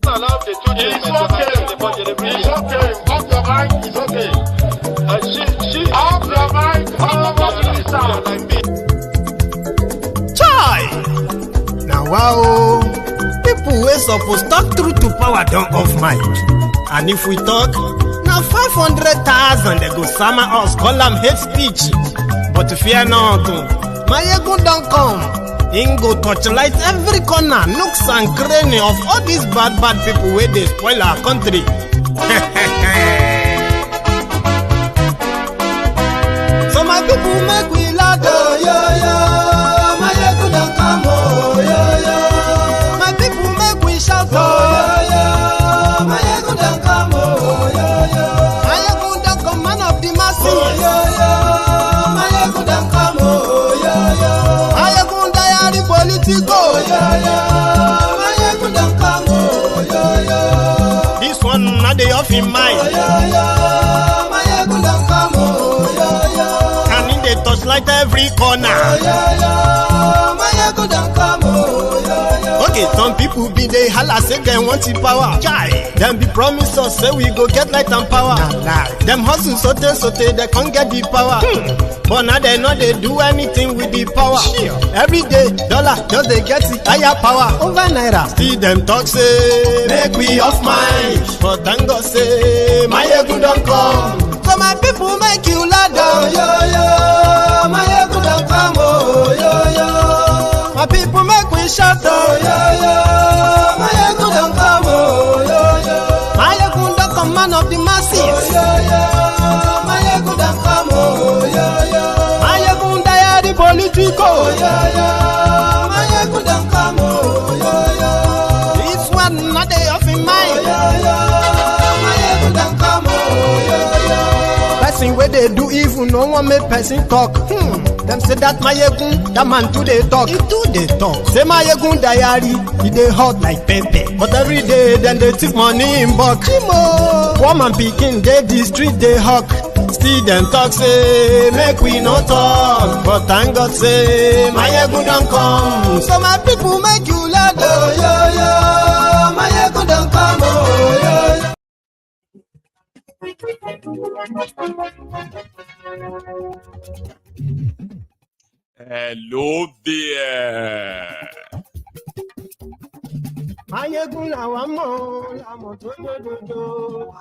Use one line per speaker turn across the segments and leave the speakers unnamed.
Allow the children
it's okay. It's okay. Off your mind. It's okay. Off your mind.
Chai! Now wow, people wey suppose talk truth to power don't off mic. And if we talk, now 500,000 they go summer us, call them hate speech. But fear not, my ego don't come. Ingo torchlight every corner, nooks and cranny of all these bad people where they spoil our country. So my people make we loud, oh, yo. My ego don't come, oh, yo. My people make we shout, oh, yo. My ego don't come, oh, yo. My ego don't come, man of the masses, oh, yo. My ego don't come, oh, yo. My ego politico, my ego don't come, oh, yo. This one not the off in mind, oh, my ego don't come, oh, yo. And in the touchlight every corner, oh, my ego don't come, oh, yo. Okay, some people be they holla say they want the power. Chai, them be promise us say we go get light and power. Nah. Them hustle sote they can't get the power. But now they know they do anything with the power. Every day, dollar just they get the higher power over naira. Still them talk say make we off mind. But thank God say my ego don't come. So my people make you loud, oh, yo. My ego don't come, oh, yo. My people make we shout, oh, yo. My ego don't come, oh, yo. My ego don't come, man of the masses, oh, yo. My ego don't come, oh, yo. My ego die the politico, oh, yo. My ego don't come, oh, yo. This one not the off in mind, oh, yo. My ego don't come, oh, yo. Person where they do even no one make person talk. Them say that my egun, that man too they talk. He too they talk. Say my egun diary, he they hot like pepper. But every day then they take money in bulk. Woman picking they the street they hawk. Still them talk say make we no talk. But thank God say my egun don't come. So my people make you loud, oh, yo. My egun don't come, oh, yo.
Hello there.
Mayegun la wa mo, la mo to do.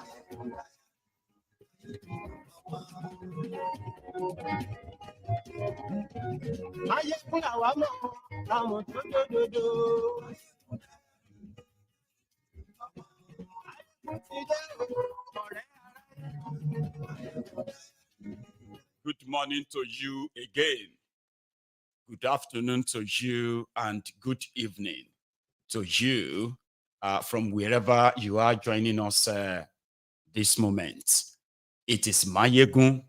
Mayegun la wa mo, la mo to do.
Good morning to you again. Good afternoon to you and good evening to you from wherever you are joining us this moment. It is Mayegun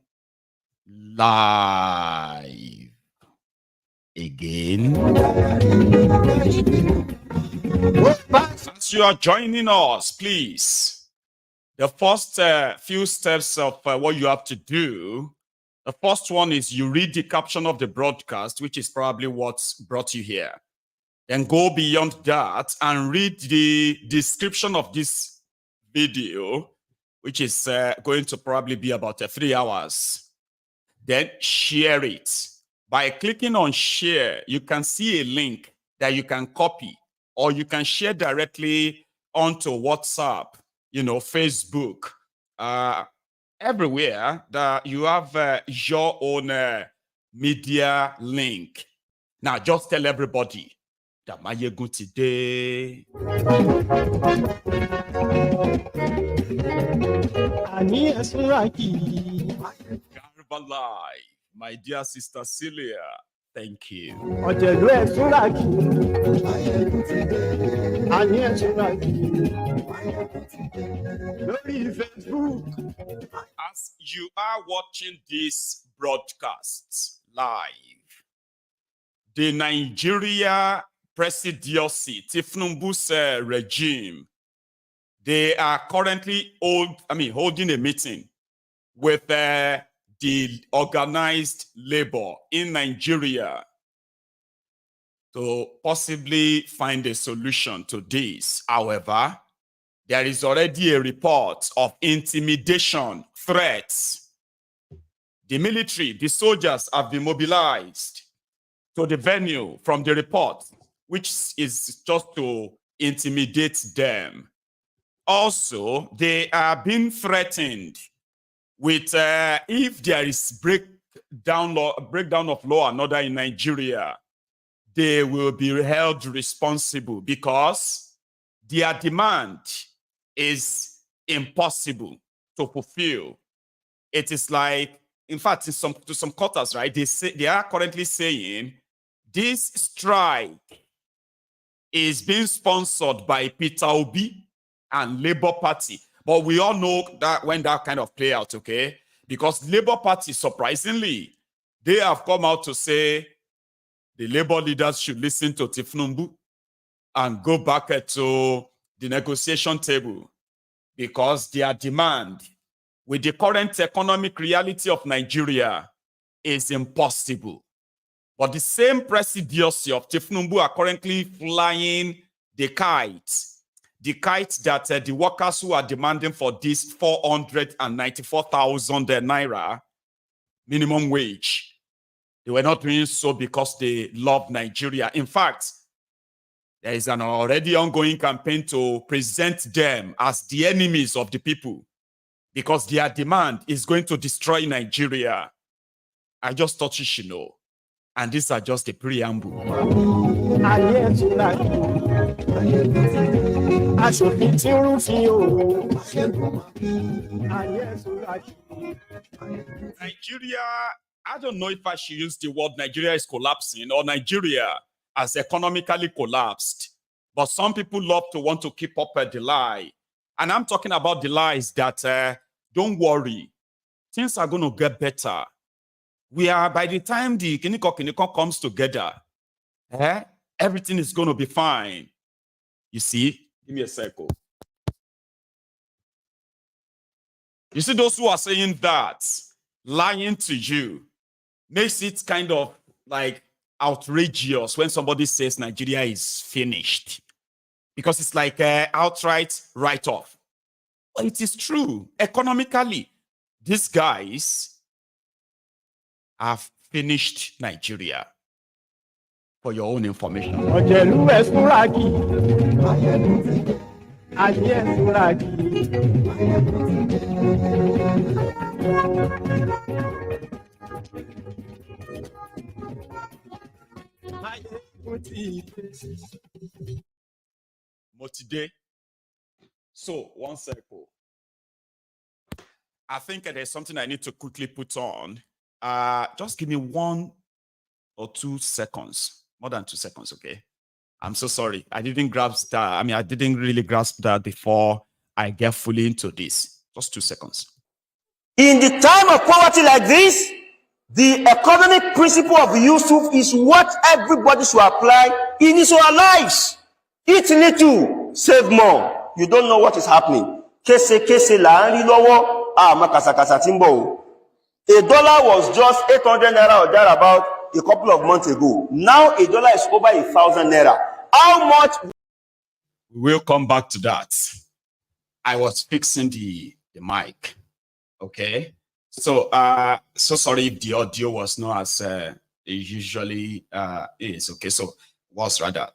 live again. As you are joining us, please, the first few steps of what you have to do. The first one is you read the caption of the broadcast, which is probably what's brought you here. Then go beyond that and read the description of this video, which is going to probably be about 3 hours. Then share it. By clicking on share, you can see a link that you can copy or you can share directly onto WhatsApp, Facebook, everywhere that you have your own media link. Now, just tell everybody that Mayegun today. Live, my dear sister Celia, thank you. As you are watching this broadcast live, the Nigeria presidency, Thiefnubu's regime, they are currently holding a meeting with the organized labor in Nigeria to possibly find a solution to this. However, there is already a report of intimidation, threats. The military, the soldiers have been mobilized to the venue from the report, which is just to intimidate them. Also, they are being threatened with if there is breakdown of law and order in Nigeria, they will be held responsible because their demand is impossible to fulfill. It is like, in fact, to some quarters, right? They are currently saying this strike is being sponsored by Peter Obi and Labour Party. But we all know that when that kind of play out, okay? Because Labour Party, surprisingly, they have come out to say the Labour leaders should listen to Thiefnubu and go back to the negotiation table because their demand with the current economic reality of Nigeria is impossible. But the same presidency of Thiefnubu are currently flying the kite that the workers who are demanding for this 494,000 naira minimum wage, they were not doing so because they love Nigeria. In fact, there is an already ongoing campaign to present them as the enemies of the people because their demand is going to destroy Nigeria. I just thought you should know. And these are just the preamble. Nigeria, I don't know if I should use the word Nigeria is collapsing or Nigeria has economically collapsed. But some people love to want to keep up the lie. And I'm talking about the lies that, don't worry, things are going to get better. We are, by the time the Kiniko comes together, everything is going to be fine. You see, give me a circle. You see, those who are saying that, lying to you, makes it kind of like outrageous when somebody says Nigeria is finished. Because it's like an outright write-off. But it is true. Economically, these guys have finished Nigeria. For your own information. Motide. So, one circle. I think there's something I need to quickly put on. Just give me 1 or 2 seconds, more than 2 seconds, okay? I'm so sorry. I didn't grasp that. I mean, I didn't really grasp that before I get fully into this. Just 2 seconds.
In the time of poverty like this, the economic principle of Yusuf is what everybody should apply in his own lives. Eat little, save more. You don't know what is happening. Kese la anri lowo, makasakasa timbo. A dollar was just 800 naira or thereabout a couple of months ago. Now a dollar is over 1,000 naira. How much?
We'll come back to that. I was fixing the mic. Okay. So so sorry if the audio was not as it usually is. Okay, so was rather.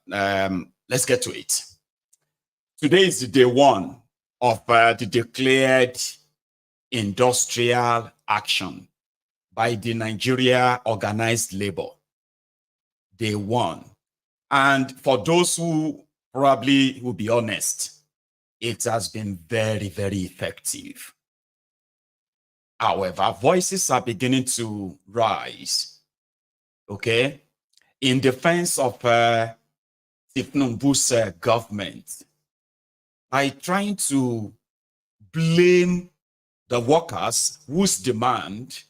Let's get to it. Today is the day 1 of the declared industrial action by the Nigeria organized labor. Day 1. And for those who probably will be honest, it has been very, very effective. However, voices are beginning to rise, okay, in defense of Thiefnubu's government by trying to blame the workers whose demand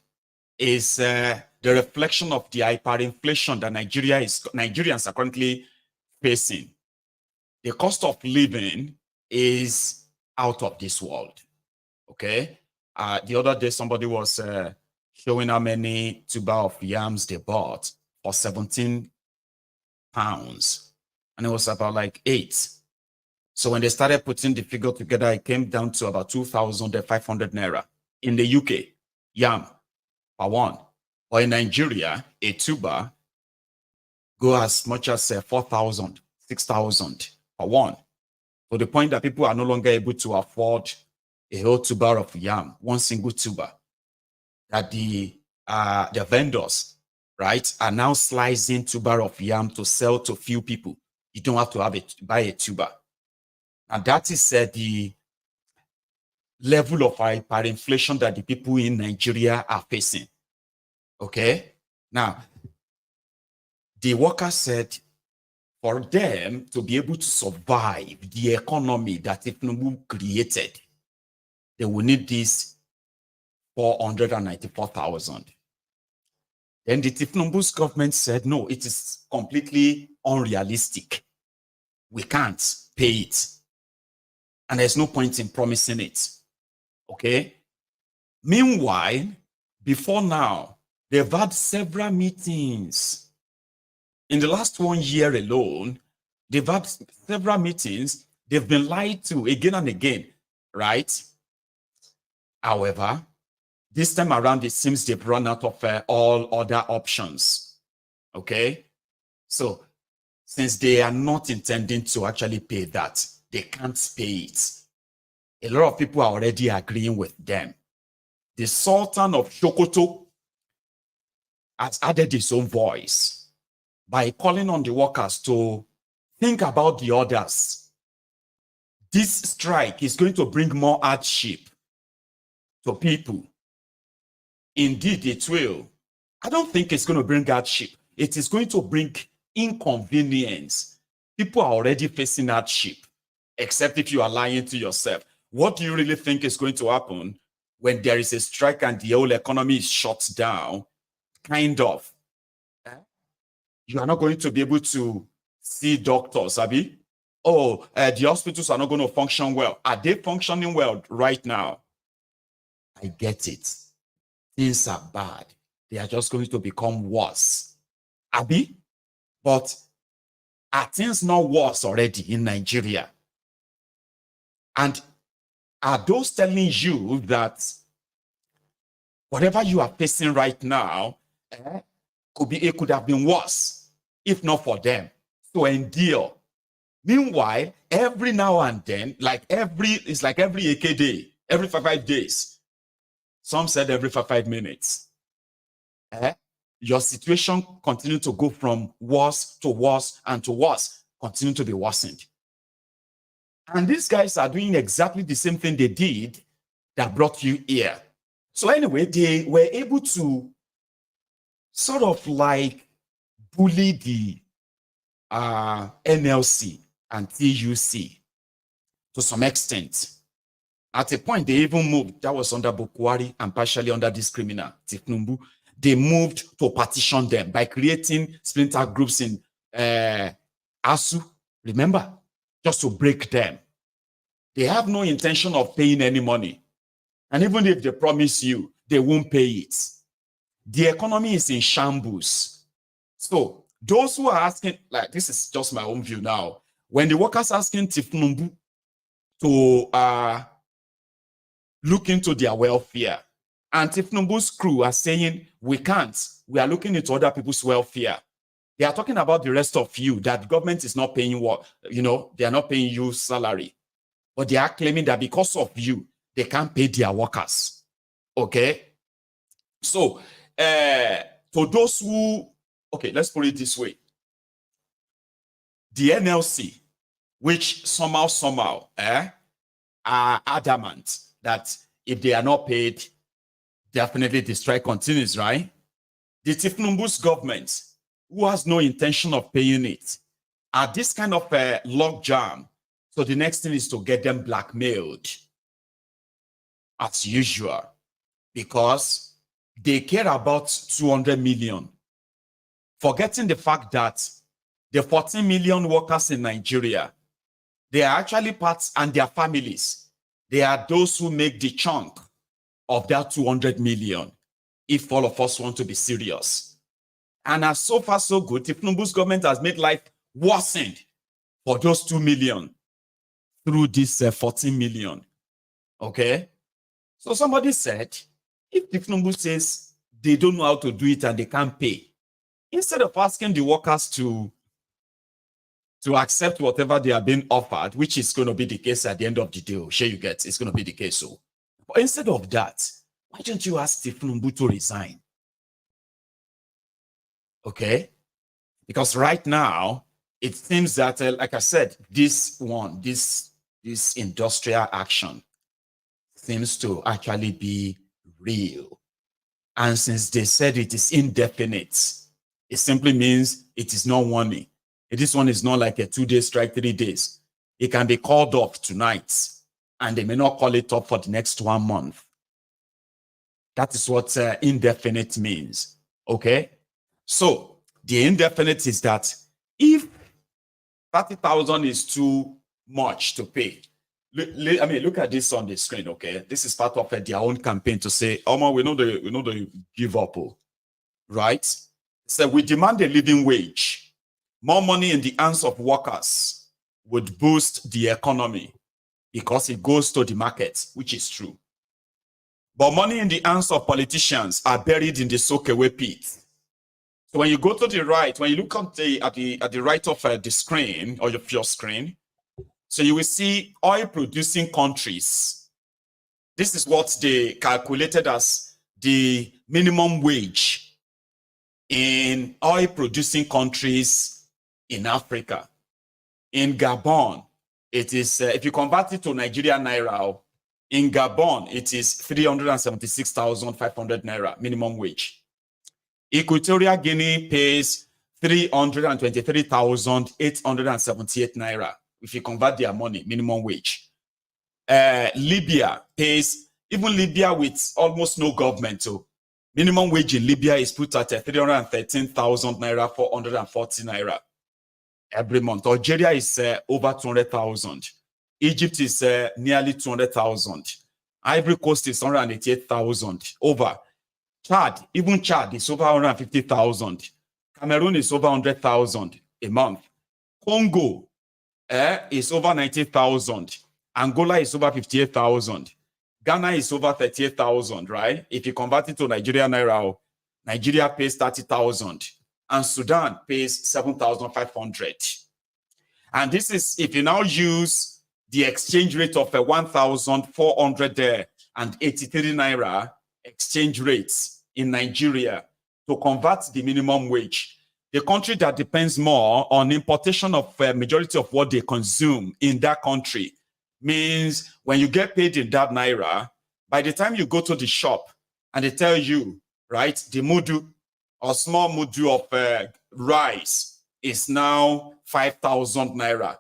is the reflection of the hyperinflation that Nigerians are currently facing. The cost of living is out of this world, okay? The other day, somebody was showing how many tuber of yams they bought for 17 pounds. And it was about like 8. So when they started putting the figure together, it came down to about 2,500 naira. In the UK, yam per one. Or in Nigeria, a tuber go as much as 4,000, 6,000 per one. To the point that people are no longer able to afford a whole tuber of yam, one single tuber. That the vendors, right, are now slicing tuber of yam to sell to few people. You don't have to buy a tuber. And that is the level of hyperinflation that the people in Nigeria are facing. Okay? Now, the workers said for them to be able to survive the economy that Thiefnubu created, they will need this 494,000. Then the Thiefnubu's government said, no, it is completely unrealistic. We can't pay it. And there's no point in promising it. Okay? Meanwhile, before now, they've had several meetings. In the last 1 year alone, they've had several meetings. They've been lied to again and again, right? However, this time around, it seems they've run out of all other options. Okay? So, since they are not intending to actually pay that, they can't pay it. A lot of people are already agreeing with them. The Sultan of Sokoto has added his own voice by calling on the workers to think about the others. This strike is going to bring more hardship to people. Indeed, it will. I don't think it's going to bring hardship. It is going to bring inconvenience. People are already facing hardship, except if you are lying to yourself. What do you really think is going to happen when there is a strike and the whole economy is shut down? Kind of. You are not going to be able to see doctors, Abi. Oh, the hospitals are not going to function well. Are they functioning well right now? I get it. Things are bad. They are just going to become worse. Abi? But are things not worse already in Nigeria? And are those telling you that whatever you are facing right now could have been worse if not for them? So endure. Meanwhile, every now and then, it's like every AK day, every 5 days. Some said every 5 minutes. Your situation continues to go from worse to worse and to worse, continue to be worsened. And these guys are doing exactly the same thing they did that brought you here. So anyway, they were able to sort of like bully the NLC and TUC to some extent. At a point, they even moved, that was under Bukwari and partially under this criminal, Thiefnubu. They moved to partition them by creating splinter groups in ASU, remember? Just to break them. They have no intention of paying any money. And even if they promise you, they won't pay it. The economy is in shambles. So those who are asking, like this is just my own view now, when the workers asking Thiefnubu to look into their welfare, and Thiefnubu's crew are saying, we can't, we are looking into other people's welfare. They are talking about the rest of you, that the government is not paying what, they are not paying you salary. But they are claiming that because of you, they can't pay their workers. Okay? So, for those who, okay, let's put it this way. The NLC, which somehow are adamant that if they are not paid, definitely the strike continues, right? The Thiefnubu's government, who has no intention of paying it, are this kind of a logjam. So the next thing is to get them blackmailed, as usual, because they care about 200 million, forgetting the fact that the 14 million workers in Nigeria, they are actually parts, and their families, they are those who make the chunk of that 200 million, if all of us want to be serious. And as so far so good, Thiefnubu's government has made life worsened for those 2 million through this 14 million. Okay? So somebody said, if Thiefnubu says they don't know how to do it and they can't pay, instead of asking the workers to accept whatever they are being offered, which is going to be the case at the end of the day, sure you get, it's going to be the case. So, but instead of that, why don't you ask Thiefnubu to resign? Okay? Because right now, it seems that, like I said, this industrial action seems to actually be real. And since they said it is indefinite, it simply means it is not warning. This one is not like a 2-day strike, 3 days. It can be called off tonight, and they may not call it off for the next 1 month. That is what indefinite means. Okay? So, the indefinite is that if 30,000 is too much to pay, I mean, look at this on the screen, okay? This is part of their own campaign to say, "Oh, we know they give up, right?" So we demand a living wage. More money in the hands of workers would boost the economy because it goes to the market, which is true. But money in the hands of politicians are buried in the soak-away pit. So when you go to the right, when you look at the right of the screen or your screen, so you will see oil-producing countries. This is what they calculated as the minimum wage in oil-producing countries in Africa. In Gabon, it is, if you convert it to Nigerian naira, in Gabon, it is 376,500 naira minimum wage. Equatorial Guinea pays 323,878 naira. If you convert their money, minimum wage. Libya pays, even Libya with almost no government, so minimum wage in Libya is put at 313,000 naira, 440 naira every month. Algeria is over 200,000. Egypt is nearly 200,000. Ivory Coast is 188,000. Over. Chad, even Chad is over 150,000. Cameroon is over 100,000 a month. Congo is over 90,000. Angola is over 58,000. Ghana is over 38,000, right? If you convert it to Nigerian naira, Nigeria pays 30,000. And Sudan pays 7,500. And this is, if you now use the exchange rate of 1,483 naira exchange rates in Nigeria to convert the minimum wage, the country that depends more on importation of a majority of what they consume in that country, means when you get paid in that naira, by the time you go to the shop and they tell you, right, the mudu or small mudu of rice is now 5,000 naira.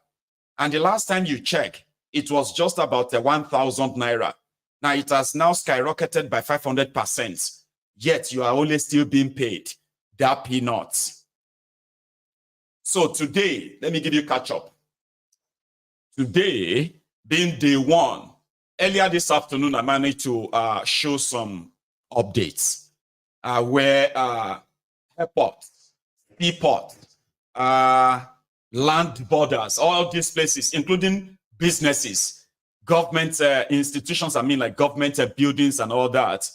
And the last time you check, it was just about 1,000 naira. Now it has now skyrocketed by 500%. Yet you are only still being paid that peanuts. So today, let me give you catch up. Today, being day one, earlier this afternoon, I managed to show some updates where airports, seaports, land borders, all these places, including businesses, government institutions, I mean like government buildings and all that,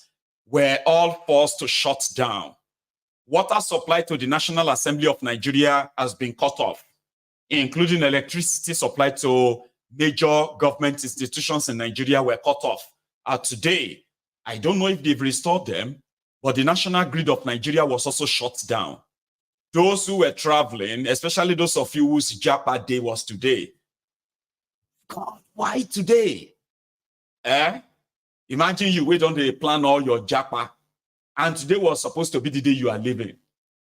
were all forced to shut down. Water supply to the National Assembly of Nigeria has been cut off, including electricity supply to major government institutions in Nigeria were cut off. Today, I don't know if they've restored them, but the national grid of Nigeria was also shut down. Those who were traveling, especially those of you whose Japa day was today. God, why today? Imagine you wait on the plan all your Japa, and today was supposed to be the day you are leaving.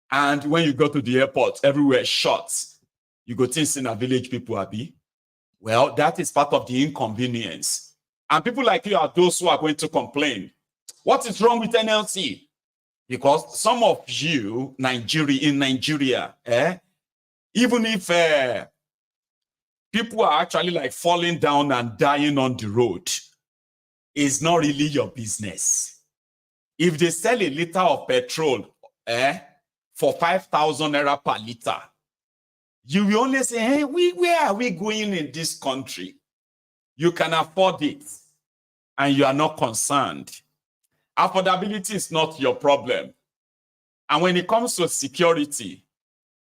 And when you go to the airport, everywhere shuts. You go think in a village people happy. Well, that is part of the inconvenience. And people like you are those who are going to complain. What is wrong with NLC? Because some of you, in Nigeria, even if people are actually like falling down and dying on the road, it's not really your business. If they sell a liter of petrol for 5,000 naira per liter, you will only say, hey, where are we going in this country? You can afford it, and you are not concerned. Affordability is not your problem. And when it comes to security,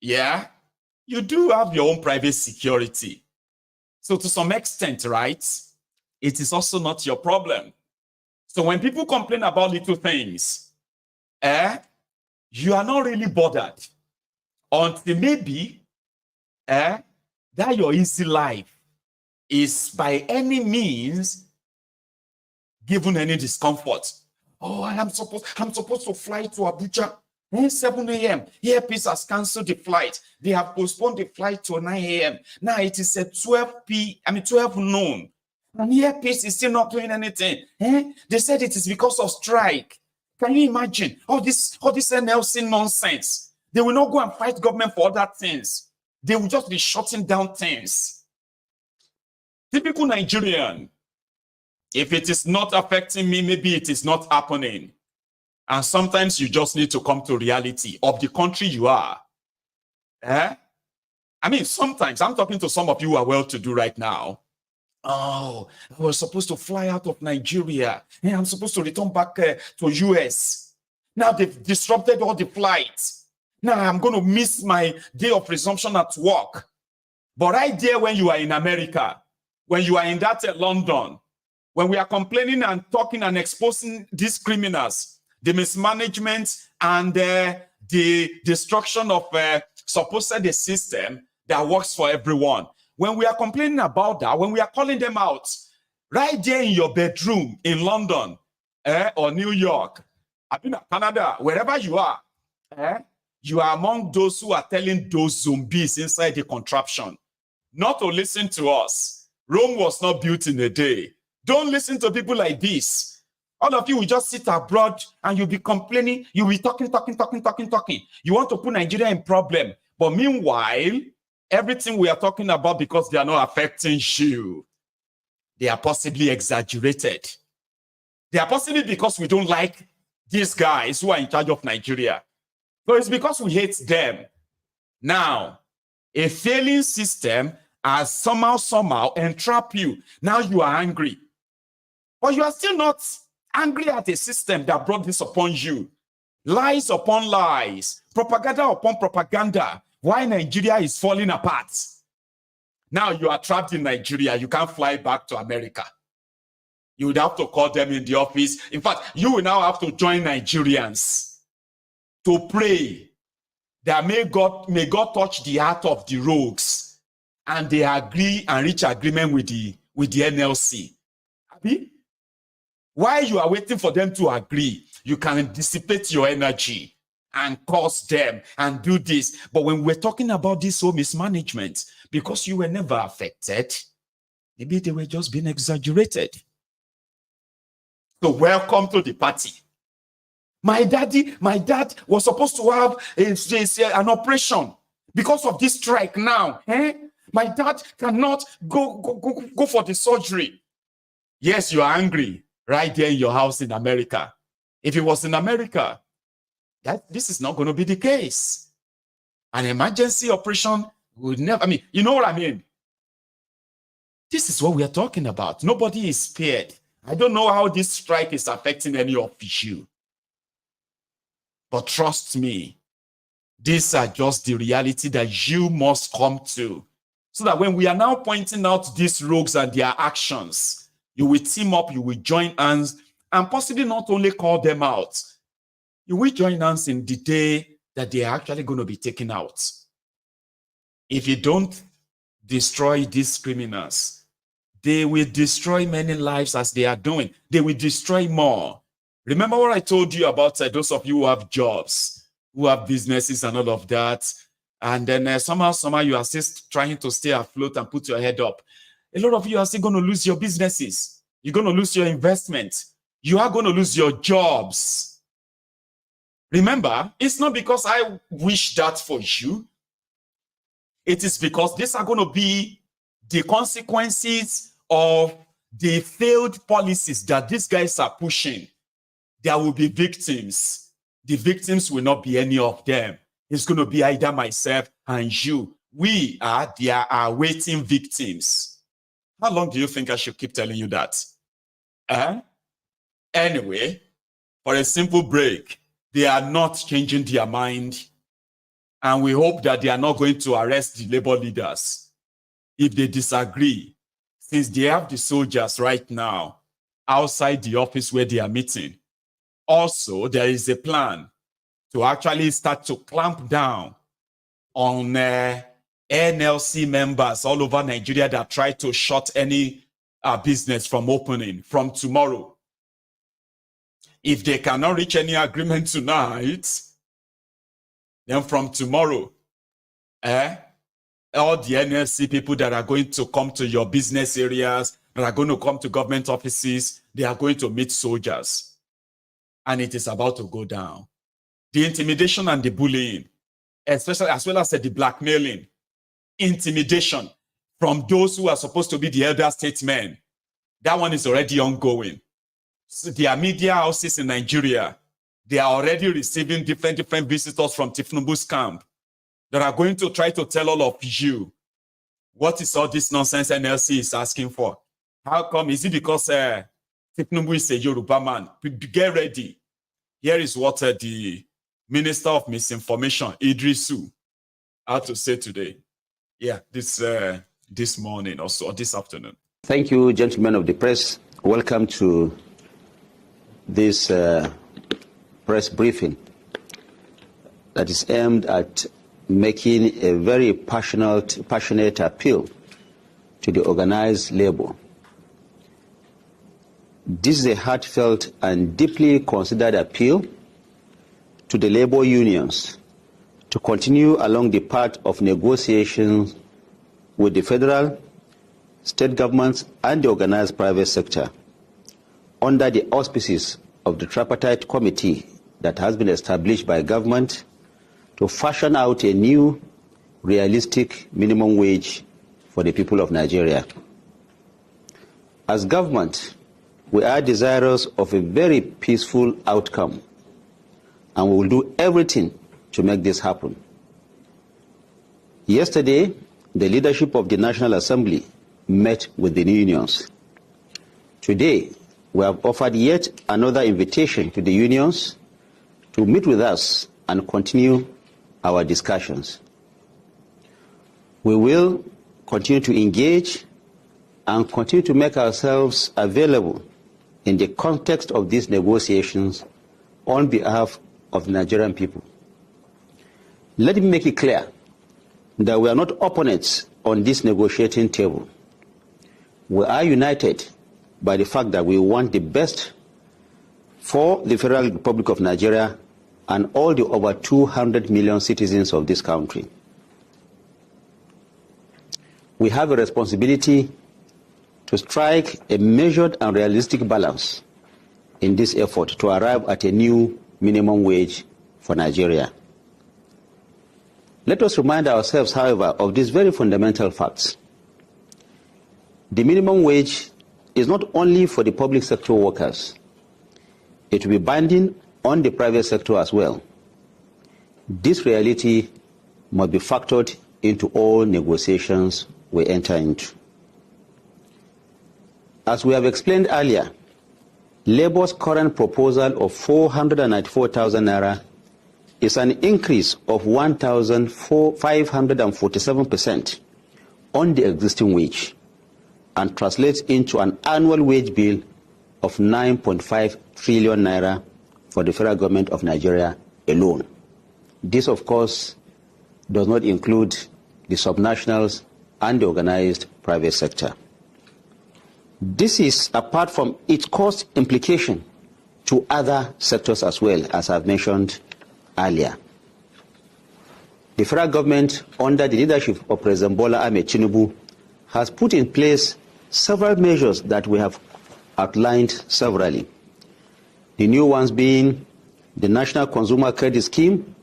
yeah, you do have your own private security. So to some extent, right, it is also not your problem. So when people complain about little things, you are not really bothered until maybe that your easy life is by any means given any discomfort. Oh, I'm supposed to fly to Abuja 7 a.m. Airpeace has cancelled the flight. They have postponed the flight to 9 a.m. Now it is at 12 noon. And Airpeace is still not doing anything. They said it is because of strike. Can you imagine all this NLC nonsense? They will not go and fight government for other things. They will just be shutting down things. Typical Nigerian. If it is not affecting me, maybe it is not happening. And sometimes you just need to come to reality of the country you are. I mean, sometimes I'm talking to some of you who are well-to-do right now. Oh, I was supposed to fly out of Nigeria. I'm supposed to return back to US. Now they've disrupted all the flights. Now I'm going to miss my day of resumption at work. But right there, when you are in America, when you are in that London, when we are complaining and talking and exposing these criminals, the mismanagement and the destruction of supposedly a system that works for everyone. When we are complaining about that, when we are calling them out, right there in your bedroom in London or New York, I've been to Canada, wherever you are among those who are telling those zombies inside the contraption not to listen to us. Rome was not built in a day. Don't listen to people like this. All of you will just sit abroad and you'll be complaining. You'll be talking. You want to put Nigeria in problem. But meanwhile, everything we are talking about, because they are not affecting you, they are possibly exaggerated. They are possibly because we don't like these guys who are in charge of Nigeria. So it's because we hate them. Now, a failing system has somehow entrapped you. Now you are angry. But you are still not angry at a system that brought this upon you. Lies upon lies, propaganda upon propaganda. Why Nigeria is falling apart. Now you are trapped in Nigeria. You can't fly back to America. You would have to call them in the office. In fact, you will now have to join Nigerians to pray that may God touch the heart of the rogues and they agree and reach agreement with the NLC. While you are waiting for them to agree, you can dissipate your energy and curse them and do this. But when we're talking about this whole mismanagement, because you were never affected, maybe they were just being exaggerated. So welcome to the party. My dad was supposed to have an operation because of this strike now. My dad cannot go for the surgery. Yes, you are angry right there in your house in America. If it was in America, this is not going to be the case. An emergency operation would never, you know what I mean? This is what we are talking about. Nobody is spared. I don't know how this strike is affecting any of you. But trust me, these are just the reality that you must come to. So that when we are now pointing out these rogues and their actions, you will team up, you will join hands, and possibly not only call them out, you will join hands in the day that they are actually going to be taken out. If you don't destroy these criminals, they will destroy many lives as they are doing. They will destroy more. Remember what I told you about those of you who have jobs, who have businesses and all of that, and then somehow you are still trying to stay afloat and put your head up. A lot of you are still going to lose your businesses. You're going to lose your investment. You are going to lose your jobs. Remember, it's not because I wish that for you. It is because these are going to be the consequences of the failed policies that these guys are pushing. There will be victims. The victims will not be any of them. It's going to be either myself and you. We are their awaiting victims. How long do you think I should keep telling you that? Anyway, for a simple break, they are not changing their mind. And we hope that they are not going to arrest the labor leaders if they disagree, since they have the soldiers right now outside the office where they are meeting. Also, there is a plan to actually start to clamp down on NLC members all over Nigeria that try to shut any business from opening from tomorrow. If they cannot reach any agreement tonight, then from tomorrow, all the NLC people that are going to come to your business areas, that are going to come to government offices, they are going to meet soldiers. And it is about to go down. The intimidation and the bullying, especially as well as the blackmailing, intimidation from those who are supposed to be the elder statesmen, that one is already ongoing. So their media houses in Nigeria, they are already receiving different visitors from Thiefnubu's camp that are going to try to tell all of you, what is all this nonsense NLC is asking for? How come? Is it because Thiefnubu is a Yoruba man? Get ready. Here is what the Minister of Misinformation, Idrisu, had to say today. Yeah, this morning also, or this afternoon.
Thank you, gentlemen of the press. Welcome to this press briefing that is aimed at making a very passionate appeal to the organized labor. This is a heartfelt and deeply considered appeal to the labor unions to continue along the path of negotiations with the federal, state governments, and the organized private sector under the auspices of the tripartite committee that has been established by government to fashion out a new, realistic minimum wage for the people of Nigeria. As government, we are desirous of a very peaceful outcome, and we will do everything to make this happen. Yesterday, the leadership of the National Assembly met with the unions. Today, we have offered yet another invitation to the unions to meet with us and continue our discussions. We will continue to engage and continue to make ourselves available in the context of these negotiations on behalf of the Nigerian people. Let me make it clear that we are not opponents on this negotiating table. We are united by the fact that we want the best for the Federal Republic of Nigeria and all the over 200 million citizens of this country. We have a responsibility to strike a measured and realistic balance in this effort to arrive at a new minimum wage for Nigeria. Let us remind ourselves, however, of these very fundamental facts. The minimum wage is not only for the public sector workers. It will be binding on the private sector as well. This reality must be factored into all negotiations we enter into. As we have explained earlier, Labour's current proposal of 494,000 naira is an increase of 1,547% on the existing wage and translates into an annual wage bill of 9.5 trillion naira for the federal government of Nigeria alone. This, of course, does not include the subnationals and the organized private sector. This is apart from its cost implication to other sectors as well, as I've mentioned earlier. The federal government, under the leadership of President Bola Ahmed Tinubu, has put in place several measures that we have outlined severally. The new ones being the National Consumer Credit Scheme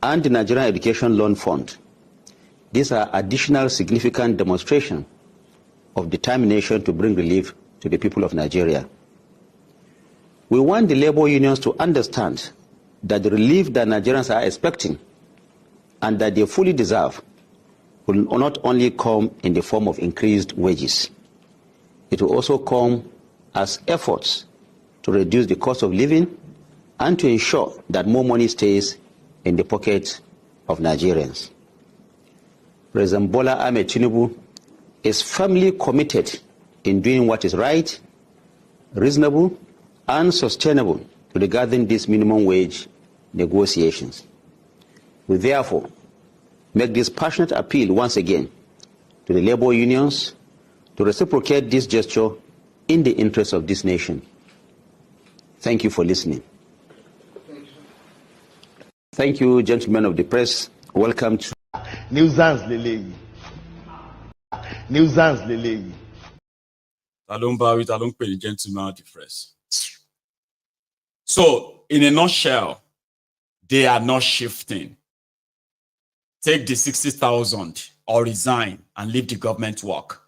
and the Nigerian Education Loan Fund. These are additional significant demonstrations of determination to bring relief to the people of Nigeria. We want the labor unions to understand that the relief that Nigerians are expecting and that they fully deserve will not only come in the form of increased wages, it will also come as efforts to reduce the cost of living and to ensure that more money stays in the pockets of Nigerians. President Bola Ahmed Tinubu is firmly committed in doing what is right, reasonable, and sustainable regarding these minimum wage negotiations. We therefore make this passionate appeal once again to the labor unions to reciprocate this gesture in the interest of this nation. Thank you for listening. Thank you, gentlemen of the press. Welcome to
Nuisance Lele. Nuisance Lele.
I don't bow it, I don't pay the gentleman of the press. So, in a nutshell, they are not shifting. Take the 60,000 or resign and leave the government work.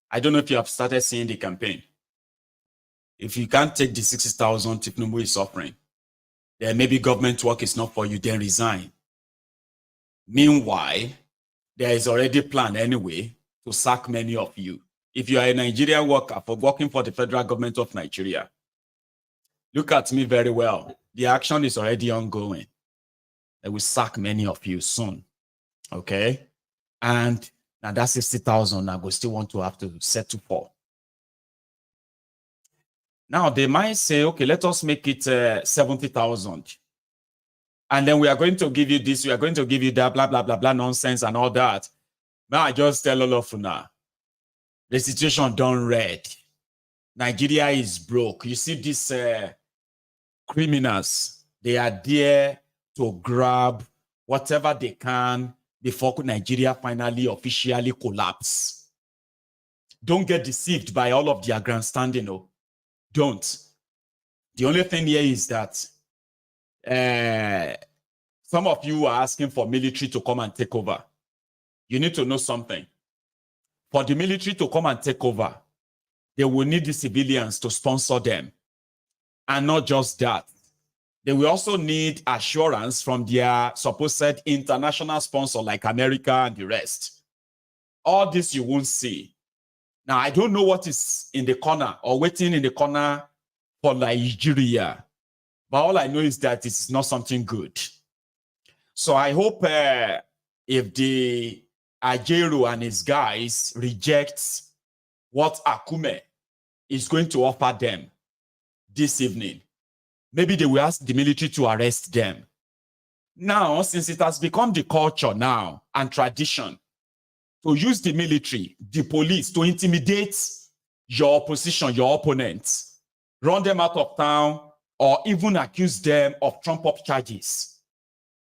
I don't know if you have started seeing the campaign. If you can't take the 60,000 Thiefnubu is offering, then maybe government work is not for you, then resign. Meanwhile, there is already a plan anyway to sack many of you. If you are a Nigerian worker for working for the federal government of Nigeria, look at me very well. The action is already ongoing. They will sack many of you soon. Okay? And now that 60,000 I will still want to have to settle for. Now they might say, okay, let us make it 70,000. And then we are going to give you this, we are going to give you that, blah, blah, blah, blah, nonsense and all that. But I just tell all of you now, the situation done red. Nigeria is broke. You see these criminals, they are there to grab whatever they can before Nigeria finally officially collapse. Don't get deceived by all of their grandstanding. No. Don't. The only thing here is that some of you are asking for military to come and take over. You need to know something. For the military to come and take over, they will need the civilians to sponsor them. And not just that. They will also need assurance from their supposed international sponsor like America and the rest. All this you won't see. Now, I don't know what is in the corner or waiting in the corner for Nigeria. But all I know is that it's not something good. So I hope if the Ajero and his guys reject what Akume is going to offer them this evening, maybe they will ask the military to arrest them. Now, since it has become the culture now and tradition to use the military, the police, to intimidate your opposition, your opponents, run them out of town, or even accuse them of trump-up charges.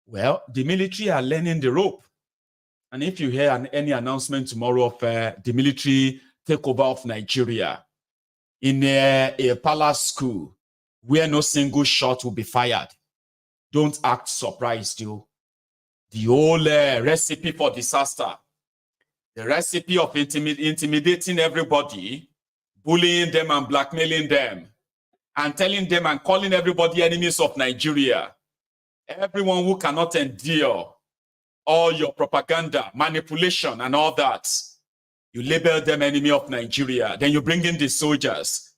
Well, the military are learning the rope. And if you hear any announcement tomorrow of the military takeover of Nigeria in a palace school where no single shot will be fired, don't act surprised, you. The whole recipe for disaster, the recipe of intimidating everybody, bullying them and blackmailing them, and telling them and calling everybody enemies of Nigeria. Everyone who cannot endure all your propaganda, manipulation, and all that, you label them enemy of Nigeria. Then you bring in the soldiers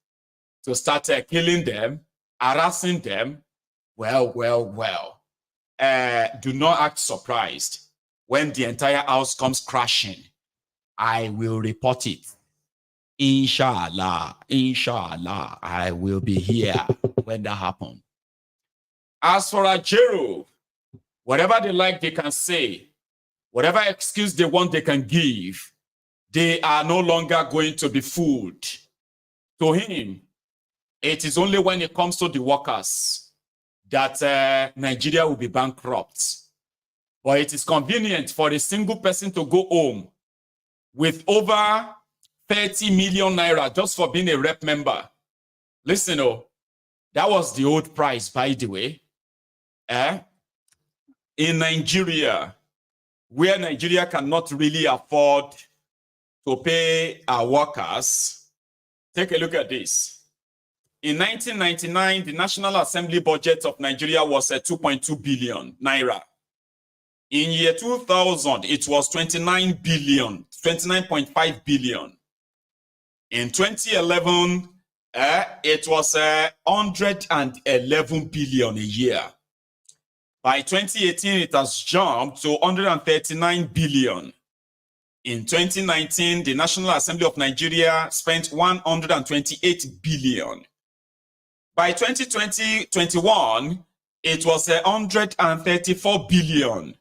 to start killing them, harassing them. Well. Do not act surprised when the entire house comes crashing. I will report it. Inshallah, I will be here when that happens. As for Ajero, whatever they like, they can say. Whatever excuse they want, they can give. They are no longer going to be fooled. To him, it is only when it comes to the workers that Nigeria will be bankrupt. But it is convenient for a single person to go home with over 30 million naira just for being a rep member. Listen, that was the old price, by the way. In Nigeria, where Nigeria cannot really afford to pay our workers, take a look at this. In 1999, the National Assembly budget of Nigeria was at 2.2 billion naira. In year 2000, it was 29 billion, 29.5 billion. In 2011, it was 111 billion a year. By 2018, it has jumped to 139 billion. In 2019, the National Assembly of Nigeria spent 128 billion. By 2020-21, it was 134 billion.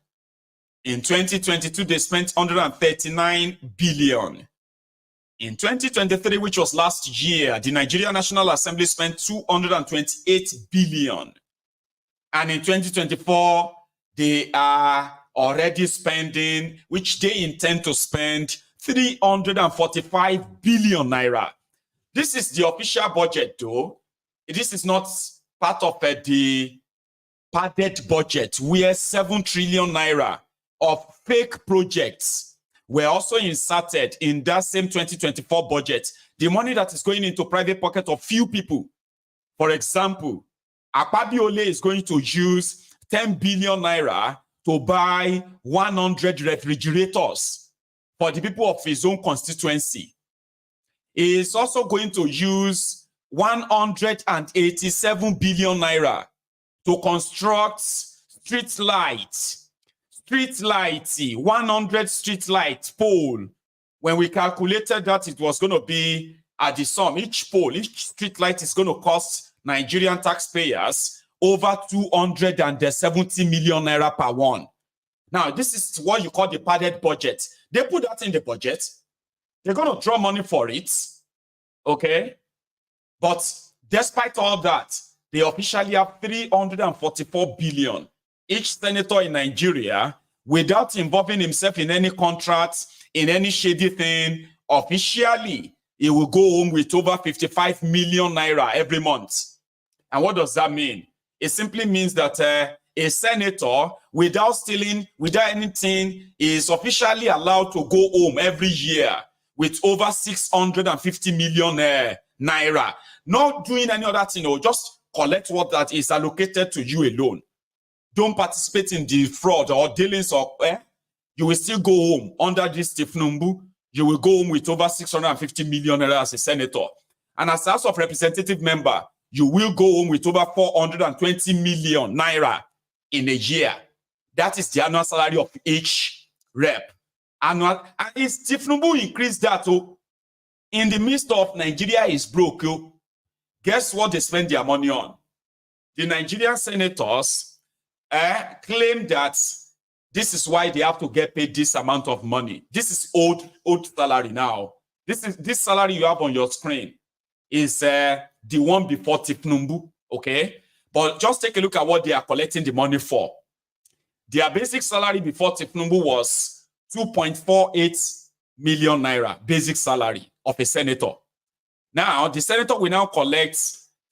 In 2022, they spent 139 billion. In 2023, which was last year, the Nigerian National Assembly spent 228 billion. And in 2024, they are already spending, which they intend to spend, 345 billion naira. This is the official budget, though. This is not part of the padded budget, where 7 trillion naira of fake projects were also inserted in that same 2024 budget. The money that is going into private pocket of few people. For example, Akpabiole is going to use 10 billion naira to buy 100 refrigerators for the people of his own constituency. He is also going to use 187 billion naira to construct street lights, 100 street light pole. When we calculated that, it was going to be at the sum, each pole, each street light is going to cost Nigerian taxpayers over 270 million naira per one. Now, this is what you call the padded budget. They put that in the budget. They're going to draw money for it. Okay? But despite all that, they officially have 344 billion. Each senator in Nigeria, without involving himself in any contracts, in any shady thing, officially, he will go home with over 55 million naira every month. And what does that mean? It simply means that a senator, without stealing, without anything, is officially allowed to go home every year with over 650 million naira. Not doing any other thing, or just collect what that is allocated to you alone. Don't participate in the fraud or dealings of, you will still go home under this Thiefnubu. You will go home with over 650 million naira as a senator. And as a House of Representative member, you will go home with over 420 million naira in a year. That is the annual salary of each rep. Annual, and if Thiefnubu increased that, in the midst of Nigeria is broke, guess what they spend their money on? The Nigerian senators claim that this is why they have to get paid this amount of money. This is old salary now. This salary you have on your screen is the one before Thiefnubu, okay? But just take a look at what they are collecting the money for. Their basic salary before Thiefnubu was 2.48 million naira, basic salary of a senator. Now, the senator will now collect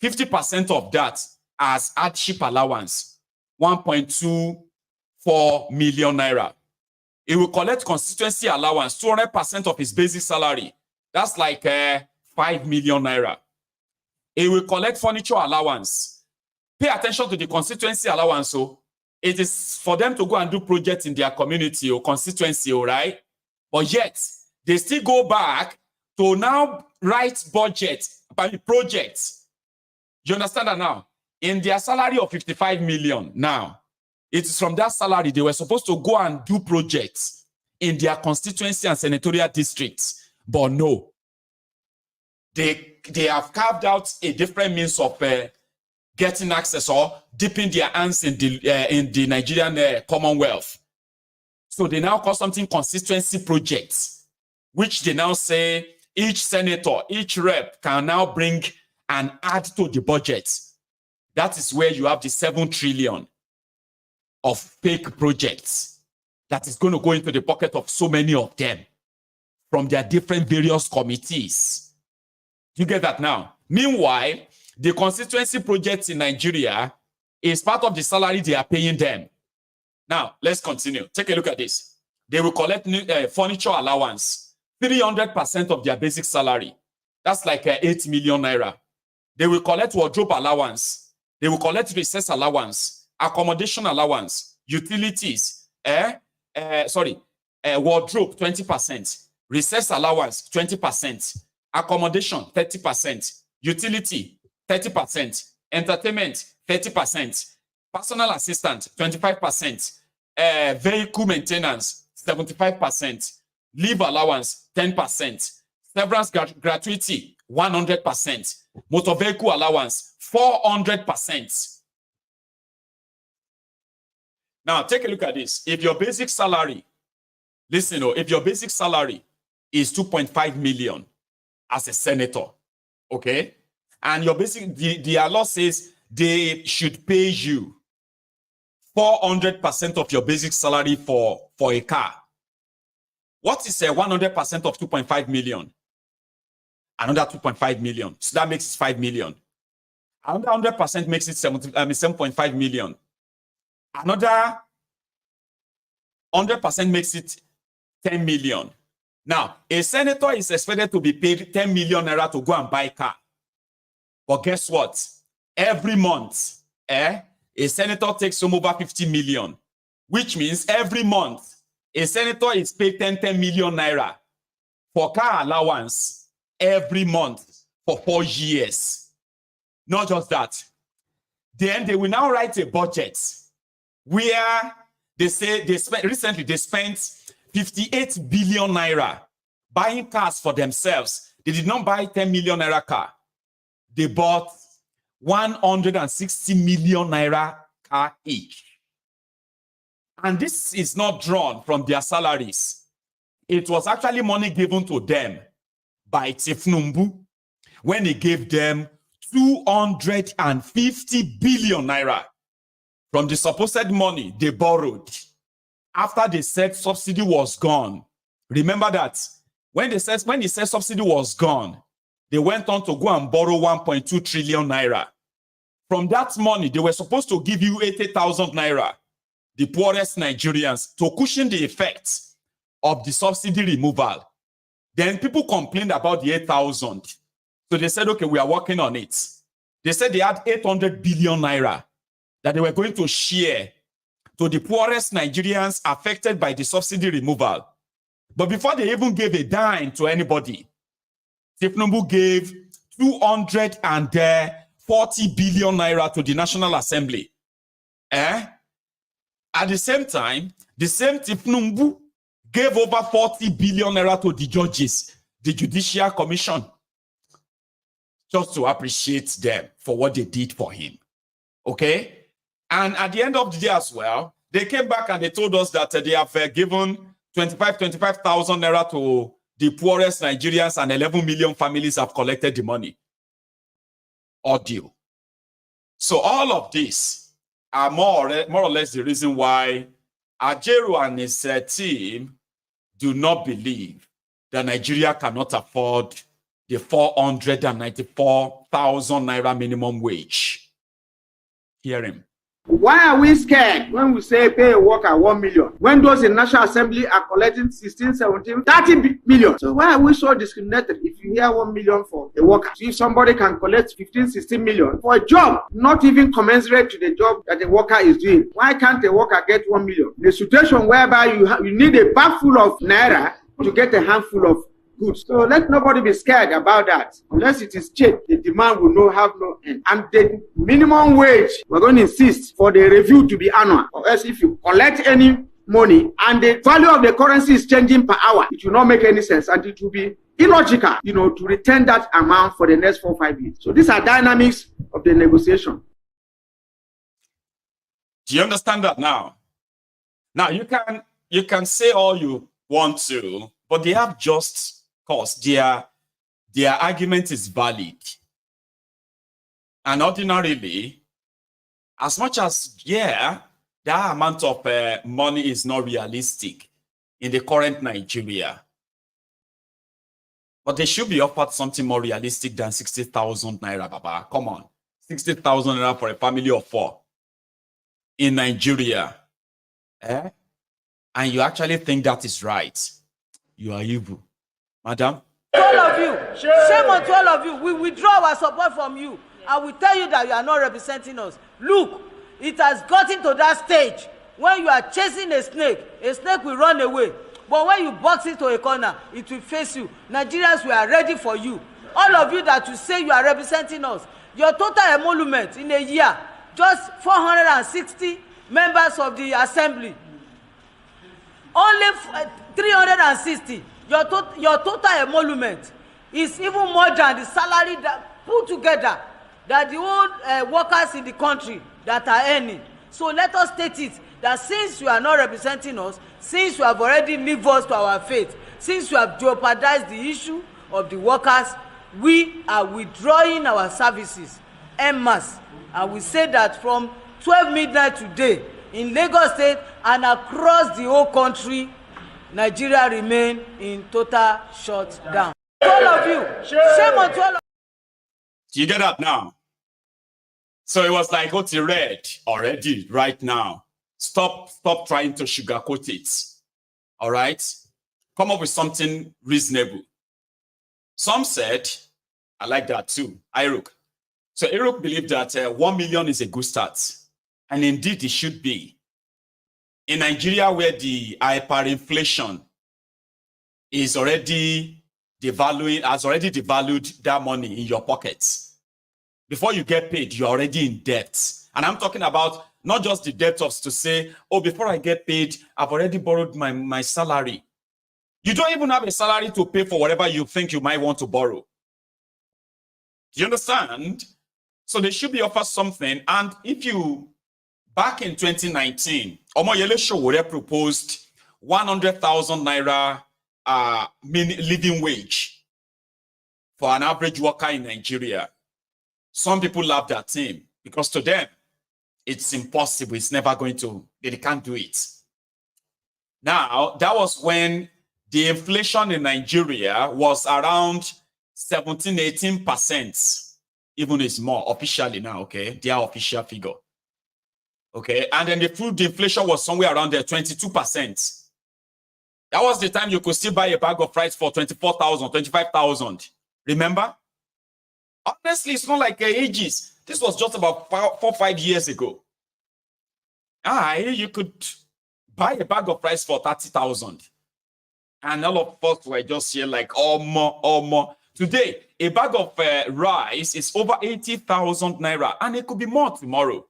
50% of that as hardship allowance, 1.24 million naira. He will collect constituency allowance, 200% of his basic salary. That's like 5 million naira. He will collect furniture allowance. Pay attention to the constituency allowance. So it is for them to go and do projects in their community or constituency, all right? But yet, they still go back to now write projects. You understand that now? In their salary of 55 million now, it is from that salary they were supposed to go and do projects in their constituency and senatorial districts. But no. They have carved out a different means of getting access or dipping their hands in the Nigerian Commonwealth. So they now call something constituency projects, which they now say each senator, each rep can now bring and add to the budget. That is where you have the 7 trillion of fake projects that is going to go into the pocket of so many of them from their different various committees. You get that now? Meanwhile, the constituency projects in Nigeria is part of the salary they are paying them. Now, let's continue. Take a look at this. They will collect furniture allowance, 300% of their basic salary. That's like 8 million naira. They will collect wardrobe allowance. They will collect recess allowance, accommodation allowance, utilities, wardrobe 20%, recess allowance 20%, accommodation 30%, utility 30%, entertainment 30%, personal assistant 25%, vehicle maintenance 75%, leave allowance 10%, severance gratuity 100%, motor vehicle allowance 400%. Now take a look at this. If your basic salary, listen, if your basic salary is 2.5 million as a senator, okay, and your basic, the law says they should pay you 400% of your basic salary for a car. What is 100% of 2.5 million? Another 2.5 million. So that makes it 5 million. Another 100% makes it 7.5 million. Another 100% makes it 10 million. Now, a senator is expected to be paid 10 million naira to go and buy a car. But guess what? Every month, a senator takes home over 50 million, which means every month, a senator is paid 10 million naira for car allowance every month for 4 years. Not just that. Then they will now write a budget where they say they spent 58 billion naira buying cars for themselves. They did not buy 10 million naira car. They bought 160 million naira car each. And this is not drawn from their salaries. It was actually money given to them by Thiefnubu when he gave them 250 billion naira from the supposed money they borrowed after they said subsidy was gone. Remember that when he said subsidy was gone, they went on to go and borrow 1.2 trillion naira. From that money, they were supposed to give you 80,000 naira, the poorest Nigerians, to cushion the effects of the subsidy removal. Then people complained about the 8,000. So they said, okay, we are working on it. They said they had 800 billion naira that they were going to share to the poorest Nigerians affected by the subsidy removal. But before they even gave a dime to anybody, Thiefnubu gave 240 billion naira to the National Assembly. At the same time, the same Thiefnubu gave over 40 billion naira to the judges, the Judicial Commission, just to appreciate them for what they did for him. Okay? And at the end of the day as well, they came back and they told us that they have given 25,000 naira to the poorest Nigerians and 11 million families have collected the money. Audio. So all of this are more or less the reason why Ajaero and his team do not believe that Nigeria cannot afford the 494,000 naira minimum wage. Hear him.
Why are we scared when we say pay a worker 1 million? When those in National Assembly are collecting 16, 17, 30 million. So why are we so discriminated if you hear 1 million for a worker? So if somebody can collect 15, 16 million for a job, not even commensurate to the job that the worker is doing, why can't a worker get 1 million? The situation whereby you need a bag full of naira to get a handful of goods. So let nobody be scared about that. Unless it is cheap, the demand will have no end. And the minimum wage, we're going to insist for the review to be annual. Or else if you collect any money and the value of the currency is changing per hour, it will not make any sense and it will be illogical, to return that amount for the next 4 or 5 years. So these are dynamics of the negotiation.
Do you understand that now? Now you can say all you want to, but they have just cause. Their argument is valid. And ordinarily, as much as, that amount of money is not realistic in the current Nigeria, but they should be offered something more realistic than 60,000 naira, Baba. Come on. 60,000 naira for a family of 4 in Nigeria. And you actually think that is right. You are evil. Madam?
All of you, shame on all of you. We withdraw our support from you. I will tell you that you are not representing us. Look, it has gotten to that stage when you are chasing a snake will run away. But when you box it to a corner, it will face you. Nigerians, we are ready for you. All of you that you say you are representing us, your total emolument in a year, just 460 members of the assembly. Only 360. Your total emolument is even more than the salary that put together that the old workers in the country that are earning. So let us state it, that since you are not representing us, since you have already leave us to our fate, since you have jeopardized the issue of the workers, we are withdrawing our services en masse. And we say that from 12 midnight today, in Lagos State and across the whole country, Nigeria remain in total shutdown. All of you, shame on all of you.
You get that now? So it was like, what's red already right now? Stop trying to sugarcoat it. All right? Come up with something reasonable. Some said, I like that too, Iruk. So Iruk believed that 1 million is a good start. And indeed it should be. In Nigeria, where the hyperinflation is already has already devalued that money in your pockets. Before you get paid, you're already in debt. And I'm talking about not just the debt of to say, oh, before I get paid, I've already borrowed my salary. You don't even have a salary to pay for whatever you think you might want to borrow. Do you understand? So they should be offered something. And if you, back in 2019, Omoyele Sowore proposed 100,000 naira living wage for an average worker in Nigeria. Some people laughed at him because to them, it's impossible. It's never going to, they can't do it. Now, that was when the inflation in Nigeria was around 17–18%. Even it's more officially now, okay? Their official figure. Okay, and then the food inflation was somewhere around there, 22%. That was the time you could still buy a bag of rice for 24,000, 25,000. Remember? Honestly, it's not like ages. This was just about 4 or 5 years ago. You could buy a bag of rice for 30,000. And all of us were just here like, oh more. Today, a bag of rice is over 80,000 naira, and it could be more tomorrow.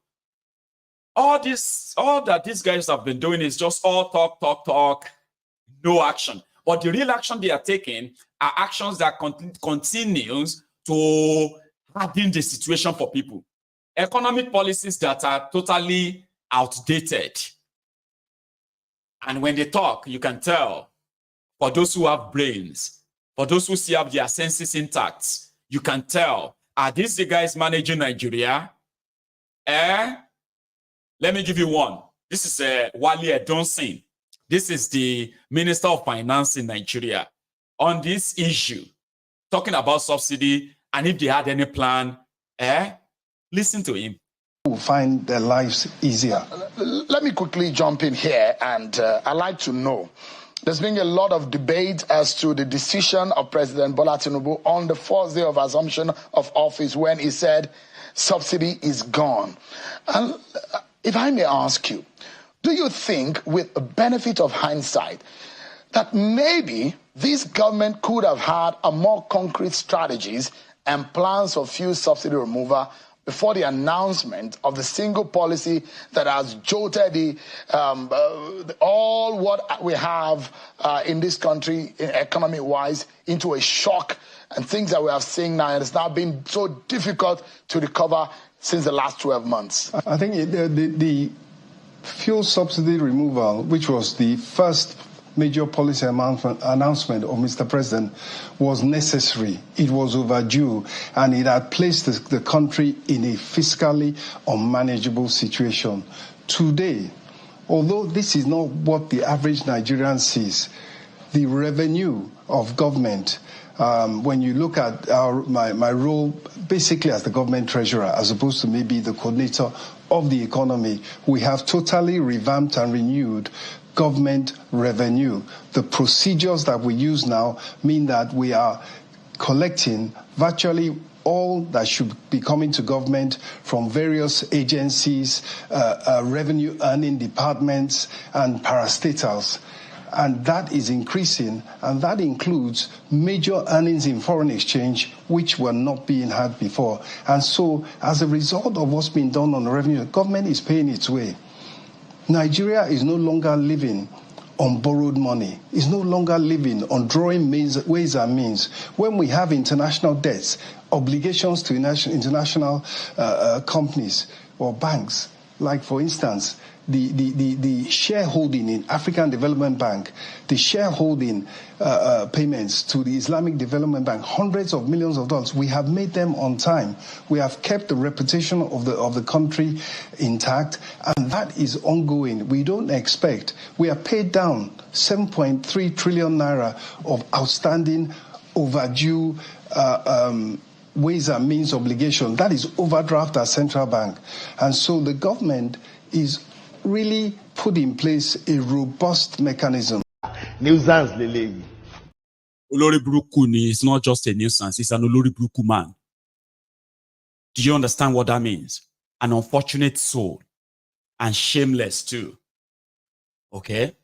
All that these guys have been doing is just all talk, no action. But the real action they are taking are actions that continues to harden the situation for people. Economic policies that are totally outdated. And when they talk, you can tell, for those who have brains, for those who still have their senses intact, you can tell, are these the guys managing Nigeria? Let me give you one. This is Wale Edun. This is the Minister of Finance in Nigeria on this issue, talking about subsidy and if they had any plan. Listen to him.
Will find their lives easier.
Let me quickly jump in here, and I'd like to know. There's been a lot of debate as to the decision of President Bola Tinubu on the first day of assumption of office when he said subsidy is gone. And if I may ask you, do you think, with the benefit of hindsight, that maybe this government could have had a more concrete strategies and plans for fuel subsidy removal before the announcement of the single policy that has jolted all what we have in this country, economy-wise, into a shock, and things that we have seen now, and it's now been so difficult to recover since the last 12 months?
I think the fuel subsidy removal, which was the first major policy announcement of Mr. President, was necessary. It was overdue, and it had placed the country in a fiscally unmanageable situation. Today, although this is not what the average Nigerian sees, the revenue of government, when you look at my role basically as the government treasurer, as opposed to maybe the coordinator of the economy, we have totally revamped and renewed government revenue. The procedures that we use now mean that we are collecting virtually all that should be coming to government from various agencies, revenue earning departments, and parastatals. And that is increasing, and that includes major earnings in foreign exchange, which were not being had before. And so, as a result of what's been done on the revenue, the government is paying its way. Nigeria is no longer living on borrowed money. It's no longer living on drawing ways and means. When we have international debts, obligations to international companies or banks, like for instance, the shareholding in African Development Bank, the shareholding payments to the Islamic Development Bank, hundreds of millions of dollars, we have made them on time. We have kept the reputation of the country intact, and that is ongoing. We don't expect. We have paid down 7.3 trillion naira of outstanding, overdue ways and means obligation. That is overdraft at central bank. And so the government is really put in place a robust mechanism.
Nuisance lele.
Olori Buruku is not just a nuisance, it's an Olori Buruku man. Do you understand what that means? An unfortunate soul and shameless too. Okay?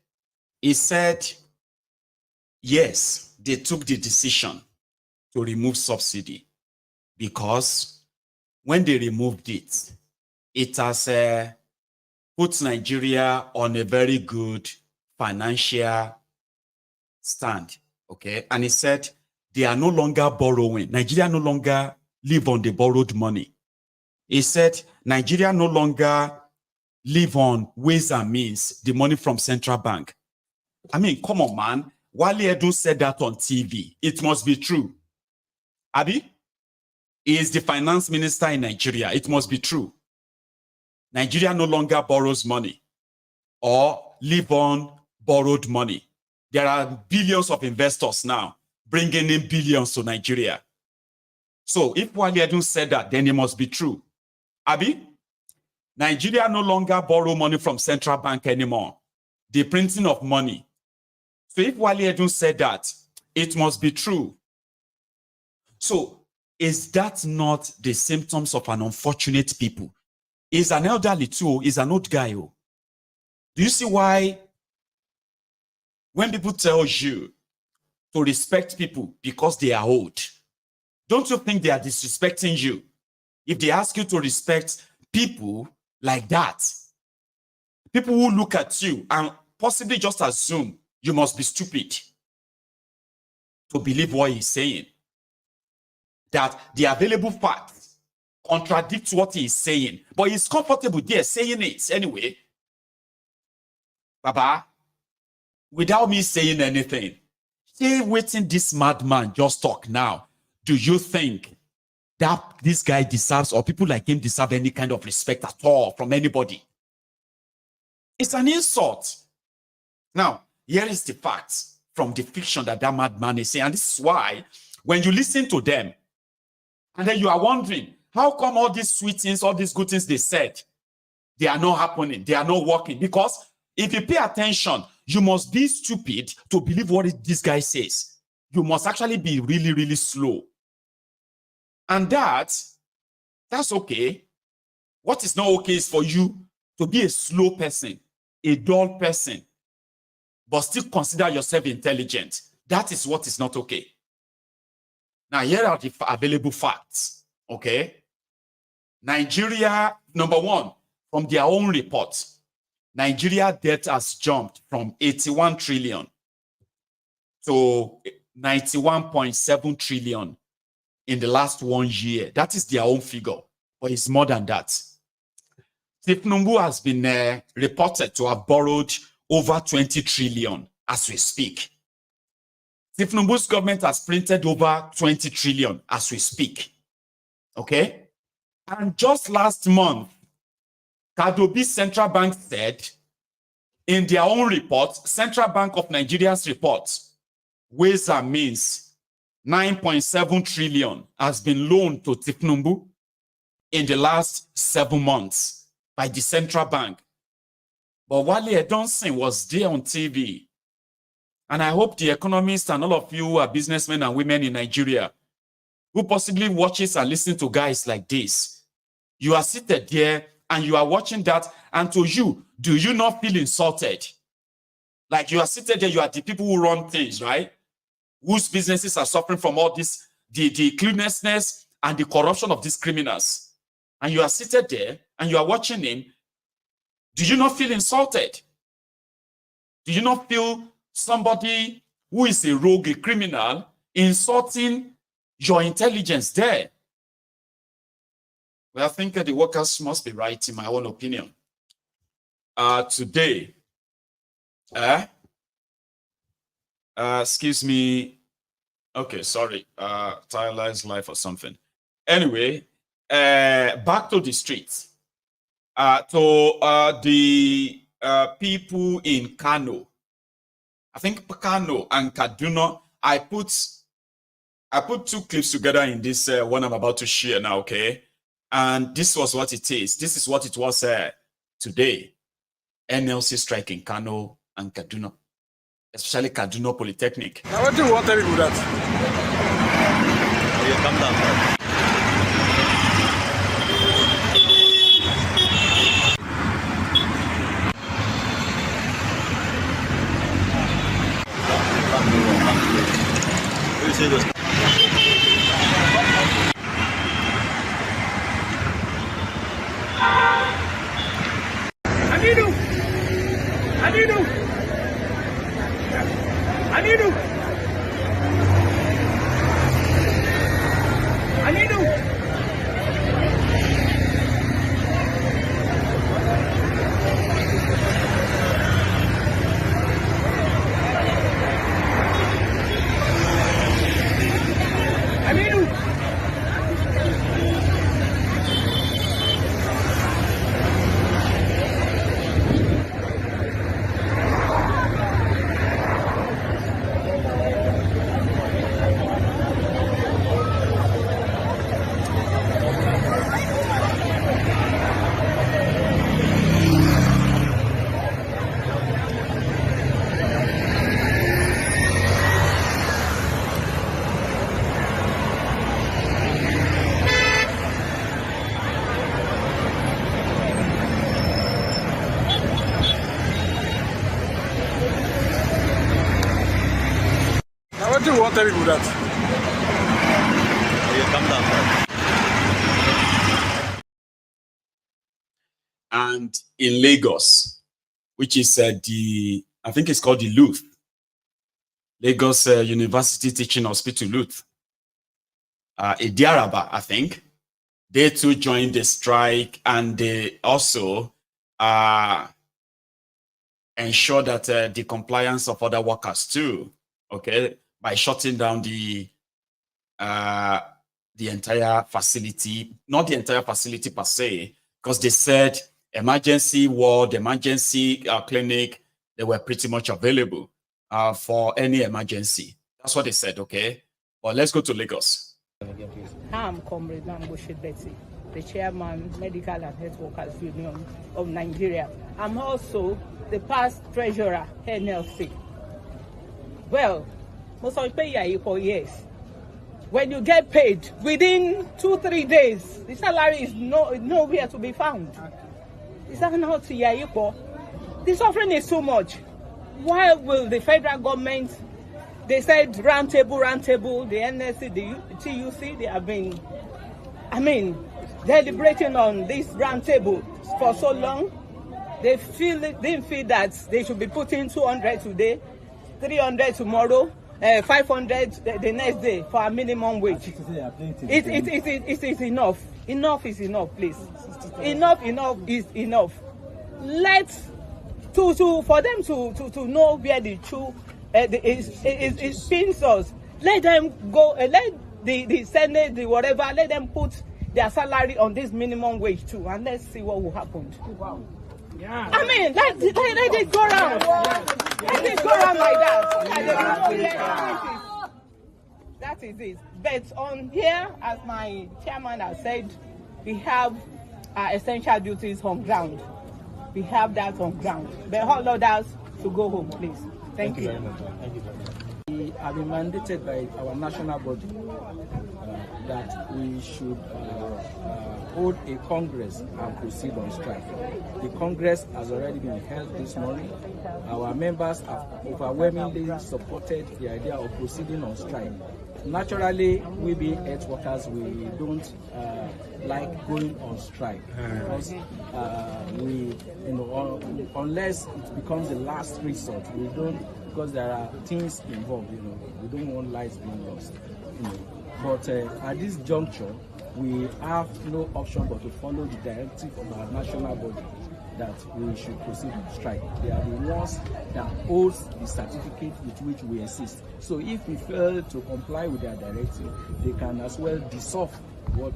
He said, yes, they took the decision to remove subsidy because when they removed it, it has put Nigeria on a very good financial stand, okay? And he said they are no longer borrowing. Nigeria no longer live on the borrowed money. He said Nigeria no longer live on ways and means, the money from central bank. I mean, come on, man. Wale Edun said that on TV. It must be true. Abi? He is the finance minister in Nigeria. It must be true. Nigeria no longer borrows money or live on borrowed money. There are billions of investors now bringing in billions to Nigeria. So if Wale Edun said that, then it must be true. Abi, Nigeria no longer borrow money from central bank anymore. The printing of money. So if Wale Edun said that, it must be true. So is that not the symptoms of an unfortunate people? He's an elderly too, he's an old guy. Do you see why when people tell you to respect people because they are old, don't you think they are disrespecting you? If they ask you to respect people like that, people who look at you and possibly just assume you must be stupid to believe what he's saying, that the available facts contradicts what he is saying, but he's comfortable there saying it anyway. Baba, without me saying anything, say waiting this madman just talk now. Do you think that this guy deserves, or people like him deserve any kind of respect at all from anybody? It's an insult. Now, here is the facts from the fiction that madman is saying, and this is why when you listen to them, and then you are wondering, how come all these sweet things, all these good things they said, they are not happening, they are not working? Because if you pay attention, you must be stupid to believe what this guy says. You must actually be really, really slow. And that's okay. What is not okay is for you to be a slow person, a dull person, but still consider yourself intelligent. That is what is not okay. Now, here are the available facts, okay? Nigeria, number one, from their own report, Nigeria debt has jumped from 81 trillion to 91.7 trillion in the last 1 year. That is their own figure, but it's more than that. Thiefnubu has been reported to have borrowed over 20 trillion as we speak. Thiefnubu's government has printed over 20 trillion as we speak. Okay? And just last month, Kadobi Central Bank said in their own report, Central Bank of Nigeria's report, Ways and Means, 9.7 trillion has been loaned to Thiefnubu in the last 7 months by the central bank. But Wale Edun was there on TV. And I hope the economists and all of you who are businessmen and women in Nigeria, who possibly watches and listens to guys like this, you are seated there and you are watching that, and to you, do you not feel insulted? Like you are seated there, you are the people who run things, right? Whose businesses are suffering from all this, the cluelessness and the corruption of these criminals. And you are seated there and you are watching him. Do you not feel insulted? Do you not feel somebody who is a rogue, a criminal, insulting your intelligence there? Well, I think the workers must be right, in my own opinion. Today, excuse me. Okay, sorry. Tyler is live or something. Anyway, back to the streets. To the people in Kano. I think Kano and Kaduna. I put two clips together in this one I'm about to share now, okay? And this was what it is. This is what it was today. NLC strike in Kano and Kaduna, especially Kaduna Polytechnic.
Now, what do you want to do that?
You come down first. See this.
What do you want to do that?
You come down first.
And in Lagos, which is I think it's called the LUTH, Lagos University Teaching Hospital LUTH, Idiaraba, I think, they too joined the strike, and they also ensure that the compliance of other workers too, okay, by shutting down the entire facility, not the entire facility per se, because they said emergency ward, emergency clinic, they were pretty much available for any emergency. That's what they said, okay? But let's go to Lagos.
I'm Comrade Nambushi Betty, the chairman, Medical and Health Workers Union of Nigeria. I'm also the past treasurer, NLC. Well, most of pay you for years. When you get paid within 2-3 days, the salary is nowhere to be found. Is that not equal? The suffering is too much. Why will the federal government? They said round table, the NLC, the TUC, they have been, deliberating on this round table for so long. They didn't feel that they should be putting 200 today, 300 tomorrow, 500 the next day for a minimum wage. It is enough. Enough is enough, please. Enough is enough. For them to know where the truth is being sourced. Let them go. Let the Senate, the whatever. Let them put their salary on this minimum wage too, and let's see what will happen. Wow. Yeah. Let it go around. Let it go around like that. That is it. But on here, as my chairman has said, we have essential duties on ground. We have that on ground. But all others to go home, please. Thank you.
We have been mandated by our national body
that we should hold a Congress and proceed on strike. The Congress has already been held this morning. Our members have overwhelmingly supported the idea of proceeding on strike. Naturally, we being health workers, we don't like going on strike because unless it becomes the last resort, we don't, because there are things involved, we don't want lives being lost. But at this juncture, we have no option but to follow the directive of our national body that we should proceed on strike. They are the ones that holds the certificate with which we assist. So if we fail to comply with their directive, they can as well dissolve what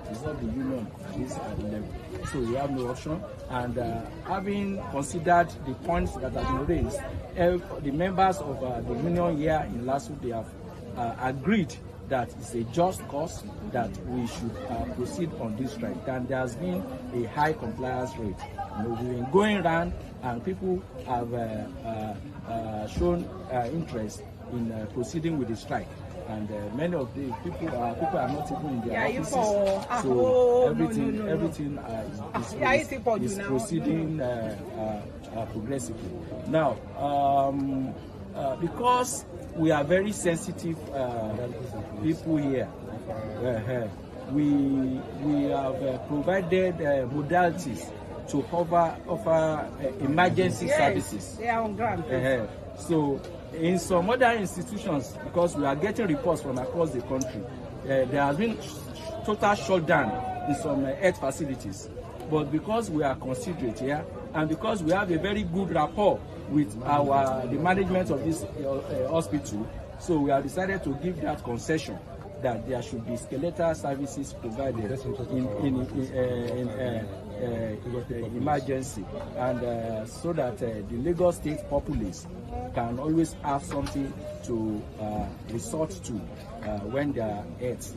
dissolve the union at this level. So we have no option. And having considered the points that have been raised, the members of the union here in Lasso, they have agreed that it's a just cause that we should proceed on this strike. And there has been a high compliance rate. We've been going around and people have shown interest in proceeding with the strike. And many of the people are not even in their offices. So everything is proceeding progressively. Now, because we are very sensitive people here, we have provided modalities to offer emergency services.
They are on ground.
So in some other institutions, because we are getting reports from across the country, there has been total shutdown in some health facilities. But because we are considerate here, and because we have a very good rapport with the management of this hospital, so we have decided to give that concession that there should be skeletal services provided in emergency, and so that the Lagos State populace can always have something to resort to when their health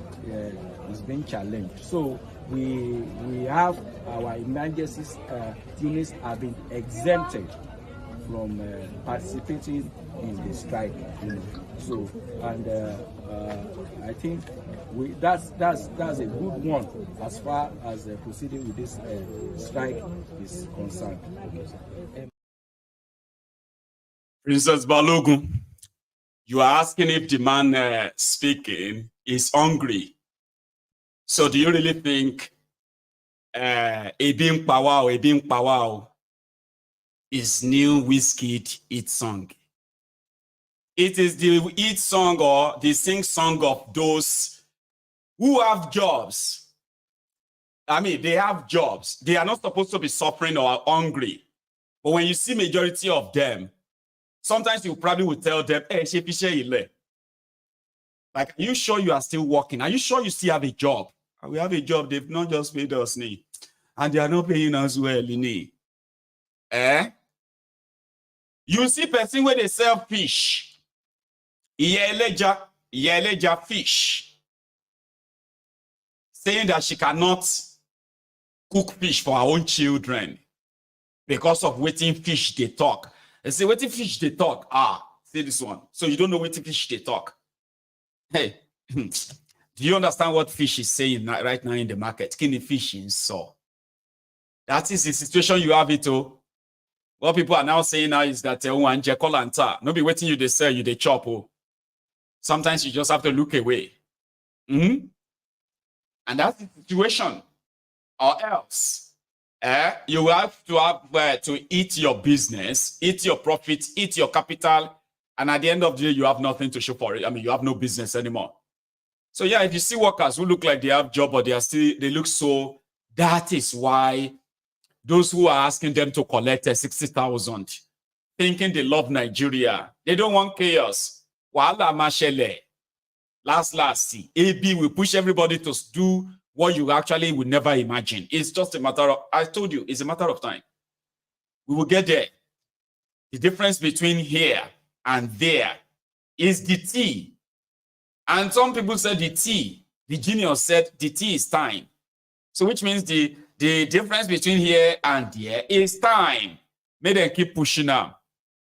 is being challenged. So we have our emergency units have been exempted from participating in the strike. So, and I think that's a good one as far as proceeding with this strike is concerned.
Princess Balogun, you are asking if the man speaking is hungry. So do you really think Ebim Pawao is new Whiskey hit song? It is the hit song or the sing song of those who have jobs. I mean, they have jobs. They are not supposed to be suffering or hungry. But when you see majority of them, sometimes you probably will tell them, hey, like, are you sure you are still working? Are you sure you still have a job? We have a job. They've not just paid us, and they are not paying us well, You see person where they sell fish. Yeleja fish. Saying that she cannot cook fish for her own children because of waiting fish they talk. They say, waiting fish they talk. Say this one. So you don't know waiting fish they talk. Hey, do you understand what fish is saying right now in the market? Skinny fish in saw. That is the situation you have it. What people are now saying now is that no be waiting you they sell, you they chop. Sometimes you just have to look away. And that's the situation. Or else, you have to eat your business, eat your profits, eat your capital, and at the end of the day, you have nothing to show for it. I mean, you have no business anymore. So yeah, if you see workers who look like they have job, but they look so, that is why those who are asking them to collect 60,000, thinking they love Nigeria, they don't want chaos. Wala mashele. Last, AB will push everybody to do what you actually would never imagine. It's just a matter of, I told you, it's a matter of time. We will get there. The difference between here and there is the T. And some people said the T. The genius said the T is time. So which means the difference between here and there is time. May them keep pushing now.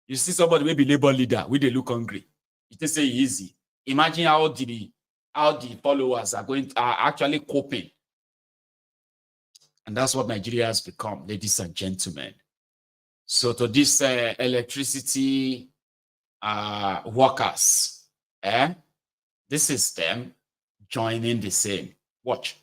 You see somebody maybe labor leader, we they look hungry. It say easy. Imagine how the how the followers are actually coping. And that's what Nigeria has become, ladies and gentlemen. So to this electricity workers, this is them joining the same. Watch.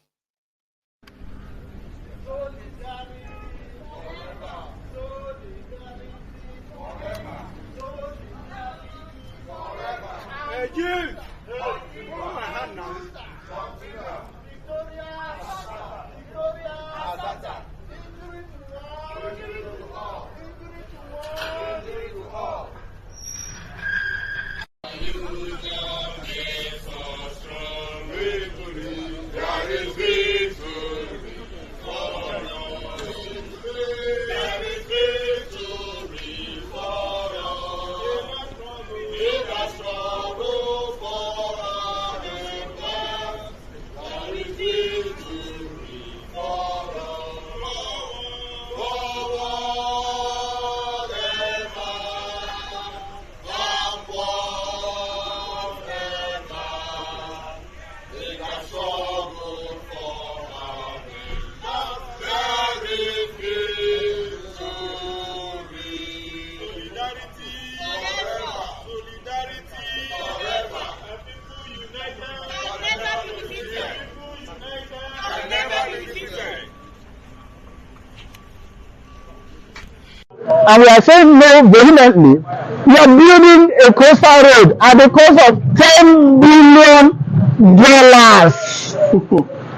And we are saying no vehemently. We are building a coastal road at the cost of $10 billion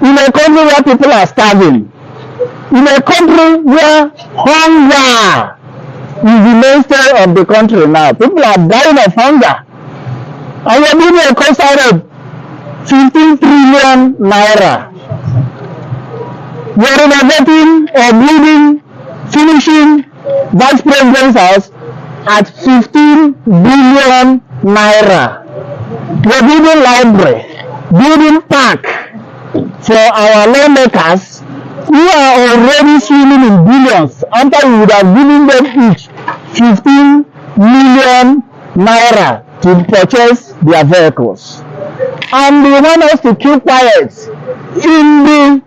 in a country where people are starving, in a country where hunger is the mainstay of the country now. People are dying of hunger. And we are building a coastal road, 15 trillion naira. We are renovating or building, finishing Vice President's house at 15 billion naira. We're building library, building park for our lawmakers who are already swimming in billions after we would have given them each 15 million naira to purchase their vehicles. And they want us to keep quiet in the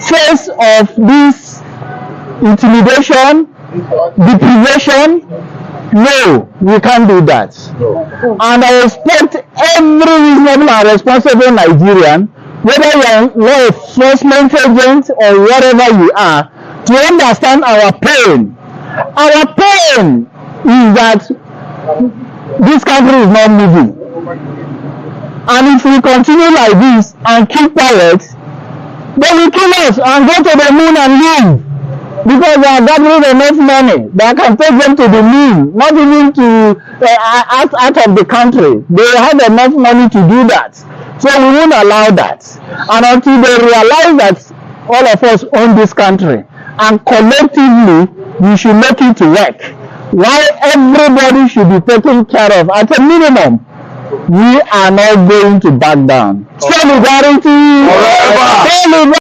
face of this intimidation, deprivation. No, we can't do that. And I expect every reasonable and responsible Nigerian, whether you are law enforcement agent or whatever you are, to understand our pain. Our pain is that this country is not moving. And if we continue like this and keep quiet, they will kill us and go to the moon and live. Because they are gathering enough money that can take them to the moon, not even to out of the country. They have enough money to do that. So we won't allow that. And until they realize that all of us own this country, and collectively we should make it work, while everybody should be taken care of at a minimum, we are not going to back down. Solidarity forever.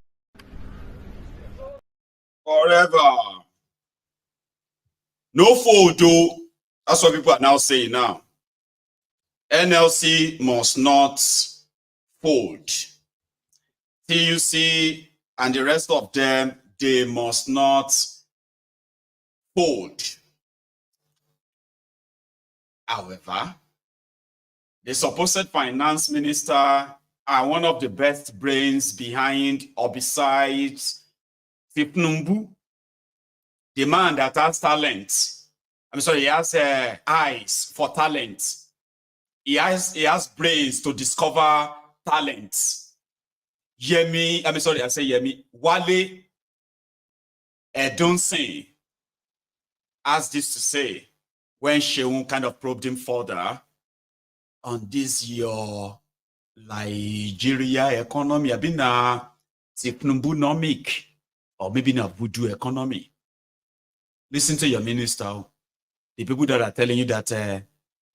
Forever. No photo. That's what people are now saying now. NLC must not fold. TUC and the rest of them, they must not fold. However, the supposed finance minister are one of the best brains behind or besides Thiefnubu, the man that has talent. I'm sorry, he has eyes for talent. He has brains to discover talent. Wale Edun has this to say when Sheun kind of probed him further on this your Nigeria economy. I've been a Thiefnubu-nomic, or maybe in a voodoo economy. Listen to your minister. The people that are telling you that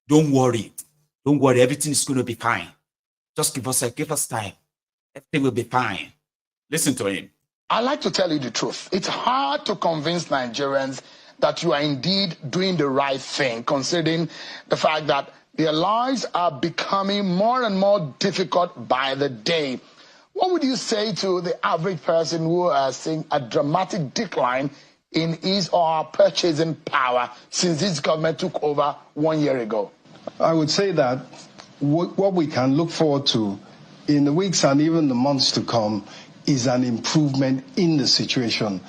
don't worry, everything is going to be fine. Just give us time. Everything will be fine. Listen to him.
I like to tell you the truth. It's hard to convince Nigerians that you are indeed doing the right thing, considering the fact that Their lives are becoming more and more difficult by the day. What would you say to the average person who is seeing a dramatic decline in his or her purchasing power since this government took over 1 year ago?
I would say that what we can look forward to in the weeks and even the months to come is an improvement in the situation.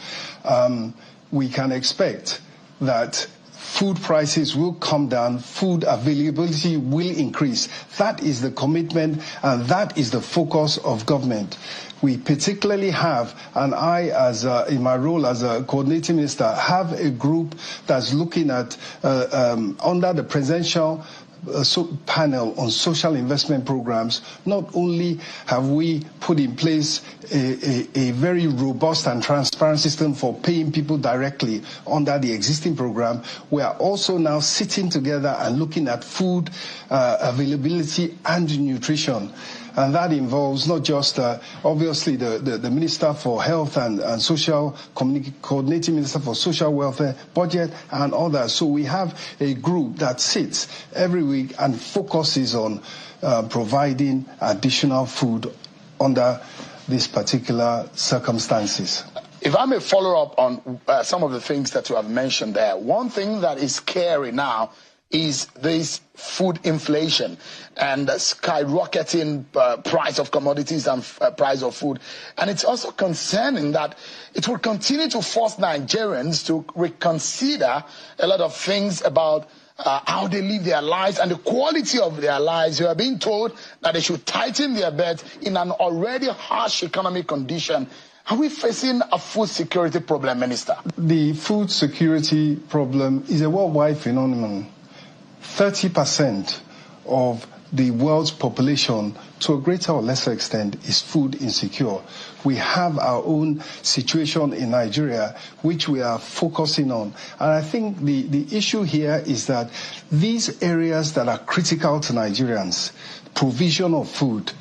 We can expect that food prices will come down, food availability will increase. That is the commitment and that is the focus of government. We particularly have, and I, as in my role as a coordinating minister, have a group that's looking at, under the presidential panel on social investment programs. Not only have we put in place a very robust and transparent system for paying people directly under the existing program, we are also now sitting together and looking at food availability and nutrition. And that involves not just, obviously, the Minister for Health and Social, Coordinating Minister for Social Welfare, Budget, and others. So we have a group that sits every week and focuses on providing additional food under these particular circumstances.
If I may follow up on some of the things that you have mentioned there, one thing that is scary now is this food inflation and skyrocketing price of commodities and price of food. And it's also concerning that it will continue to force Nigerians to reconsider a lot of things about how they live their lives and the quality of their lives. You are being told that they should tighten their belt in an already harsh economic condition. Are we facing a food security problem, Minister?
The food security problem is a worldwide phenomenon. 30% of the world's population, to a greater or lesser extent, is food insecure. We have our own situation in Nigeria, which we are focusing on. And I think the issue here is that these areas that are critical to Nigerians, provision of food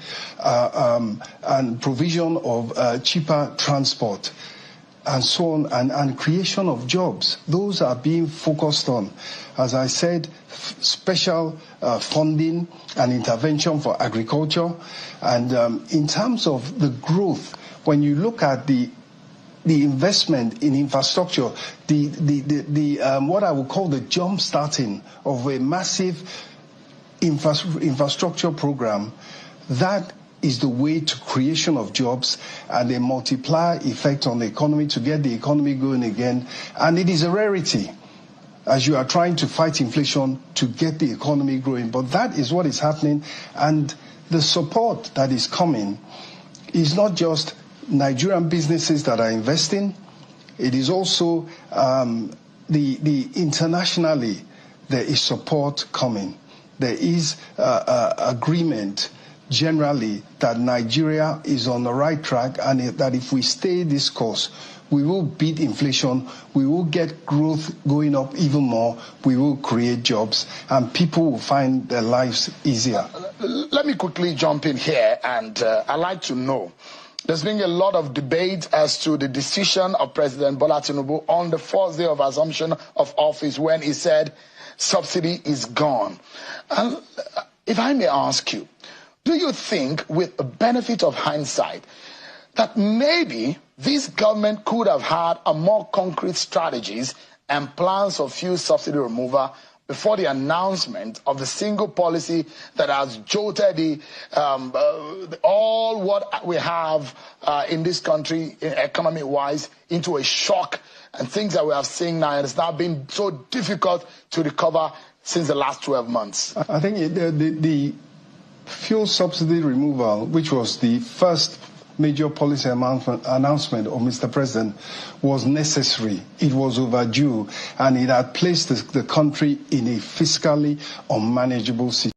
and provision of cheaper transport, and so on, and creation of jobs, those are being focused on. As I said, special funding and intervention for agriculture. And in terms of the growth, when you look at the investment in infrastructure, what I would call the jump starting of a massive infrastructure program, that is the way to creation of jobs and a multiplier effect on the economy to get the economy going again. And it is a rarity as you are trying to fight inflation to get the economy growing. But that is what is happening. And the support that is coming is not just Nigerian businesses that are investing. It is also the internationally there is support coming. There is agreement generally that Nigeria is on the right track and that if we stay this course, we will beat inflation, we will get growth going up even more, we will create jobs, and people will find their lives easier.
Let me quickly jump in here, and I'd like to know, there's been a lot of debate as to the decision of President Bola Tinubu on the first day of assumption of office when he said subsidy is gone. And if I may ask you, do you think, with the benefit of hindsight, that maybe this government could have had a more concrete strategies and plans of fuel subsidy removal before the announcement of the single policy that has jolted all what we have in this country, economy-wise, into a shock, and things that we have seen now, and it's now been so difficult to recover since the last 12 months?
I think the fuel subsidy removal, which was the first major policy announcement of Mr. President, was necessary. It was overdue, and it had placed the country in a fiscally unmanageable situation.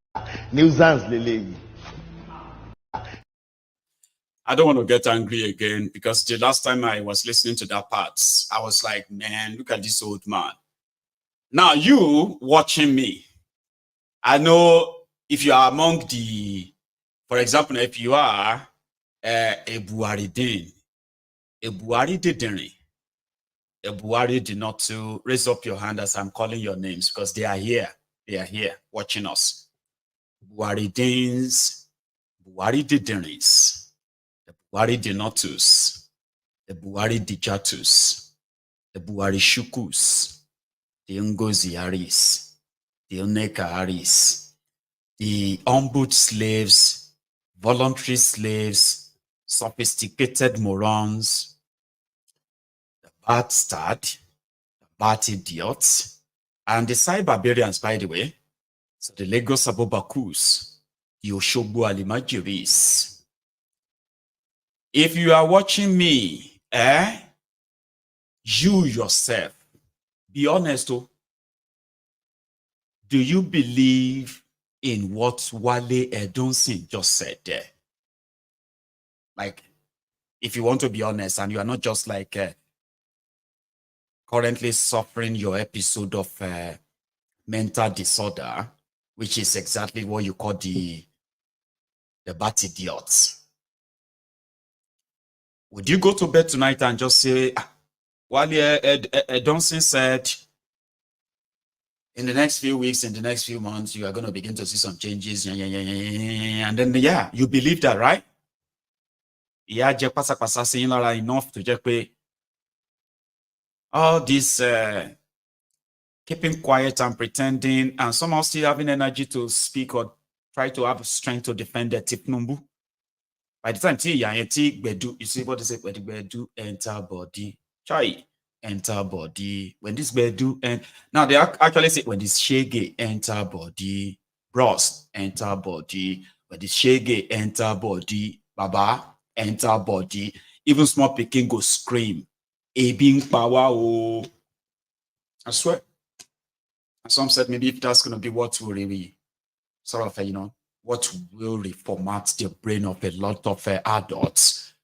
I don't want to get angry again, because the last time I was listening to that part, I was like, man, look at this old man. Now, you watching me, I know if you are among the, for example, if you are a Buhari did not to raise up your hand as I'm calling your names, because they are here watching us. Buhari Danes, Buhari Diderins, the Buhari Denotus, the Buhari Dijatus, the Buhari Shukus, the Ngozi Haris, the Oneka Haris, the ombud slaves, voluntary slaves, sophisticated morons, the bastard, the bad idiots, and the cyberbarians, by the way. So the Lagos Abobakus, the Oshogbo Alimajiris. If you are watching me, you yourself, be honest, oh, do you believe in what Wale Edun just said there? Like, if you want to be honest and you are not just like currently suffering your episode of mental disorder, which is exactly what you call the bad idiots. Would you go to bed tonight and just say, Wale Edun said, in the next few weeks, in the next few months, you are going to begin to see some changes, and then, yeah, you believe that, right? Yeah, enough to just pay all this keeping quiet and pretending, and somehow still having energy to speak or try to have strength to defend the Thiefnubu. By the time you see what they say, when the bedu enter body, chai enter body. When this bedu and now they actually say when this shege enter body, bros enter body. When this shege enter body, baba enter body. Even small pikin go scream, a being power. Oh, I swear. Some said maybe if that's going to be what will really sort of, what will reformat the brain of a lot of adults.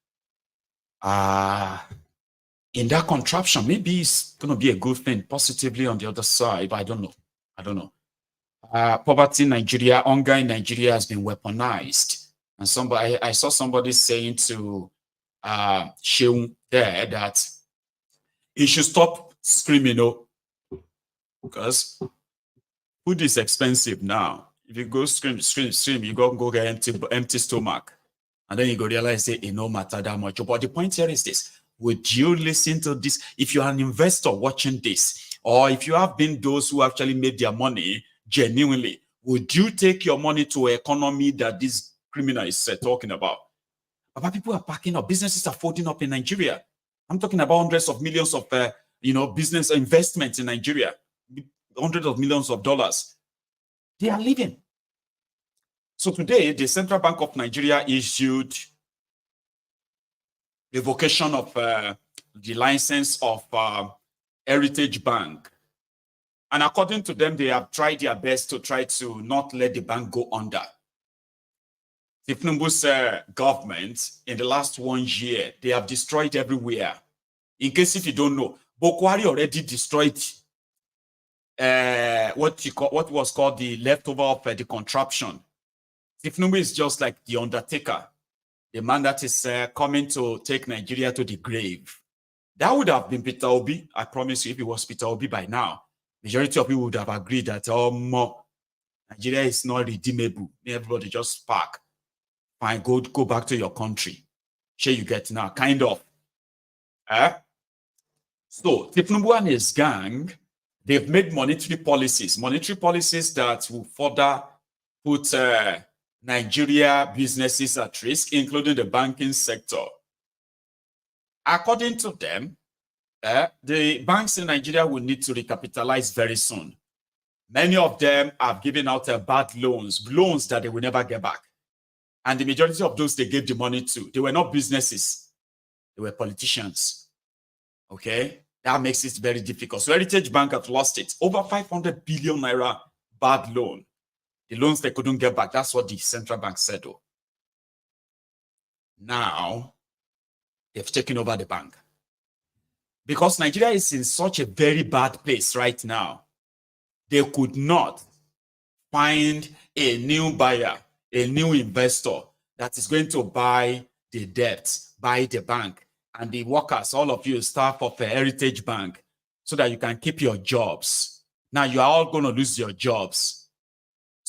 In that contraption, maybe it's going to be a good thing positively on the other side, but I don't know. Poverty in Nigeria, hunger in Nigeria has been weaponized. And I saw somebody saying to Sheung there that he should stop screaming, because food is expensive now. If you go scream, you go get empty stomach. And then you go realize it no matter that much. But the point here is this. Would you listen to this? If you're an investor watching this, or if you have been those who actually made their money genuinely, would you take your money to an economy that this criminal is talking about? But people are packing up. Businesses are folding up in Nigeria. I'm talking about hundreds of millions of business investments in Nigeria. Hundreds of millions of dollars. They are leaving. So today, the Central Bank of Nigeria issued revocation of the license of Heritage Bank. And according to them, they have tried their best to try to not let the bank go under. Thiefnubu's government, in the last 1 year, they have destroyed everywhere. In case if you don't know, Boko Haram already destroyed what was called the leftover of the contraption. Thiefnubu is just like the Undertaker, the man that is coming to take Nigeria to the grave. That would have been Peter Obi. I promise you, if it was Peter Obi by now, majority of people would have agreed that Nigeria is not redeemable. Everybody just park. Fine, go back to your country. Sure, you get now, kind of. So Thiefnubu and his gang, they've made monetary policies that will further put Nigeria businesses at risk, including the banking sector. According to them, the banks in Nigeria will need to recapitalize very soon. Many of them have given out bad loans that they will never get back. And the majority of those they gave the money to, they were not businesses, they were politicians. Okay? That makes it very difficult. So Heritage Bank have lost it. Over 500 billion naira bad loan. The loans they couldn't get back. That's what the central bank said. Now, they've taken over the bank. Because Nigeria is in such a very bad place right now, they could not find a new buyer, a new investor that is going to buy the debt, buy the bank, and the workers, all of you, staff of a Heritage Bank, so that you can keep your jobs. Now you are all going to lose your jobs.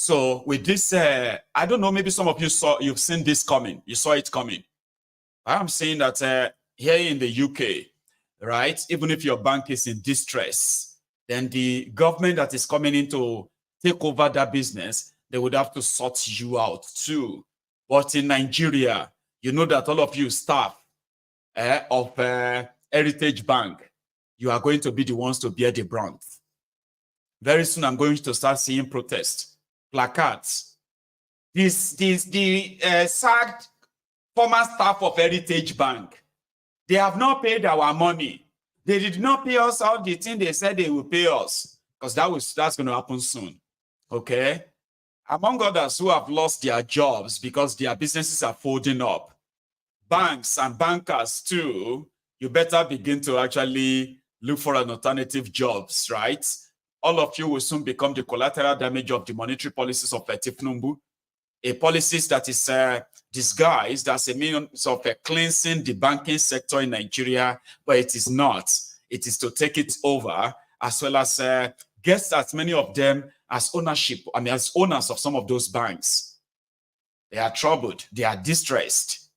So with this, I don't know, maybe some of you've seen this coming. You saw it coming. I'm saying that here in the UK, right, even if your bank is in distress, then the government that is coming in to take over that business, they would have to sort you out too. But in Nigeria, you know that all of you staff of Heritage Bank, you are going to be the ones to bear the brunt. Very soon, I'm going to start seeing protests, placards. The sacked former staff of Heritage Bank, they have not paid our money. They did not pay us all the thing they said they will pay us, because that's going to happen soon. Okay? Among others who have lost their jobs because their businesses are folding up, banks and bankers too, you better begin to actually look for an alternative jobs, right? All of you will soon become the collateral damage of the monetary policies of Thiefnubu, a policies that is disguised as a means of cleansing the banking sector in Nigeria, but it is not. It is to take it over, as well as get as many of them as as owners of some of those banks. They are troubled. They are distressed.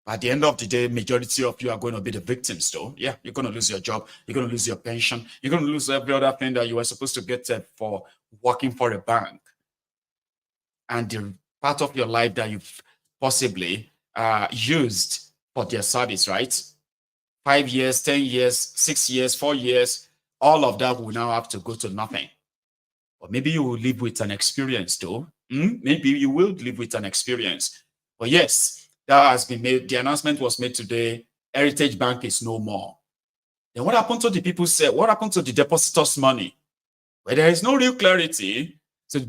At the end of the day, majority of you are going to be the victims, though. Yeah, you're going to lose your job. You're going to lose your pension. You're going to lose every other thing that you were supposed to get for working for a bank. And the part of your life that you've possibly used for their service, right? 5 years, 10 years, 6 years, 4 years, all of that will now have to go to nothing. Or maybe you will live with an experience, though. Maybe you will live with an experience. But yes, that has been made. The announcement was made today. Heritage Bank is no more. Then what happened to the people said? What happened to the depositors' money? Well, there is no real clarity. So the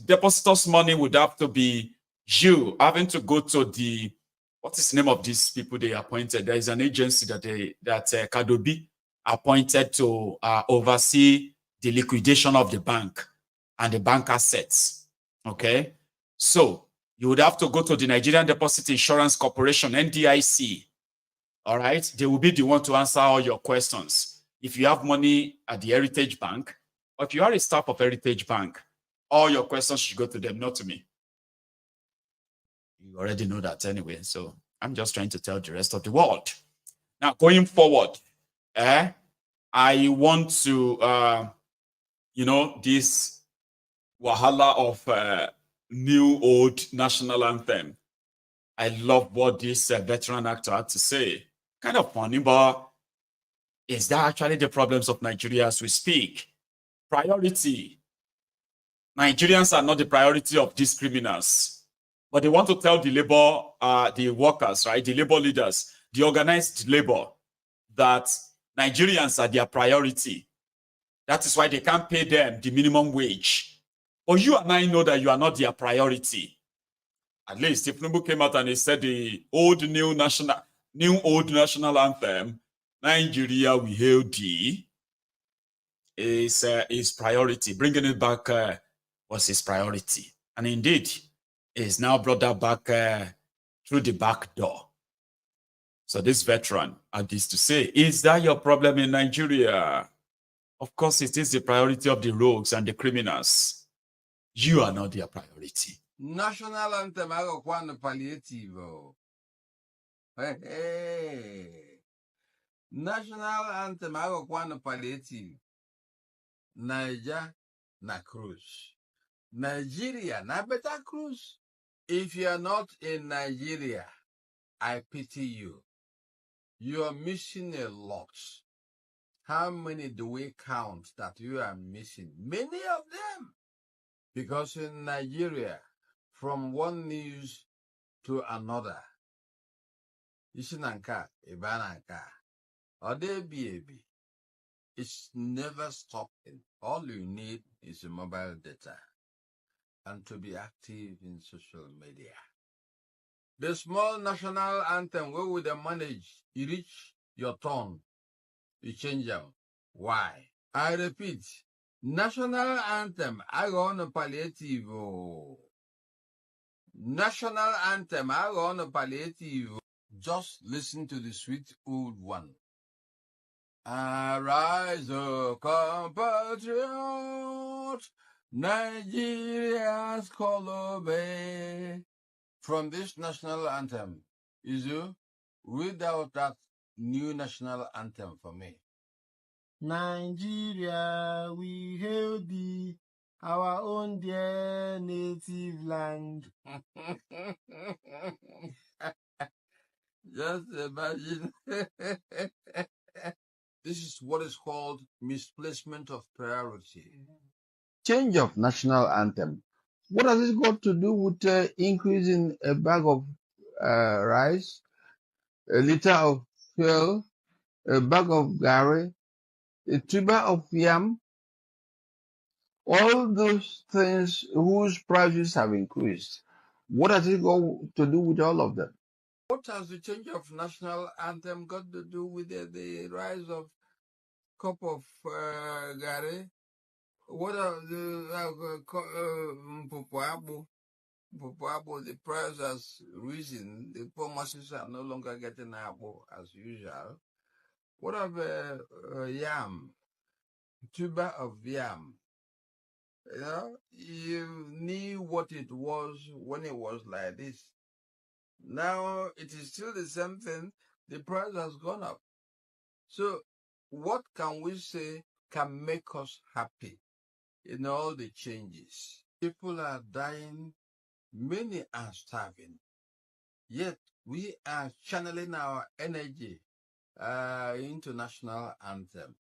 depositors' money would have to be you having to go to the, what is the name of these people they appointed? There is an agency that Kadobi appointed to oversee the liquidation of the bank and the bank assets. Okay, so you would have to go to the Nigerian Deposit Insurance Corporation, NDIC. All right, they will be the one to answer all your questions. If you have money at the Heritage Bank, or if you are a staff of Heritage Bank, all your questions should go to them, not to me. You already know that anyway, so I'm just trying to tell the rest of the world. Now, going forward, I want to, this wahala of new old national anthem. I love what this veteran actor had to say. Kind of funny, but is that actually the problems of Nigeria as we speak? Priority. Nigerians are not the priority of these criminals, but they want to tell the labor, the workers, right, the labor leaders, the organized labor, that Nigerians are their priority. That is why they can't pay them the minimum wage. But you and I know that you are not their priority. At least Thiefnubu came out and he said the new old national anthem, Nigeria we hail thee, is priority. Bringing it back was his priority. And indeed, is now brought that back through the back door. So this veteran had this to say, is that your problem in Nigeria? Of course, it is the priority of the rogues and the criminals. You are not their priority.
National anthem, I got one palliative. Hey. National anthem, I got one palliative. Niger, na cruise. Nigeria, na better cruise. If you are not in Nigeria, I pity you. You are missing a lot. How many do we count that you are missing? Many of them. Because in Nigeria, from one news to another, Ishinanka, Ibananka, or baby, it's never stopping. All you need is a mobile data and to be active in social media. The small national anthem, where would they manage? You reach your turn, you change them. Why? I repeat, national anthem, I go on a palliative. National anthem, I go on a palliative. Just listen to the sweet old one. Arise, O compatriot, Nigeria's Kolobe. From this national anthem, Izu, read out that new national anthem for me.
Nigeria, we hail thee, our own dear native land.
Just imagine. This is what is called misplacement of priority.
Change of national anthem. What has it got to do with increasing a bag of rice, a liter of fuel, a bag of gari, a tuber of yam? All those things whose prices have increased. What has it got to do with all of them?
What has the change of national anthem got to do with the rise of cup of gari? What are the Popoabo? The price has risen. The poor masses are no longer getting apple as usual. What of yam? Tuber of yam. You know, you knew what it was when it was like this. Now it is still the same thing. The price has gone up. So what can we say can make us happy in all the changes? People are dying. Many are starving. Yet we are channeling our energy into national anthem.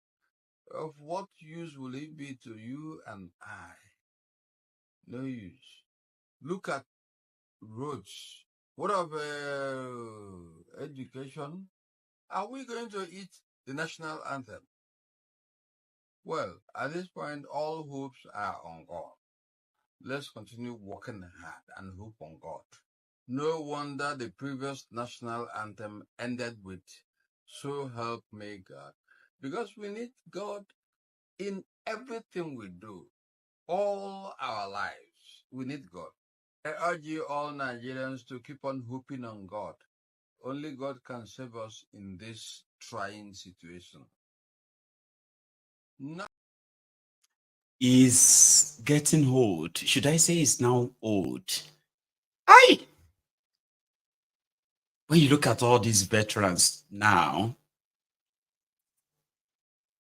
Of what use will it be to you and I? No use. Look at roads. What of education? Are we going to eat the national anthem? Well, at this point, all hopes are on God. Let's continue working hard and hope on God. No wonder the previous national anthem ended with, "So help me God." Because we need God in everything we do, all our lives. We need God. I urge you all Nigerians to keep on hoping on God. Only God can save us in this trying situation. No.
Is getting old. Should I say is now old? Aye. When you look at all these veterans now,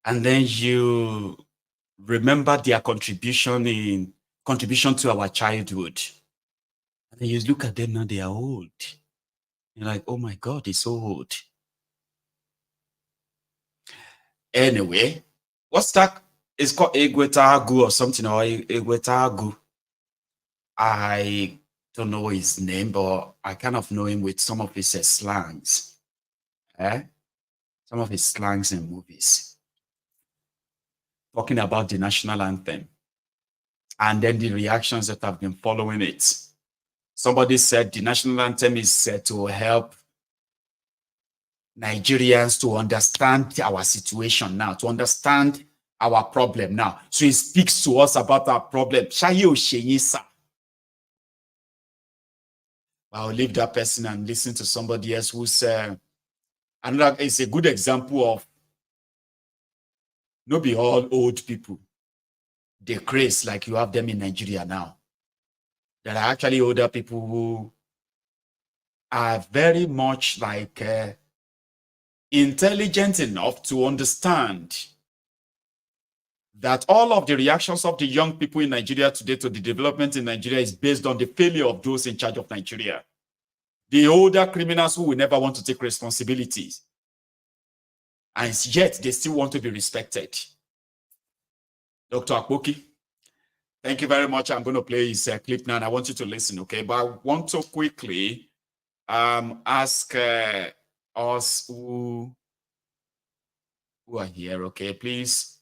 and then you remember their contribution to our childhood, and then you look at them now, they are old. You're like, oh my God, they're so old. Anyway, what's that? It's called Egwetagu or something, or Egwetagu. I don't know his name, but I kind of know him with some of his slangs. Some of his slangs in movies. Talking about the national anthem. And then the reactions that have been following it. Somebody said the national anthem is set to help Nigerians to understand our situation now, to understand our problem now. So it speaks to us about our problem. I'll leave that person and listen to somebody else who's another. It's a good example of not be all old people. They craze like you have them in Nigeria now. There are actually older people who are very much like intelligent enough to understand that all of the reactions of the young people in Nigeria today to the development in Nigeria is based on the failure of those in charge of Nigeria. The older criminals who will never want to take responsibilities. And yet they still want to be respected. Dr. Akpoki, thank you very much. I'm going to play his clip now and I want you to listen, okay? But I want to quickly ask us who are here, okay? Please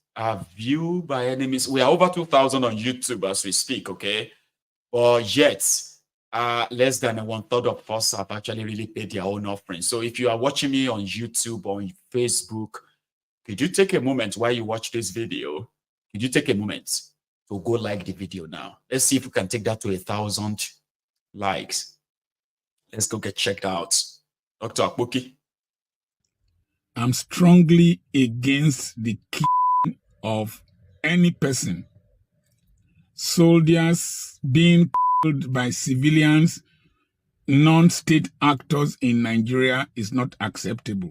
view by any means. We are over 2,000 on YouTube as we speak, okay? But yet, less than 1/3 of us have actually really paid their own offering. So if you are watching me on YouTube or on Facebook, could you take a moment while you watch this video? Could you take a moment to go like the video now? Let's see if we can take that to 1,000 likes. Let's go get checked out. Dr. Akpoki.
I'm strongly against the killing of any person soldiers being killed by civilians, non-state actors in Nigeria is not acceptable.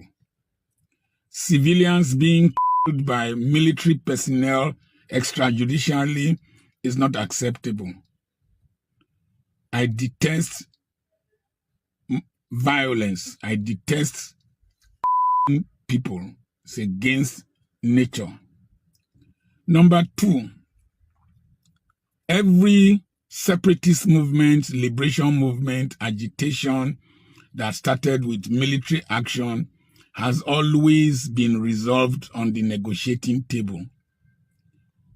Civilians being killed by military personnel extrajudicially is not acceptable. I detest violence. I detest people. It's against nature. Number 2, every separatist movement, liberation movement, agitation that started with military action has always been resolved on the negotiating table.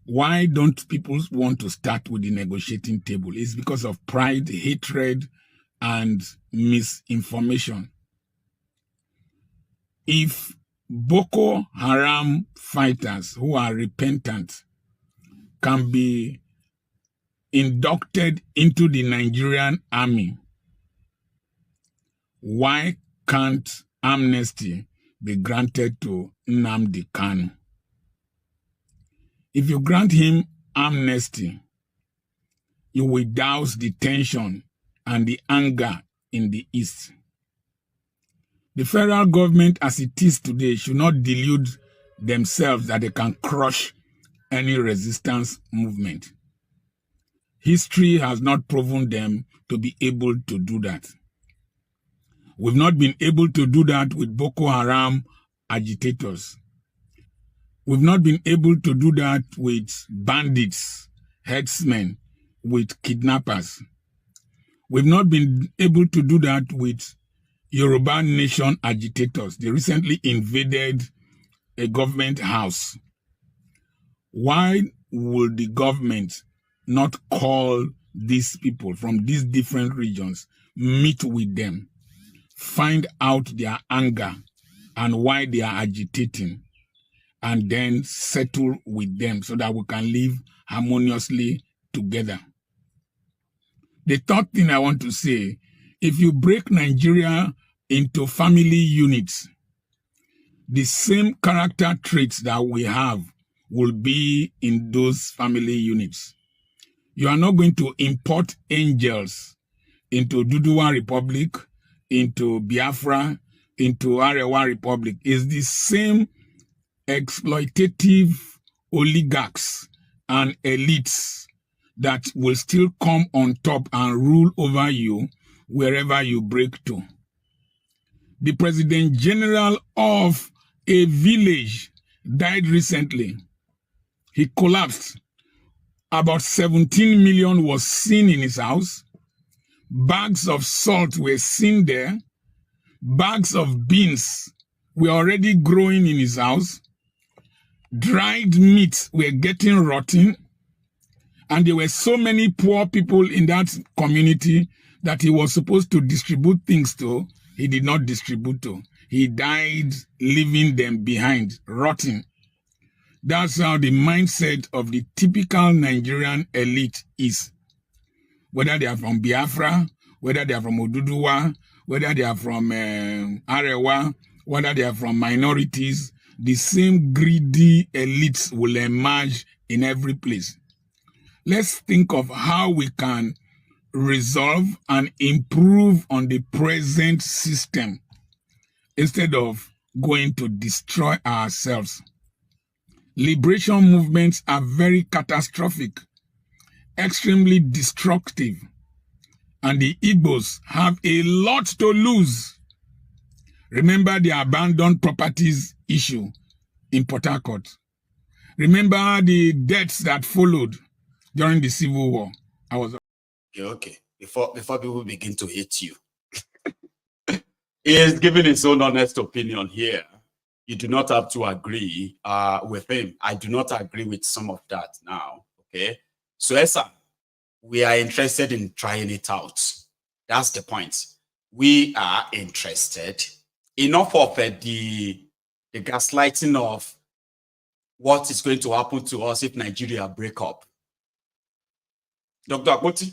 Why don't people want to start with the negotiating table? It's because of pride, hatred, and misinformation. If Boko Haram fighters who are repentant can be inducted into the Nigerian army, why can't amnesty be granted to Nnamdi Kanu? If you grant him amnesty, you will douse the tension and the anger in the East. The federal government as it is today should not delude themselves that they can crush any resistance movement. History has not proven them to be able to do that. We've not been able to do that with Boko Haram agitators. We've not been able to do that with bandits, herdsmen, with kidnappers. We've not been able to do that with Yoruba nation agitators. They recently invaded a government house. Why would the government not call these people from these different regions, meet with them, find out their anger and why they are agitating, and then settle with them so that we can live harmoniously together? The third thing I want to say, if you break Nigeria into family units, the same character traits that we have will be in those family units. You are not going to import angels into Duduwa Republic, into Biafra, into Arewa Republic. It's the same exploitative oligarchs and elites that will still come on top and rule over you wherever you break to. The President General of a village died recently. He collapsed. About 17 million was seen in his house. Bags of salt were seen there. Bags of beans were already growing in his house. Dried meats were getting rotten. And there were so many poor people in that community that he was supposed to distribute things to. He did not distribute to. He died leaving them behind, rotting. That's how the mindset of the typical Nigerian elite is. Whether they are from Biafra, whether they are from Oduduwa, whether they are from Arewa, whether they are from minorities, the same greedy elites will emerge in every place. Let's think of how we can resolve and improve on the present system instead of going to destroy ourselves. Liberation movements are very catastrophic, extremely destructive, and the Igbos have a lot to lose. Remember the abandoned properties issue in Port Harcourt. Remember the deaths that followed during the Civil War.
Okay. Before people begin to hate you, he is giving his own honest opinion here. You do not have to agree with him. I do not agree with some of that now. Okay. So, Esa, we are interested in trying it out. That's the point. We are interested. Enough of the gaslighting of what is going to happen to us if Nigeria break up. Dr. Akoti,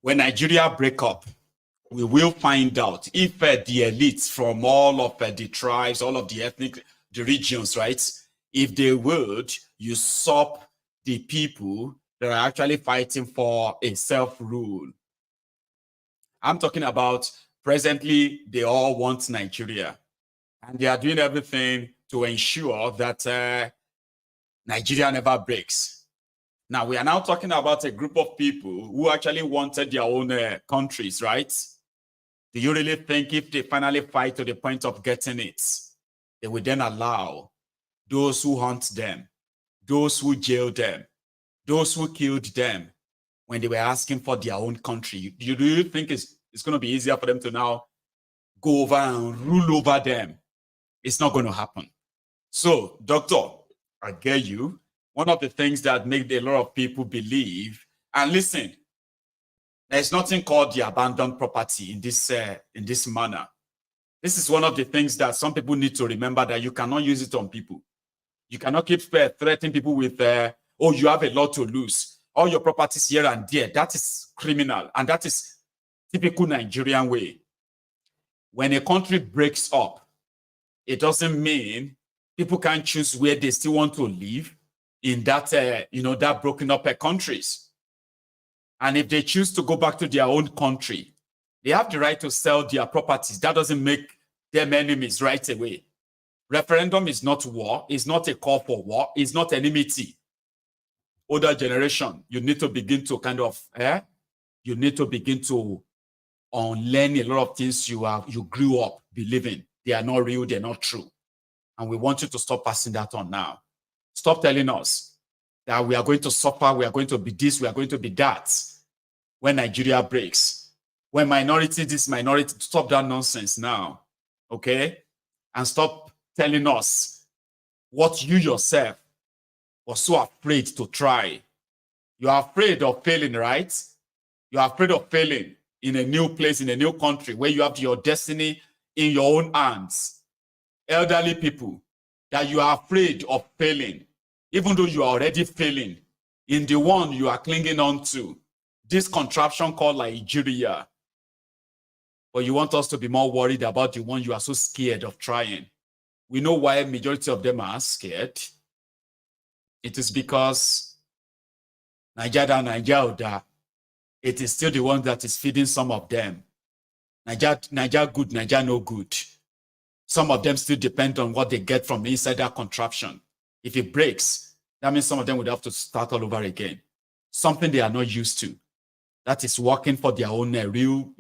when Nigeria break up, we will find out if the elites from all of the tribes, all of the ethnic, the regions, right, if they would usurp the people that are actually fighting for a self-rule. I'm talking about presently, they all want Nigeria. And they are doing everything to ensure that Nigeria never breaks. Now, we are now talking about a group of people who actually wanted their own countries, right? Do you really think if they finally fight to the point of getting it, they will then allow those who hunt them, those who jail them, those who killed them when they were asking for their own country? Do you think it's going to be easier for them to now go over and rule over them? It's not going to happen. So, doctor, I get you. One of the things that make a lot of people believe, and listen, there's nothing called the abandoned property in this manner. This is one of the things that some people need to remember, that you cannot use it on people. You cannot keep threatening people with, oh, you have a lot to lose. All your properties here and there. That is criminal. And that is typical Nigerian way. When a country breaks up, it doesn't mean people can't choose where they still want to live in that, that broken up countries. And if they choose to go back to their own country, they have the right to sell their properties. That doesn't make them enemies right away. Referendum is not war. It's not a call for war. It's not enmity. Older generation, you need to begin to you need to begin to unlearn a lot of things you grew up believing. They are not real, they're not true. And we want you to stop passing that on now. Stop telling us that we are going to suffer, we are going to be this, we are going to be that when Nigeria breaks. When minority, this minority, stop that nonsense now, okay? And stop telling us what you yourself were so afraid to try. You are afraid of failing, right? You are afraid of failing in a new place, in a new country where you have your destiny in your own hands. Elderly people, that you are afraid of failing, even though you are already failing in the one you are clinging on to, this contraption called Nigeria. But you want us to be more worried about the one you are so scared of trying. We know why a majority of them are scared. It is because Nigeria, it is still the one that is feeding some of them. Nigeria good, Nigeria no good. Some of them still depend on what they get from inside that contraption. If it breaks, that means some of them would have to start all over again. Something they are not used to. That is working for their own real,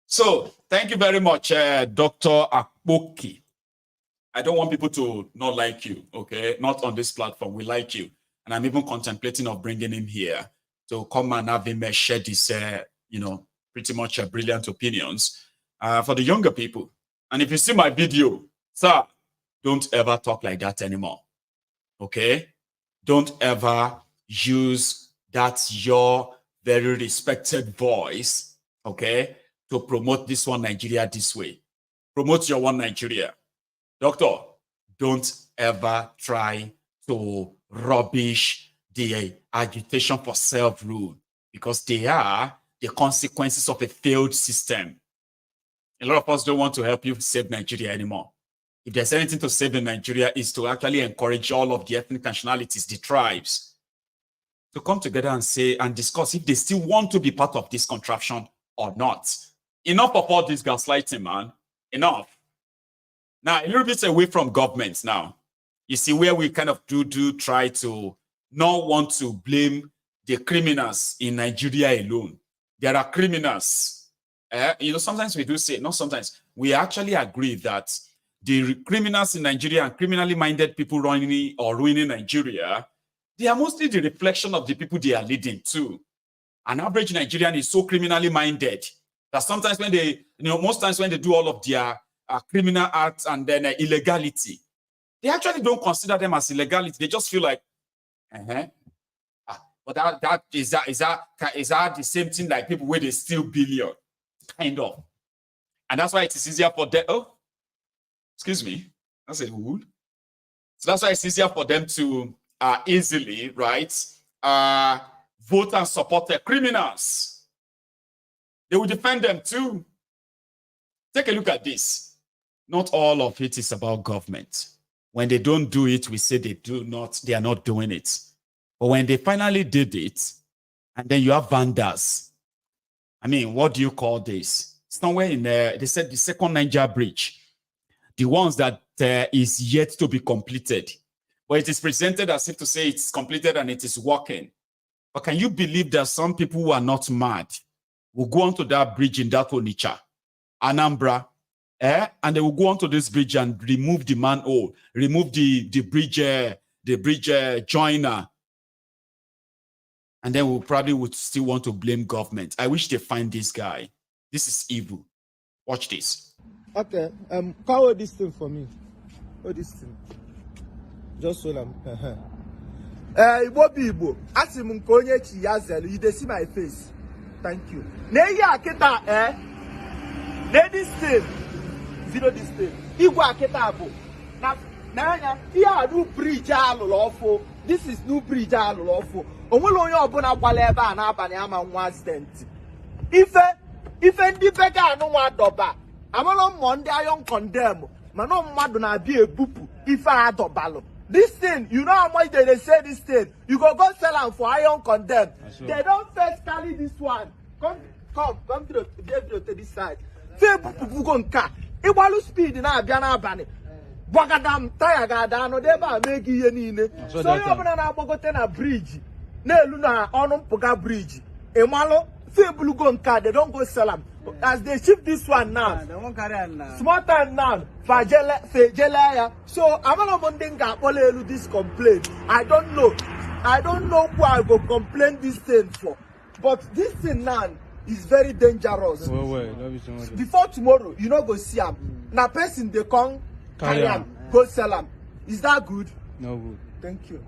So, thank you very much, Dr. Akpoki. I don't want people to not like you, okay? Not on this platform. We like you. And I'm even contemplating of bringing him here to come and have him share this, pretty much brilliant opinions for the younger people. And if you see my video, sir, don't ever talk like that anymore, okay? Don't ever use that your very respected voice, okay, to promote this one Nigeria this way. Promote your one Nigeria. Doctor, don't ever try to rubbish the agitation for self-rule, because they are the consequences of a failed system. A lot of us don't want to help you save Nigeria anymore. If there's anything to save in Nigeria, is to actually encourage all of the ethnic nationalities, the tribes, to come together and say and discuss if they still want to be part of this contraption or not. Enough of all this gaslighting, man. Enough. Now, a little bit away from government now. You see where we kind of do try to not want to blame the criminals in Nigeria alone. There are criminals. Sometimes we do say, not sometimes, we actually agree that the criminals in Nigeria and criminally minded people running or ruining Nigeria, they are mostly the reflection of the people they are leading to. An average Nigerian is so criminally minded that sometimes when they, most times when they do all of their criminal acts and then illegality, they actually don't consider them as illegality. They just feel like, but is that the same thing like people where they steal billion, kind of. And that's why it is easier for them. Oh, excuse me, that's a rule. So that's why it's easier for them to easily, right, vote and support the criminals. They will defend them too. Take a look at this. Not all of it is about government. When they don't do it, we say they are not doing it. But when they finally did it, and then you have vandals. I mean, what do you call this? Somewhere in there, they said the second Niger bridge, the ones that is yet to be completed. But it is presented as if to say it's completed and it is working. But can you believe that some people who are not mad will go onto that bridge in that Onitsha, Anambra, and they will go onto this bridge and remove the manhole, remove the bridge joiner, and then we probably would still want to blame government. I wish they find this guy. This is evil. Watch this.
Okay, call this thing for me. Hold this thing. Just hold them. Igbo, ask him konye chiyazel. You see my face. Thank you. Ne ya akita ne this thing. Zero this thing. Igbo akita abo. Na here new bridge alolofo. This is new bridge alolofo. Onwelo onye obuna gwala ebe a na abani ama nwa accident. Ife ndi bega anu nwa doba. Amalo monde ayon condemn. Mano mmadu na bi ebupu. Ife adobalo. This thing, you know how much they say this thing. You go sell them for iron condemn. Sure. They don't first carry this one. Come to this side. Iwalu speed na abiana bani. Bogadam tire gada no deba make ye nine. So you open na bogote na bridge. Na elu na onum poga bridge. Emalo people go nka, they don't go sell them. As they ship this one now, they won't carry it now. Small time now, Fajelaya. So I'm not going this complaint. I don't know who I go complain this thing for. But this thing now is very dangerous. Wait. Before tomorrow, you know go see them. Now person they come carry them, go sell them. Is that good? No good. Thank you.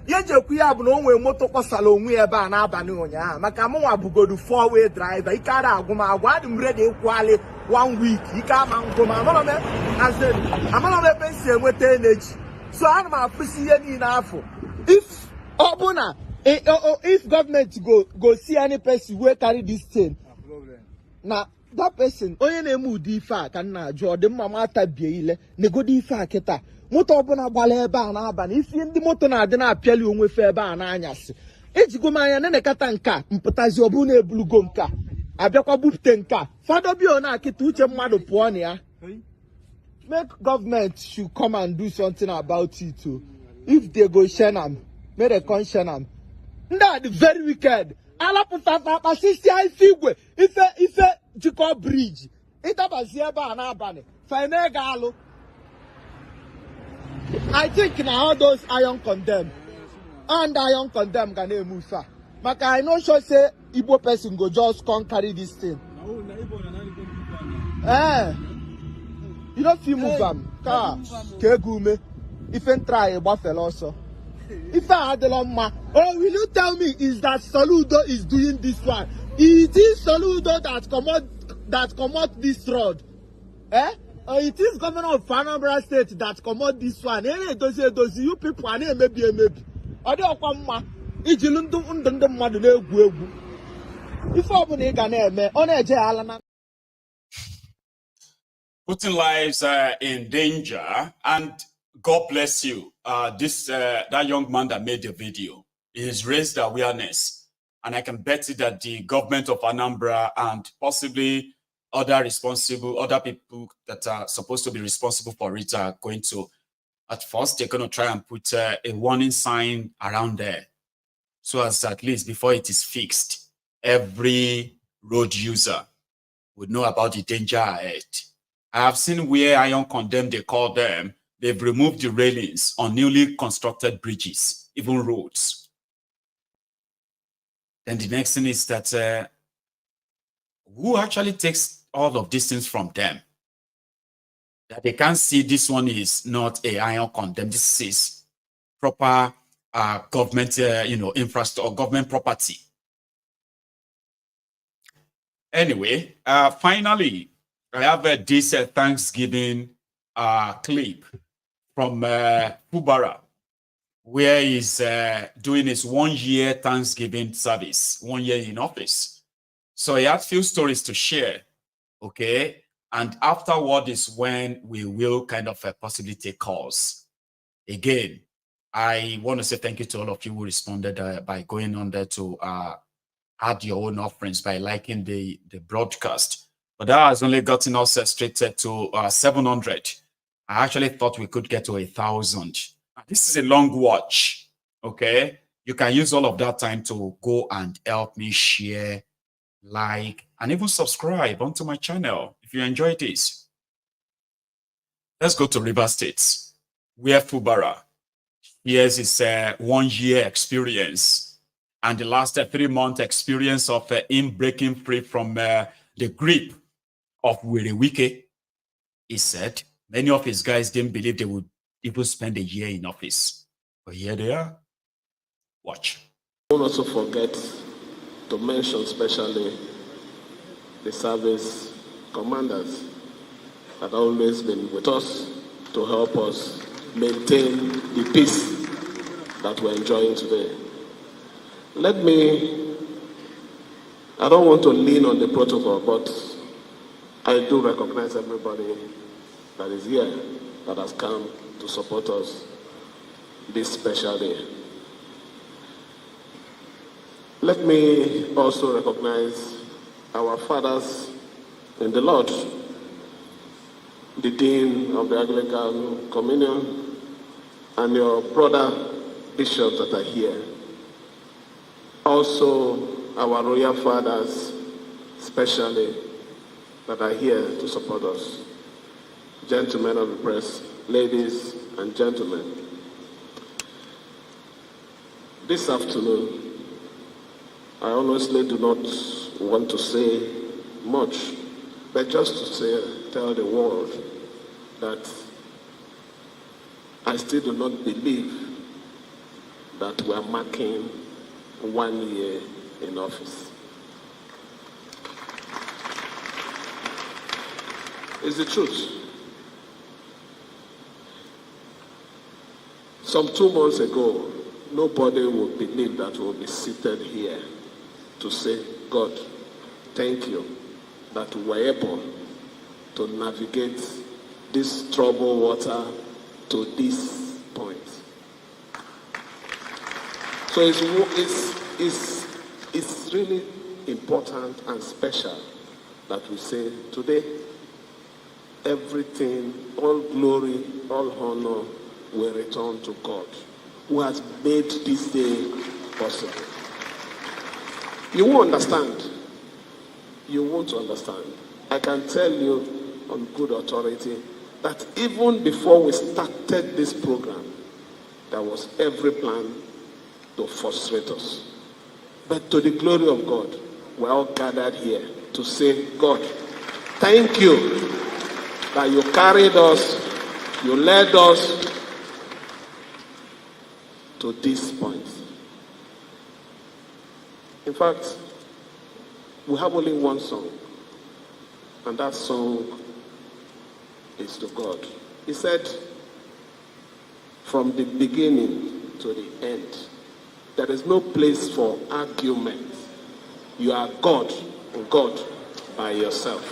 Yeje kuya bu no nwe moto kwasala onwe ebe a na abani onya maka mo abugodu 4-way driver ikara aguma agwa dị ready kwale 1 week ika ma ngoma amalo me azen amalo me pensi enwete energy so ana ma afisi ye ni na afọ if obuna if government go see any person wey carry this thing na that person onye na-eme udi ife a ka na ajụ ọdị mma mata bie ile negodi ife a kịta moto ọbụna gbala ebe a na-abana isi ndị moto na-adị na-apịali onwe fe ebe a na-anyasị ejigo m anya na-ekata nka mpụtazi ọbụ na-ebulugo nka abịakwa bupute nka fado bio na akịta uche mmadụ pụọ na ya make government should come and do something about it too. If they go share am make they come share am ndị a dị very wicked alapụtata akpasisi ife igwe ife jikọ bridge ịtabazi ebe a na-abani fine ga-alụ. I think now all those iron condemn and iron condemn can they move far. But I know sure say Igbo person go just come carry this thing. You don't feel move them. Car, kegume. If you try a buffalo also. If I had the long man, oh, will you tell me is that Soludo is doing this one? It is Soludo that come out this road. It is governor of Anambra State that come out this one. Those you people are maybe. I don't come. Ijilundu mmadụ na-egwu egwu. Ife ọbụla ị ga na-eme, ọ na-eje ala na.
Putting lives in danger, and God bless you. That young man that made the video, he has raised awareness, and I can bet you that the government of Anambra and possibly other people that are supposed to be responsible for it are going to, at first, they're going to try and put a warning sign around there. So as at least before it is fixed, every road user would know about the danger ahead. I have seen where iron condemn, they call them, they've removed the railings on newly constructed bridges, even roads. Then the next thing is that who actually takes all of these things from them? That they can't see this one is not a iron condemn. This is proper government, infrastructure or government property. Anyway, finally, I have this Thanksgiving clip from Fubara, where he's doing his 1 year Thanksgiving service, 1 year in office. So he had a few stories to share, okay? And afterward is when we will kind of possibly take calls. Again, I want to say thank you to all of you who responded by going on there to add your own offerings by liking the broadcast. But that has only gotten us straight to 700. I actually thought we could get to 1,000. This is a long watch, okay? You can use all of that time to go and help me share, like, and even subscribe onto my channel if you enjoy this. Let's go to River State, where Fubara shares his 1 year experience and the last 3-month experience of him breaking free from the grip of Wirewike. He said many of his guys didn't believe they would even spend a year in office. But here they are. Watch.
Don't also forget to mention especially the service commanders that have always been with us to help us maintain the peace that we're enjoying today. I don't want to lean on the protocol, but I do recognize everybody that is here that has come to support us this special day. Let me also recognize our fathers in the Lord, the Dean of the Anglican Communion, and your brother bishops that are here. Also, our royal fathers, especially, that are here to support us. Gentlemen of the press, ladies and gentlemen, this afternoon, I honestly do not want to say much, but just to tell the world that I still do not believe that we are marking 1 year in office. It's the truth. Some 2 months ago, nobody would believe that we'll be seated here to say, God, thank you that we were able to navigate this troubled water to this point. So it's really important and special that we say today, everything, all glory, all honor will return to God, who has made this day possible. You won't understand. You won't understand. I can tell you on good authority that even before we started this program, there was every plan to frustrate us. But to the glory of God, we're all gathered here to say, God, thank you that you carried us, you led us to this point. In fact, we have only one song, and that song is to God. He said, from the beginning to the end, there is no place for argument. You are God, and God by yourself.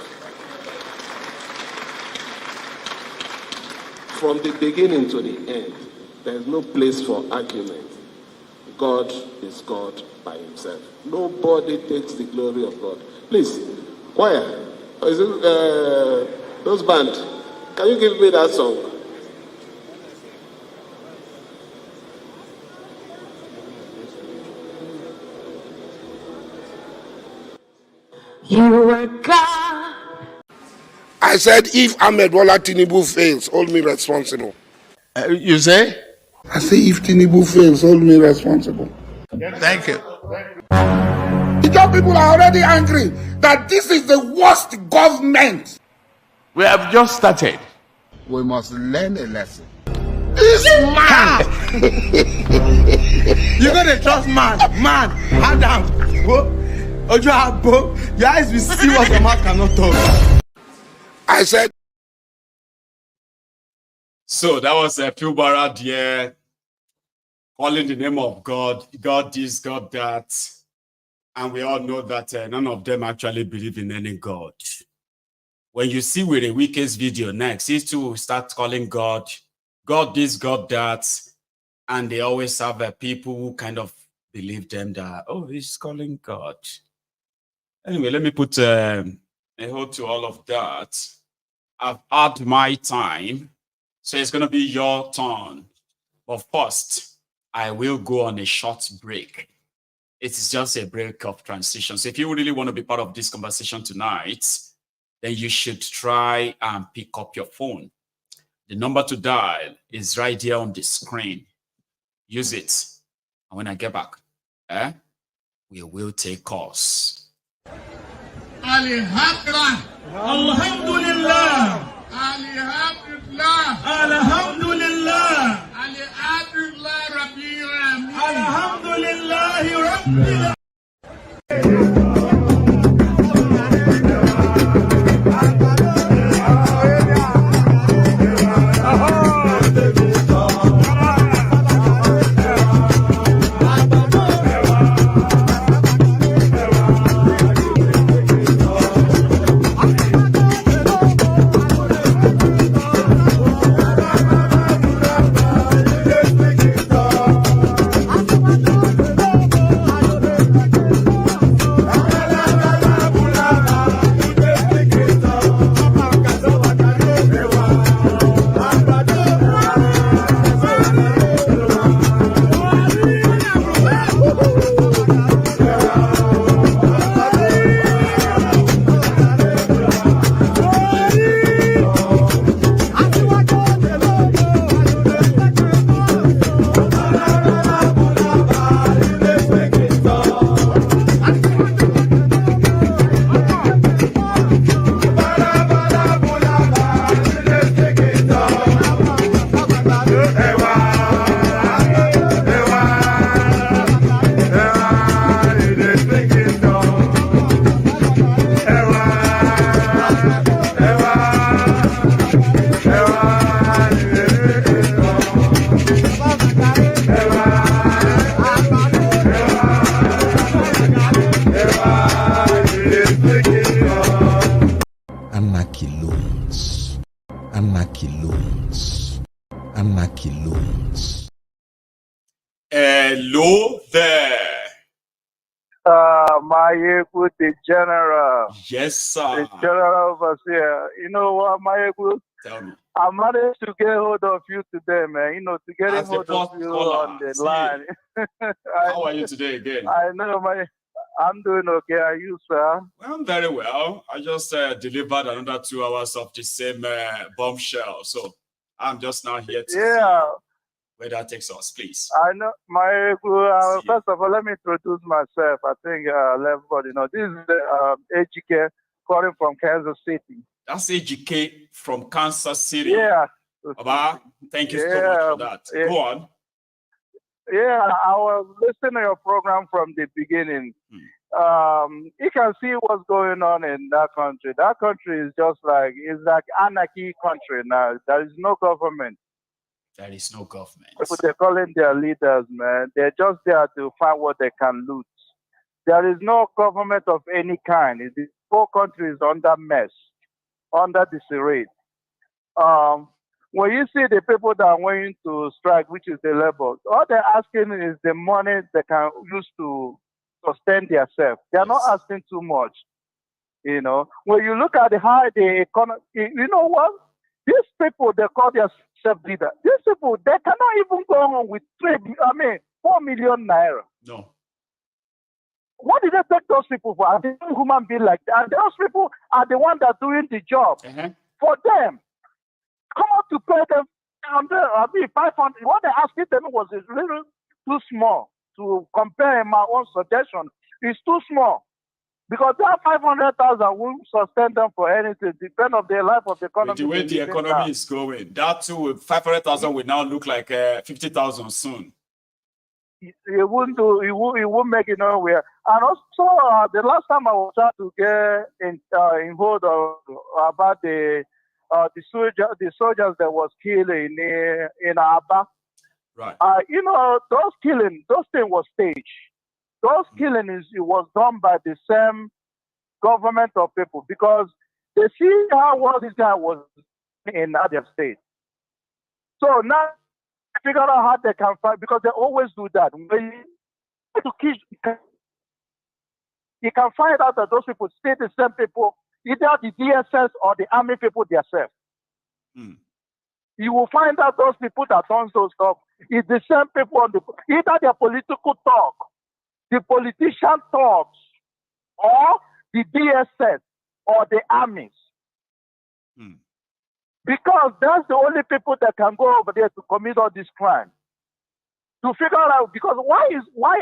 From the beginning to the end, there is no place for argument. God is God by himself. Nobody takes the glory of God. Please, choir, is it, those band, can you give me that song?
You are God. I said, if Ahmed Bola Tinubu fails, hold me responsible. You say? I say, if Tinubu fails, hold me responsible. Thank you. The job people are already angry that this is the worst government. We have just started. We must learn a lesson. This man! You're going to trust man. Man, Adam. Your eyes will see what your mouth cannot talk. I said.
So that was a Pubara there, calling the name of God, God this, God that. And we all know that none of them actually believe in any God. When you see with a Wike's video next, he too will start calling God, God this, God that. And they always have people who kind of believe them that, oh, he's calling God. Anyway, let me put a hold to all of that. I've had my time, so it's going to be your turn. But first, I will go on a short break. It is just a break of transition. So if you really want to be part of this conversation tonight, then you should try and pick up your phone. The number to dial is right here on the screen. Use it. And when I get back, we will take calls.
Alhamdulillah. Alhamdulillah. Alhamdulillah. Alhamdulillah. Alhamdulillah Rabbil Alamin. Alhamdulillah Rabbil Alamin.
Hello there.
Mayeku, the general.
Yes, sir.
The general overseer. You know what, Mayeku?
Tell me.
I managed to get hold of you today, man. You know, to get
As
hold of you
caller,
on the line.
How are you today again?
I know, I'm doing okay. Are you, sir?
Well, I'm very well. I just delivered another 2 hours of the same bombshell. So I'm just now here to see where that takes us, please.
I know, first of all, let me introduce myself. I think everybody know. This is AGK calling from Kansas City.
That's AGK from Kansas City.
Yeah.
Baba, thank you so much for that.
Yeah.
Go on.
Yeah, I was listening to your program from the beginning. You can see what's going on in that country. That country is just like, it's like anarchy country now. There is no government.
There is no government.
People, they're calling their leaders, man. They're just there to find what they can loot. There is no government of any kind. The whole country is under mess, under disarray. When you see the people that are going to strike, which is the labor, all they're asking is the money they can use to sustain themselves. They're not asking too much. You know, when you look at how the economy, you know what? These people, they call themselves leaders. These people, they cannot even go on with 4 million naira.
No.
What did they take those people for? Are they human beings like that? And those people are the ones that are doing the job. For them, come out to pay them 500. What they asked them was a little too small to compare my own suggestion. It's too small. Because that 500,000 won't sustain them for anything, depend on the life of the economy.
With the way the economy is going, that too, 500,000 will now look like 50,000 soon.
It won't do. It won't make it nowhere. And also, the last time I was trying to get involved about the soldiers that was killed in Aba.
Right.
You know, those things was staged. Those killings was done by the same government of people because they see how well this guy was in other states. So now figure out how they can find, because they always do that. When you try to kill, you can find out that those people stay the same people, either the DSS or the army people themselves. You will find out those people that don't those stuff is the same people on the either their political talk, the politician talks, or the DSS or the armies. Because that's the only people that can go over there to commit all this crime. To figure out, because why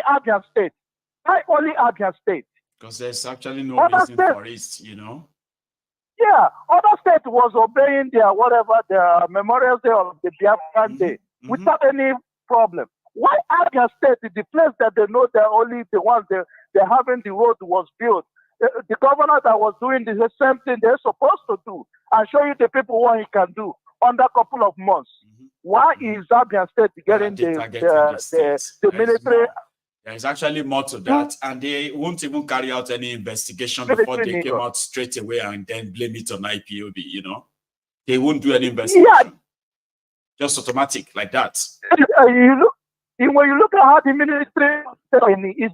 Abia State? Why only Abia State?
Because there's actually no reason for it, you know.
Yeah, other states was obeying their whatever, their Memorial Day or the Biafran Day without any problem. Why Abia State is the place that they know they're only the ones they're having the road was built? The governor that was doing the same thing they're supposed to do and show you the people what he can do under a couple of months. Why is Abia State getting the military?
There's actually more to that, and they won't even carry out any investigation before they came out straight away and then blame it on IPOB, you know. They won't do any investigation. Just automatic, like that.
When you look at how the military is,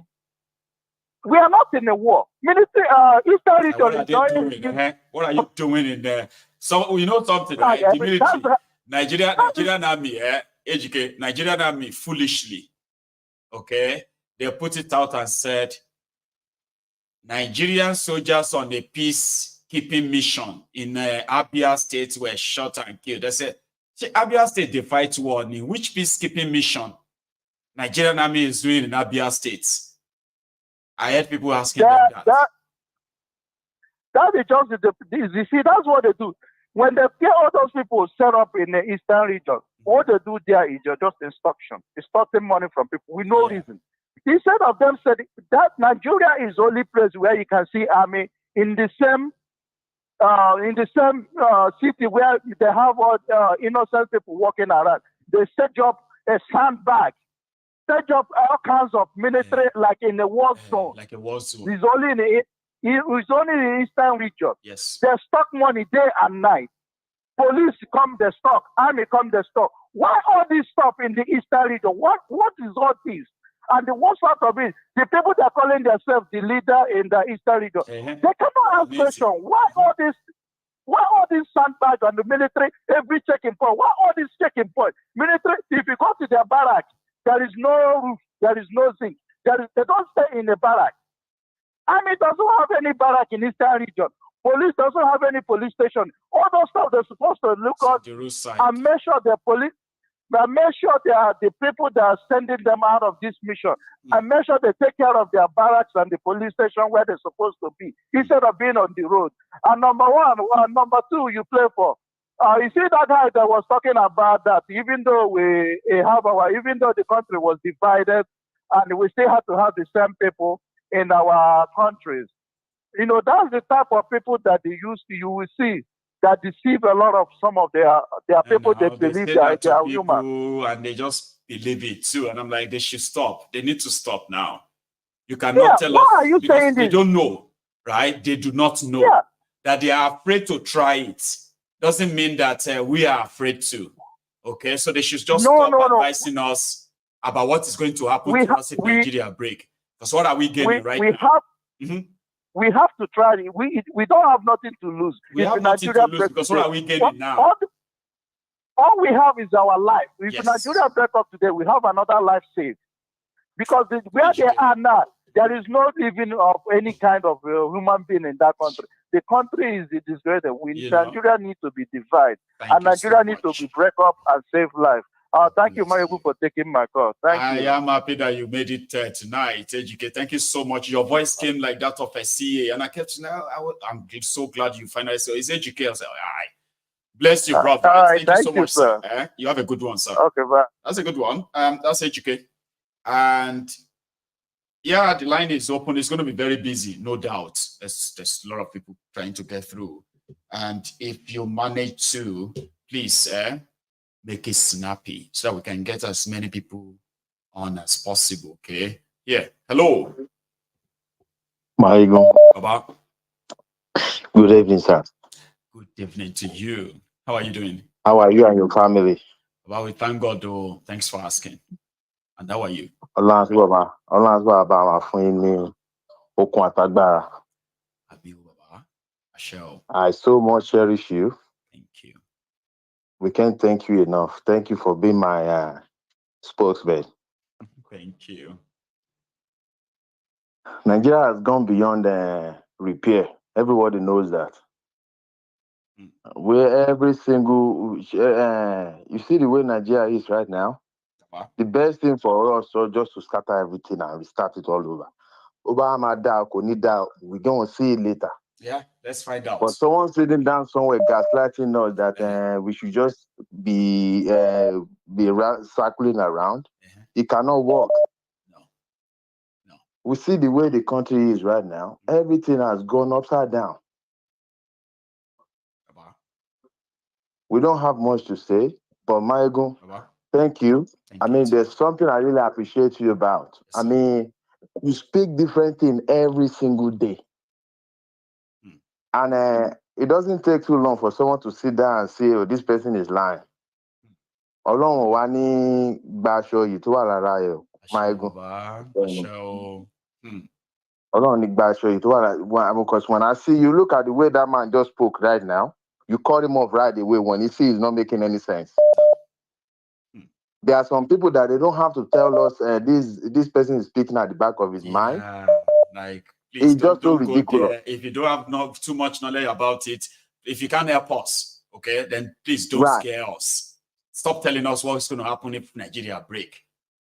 we are not in a war. Military, Eastern region
what are you doing in there? So, you know something, right? The military, Nigerian army, Nigerian army foolishly, okay? They put it out and said, Nigerian soldiers on a peacekeeping mission in Abia State were shot and killed. They said, Abia State, they fight war. In which peacekeeping mission Nigerian army is doing in Abia State? I heard people asking them that.
That is just you see, that's what they do. When they get all those people set up in the Eastern region, all they do there is just instruction, extorting money from people with no reason. Instead of them saying that Nigeria is the only place where you can see army in the same city where they have all innocent people walking around. They set up a sandbag, set up all kinds of military like in a war zone.
Like a war zone.
It's only in the Eastern region.
Yes.
They stock money day and night. Police come, they stock. Army come, they stock. Why all this stuff in the Eastern region? What is all this? And the worst part of it, the people that are calling themselves the leader in the Eastern region, they cannot ask questions. Why all this sandbag on the military, every checking point? Why all this checking point? Military, if you go to their barracks, there is no roof, there is no zinc. They don't stay in the barrack. Army doesn't have any barrack in Eastern region. Police doesn't have any police station. All those stuff they're supposed to look at and make sure the police, but make sure they are the people that are sending them out of this mission, and make sure they take care of their barracks and the police station where they're supposed to be, instead of being on the road. And number two, you play for. You see that guy that was talking about that, even though even though the country was divided, and we still have to have the same people in our countries. You know, that's the type of people that you will see that deceive a lot of some of their people that believe they are human.
And they just believe it too. And I'm like, they should stop. They need to stop now. You cannot tell us.
Why are you saying
they
this?
don't know, right? They do not know that they are afraid to try it. Doesn't mean that we are afraid to. Okay, so they should just stop advising us about what is going to happen to us if Nigeria break. Because what are we getting, right?
We have to try it. We don't have nothing to lose.
We have nothing to lose because what are we getting now?
All we have is our life. If Nigeria break up today, we have another life saved. Because where they are now, there is no living of any kind of human being in that country. The country is disgraced. Nigeria needs to be divided. And Nigeria needs to be break up and save life. Thank you, Mayogu, for taking my call. Thank you.
I am happy that you made it tonight, Ejike. Thank you so much. Your voice came like that of a CA, and I kept I'm so glad you finally said it's Ejike. I said, all right. Bless you, brother. Thank you so much, sir. You have a good one, sir.
Okay, bye.
That's a good one. That's Ejike. And yeah, the line is open. It's going to be very busy, no doubt. There's a lot of people trying to get through. And if you manage to, please, make it snappy so that we can get as many people on as possible, okay? Yeah. Hello.
Baba. Good evening, sir.
Good evening to you. How are you doing?
How are you and your family?
Well, we thank God, though. Thanks for asking. And how are you?
I so much cherish you.
Thank you.
We can't thank you enough. Thank you for being my spokesman.
Thank you.
Nigeria has gone beyond repair. Everybody knows that. Where every single, you see the way Nigeria is right now. The best thing for us is just to scatter everything and restart it all over. We're going to see it later.
Yeah, let's find out.
But someone sitting down somewhere gaslighting us that we should just be circling around. It cannot work.
No.
We see the way the country is right now. Everything has gone upside down. We don't have much to say, but Maigo, thank you. There's something I really appreciate you about. You speak different things every single day. And it doesn't take too long for someone to sit down and say, oh, this person is lying. Ọlọ́run wa ní gbaṣọ yìí tó wà lára ẹ̀ Maigo. Ọlọ́run ní gbaṣọ yìí tó wà lára, because when I see you, look at the way that man just spoke right now. You cut him off right away when you see it's not making any sense. There are some people that they don't have to tell us this person is speaking at the back of his mind.
Like, please
it's just so ridiculous.
Go there. If you don't have too much knowledge about it, if you can't help us, okay, then please don't scare us. Stop telling us what's going to happen if Nigeria break.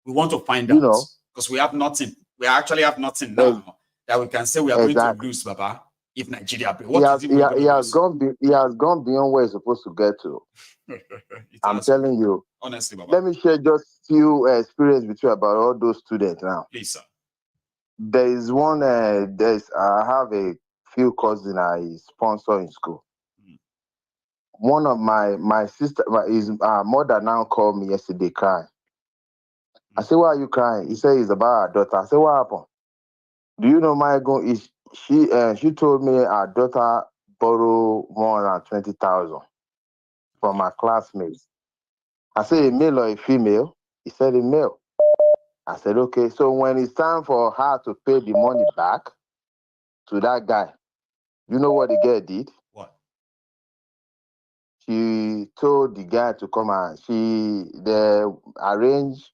We want to find out because we have nothing. We actually have nothing now that we can say we are going to lose, Baba. If Nigeria break,
he has gone beyond where he's supposed to get to. I'm telling you.
Honestly, Baba.
Let me share just few experience with you about all those students now.
Please, sir.
There is one. I have a few cousins I sponsor in school. One of my sister, his mother now called me yesterday crying. I said, "Why are you crying?" He said, "It's about her daughter." I said, "What happened?" Do you know, Michael? She told me her daughter borrowed more than 20,000 from my classmates. I said, "A male or a female?" He said, "A male." I said, "Okay." So when it's time for her to pay the money back to that guy, you know what the girl did?
What?
She told the guy to come and they arranged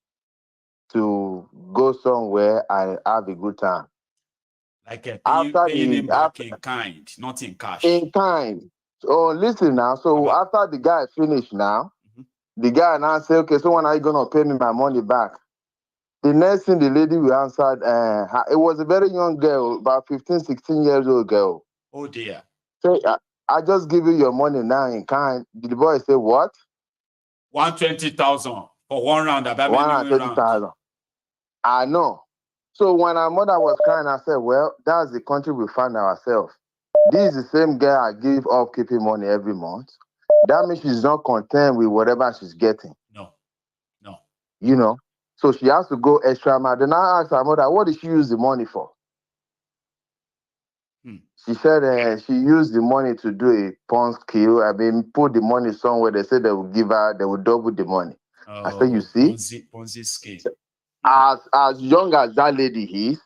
to go somewhere and have a good time.
Like paying him back in kind, not in cash.
In kind. So listen now. So after the guy finished now, the guy now said, "Okay, so when are you going to pay me my money back?" The next thing the lady will answered, it was a very young girl, about 15, 16 years old girl.
Oh dear.
So I just give you your money now in kind. The boy said, "What?"
120,000 for one round.
120,000. I know. So when our mother was crying, I said, "Well, that's the country we find ourselves. This is the same girl I give upkeeping money every month. That means she's not content with whatever she's getting."
No.
You know? So she has to go extra mile. Then I asked her mother, what did she use the money for? She said she used the money to do a pawn skill. Put the money somewhere. They said they will double the money. I said, you see?
Ponzi scheme.
As young as that lady is,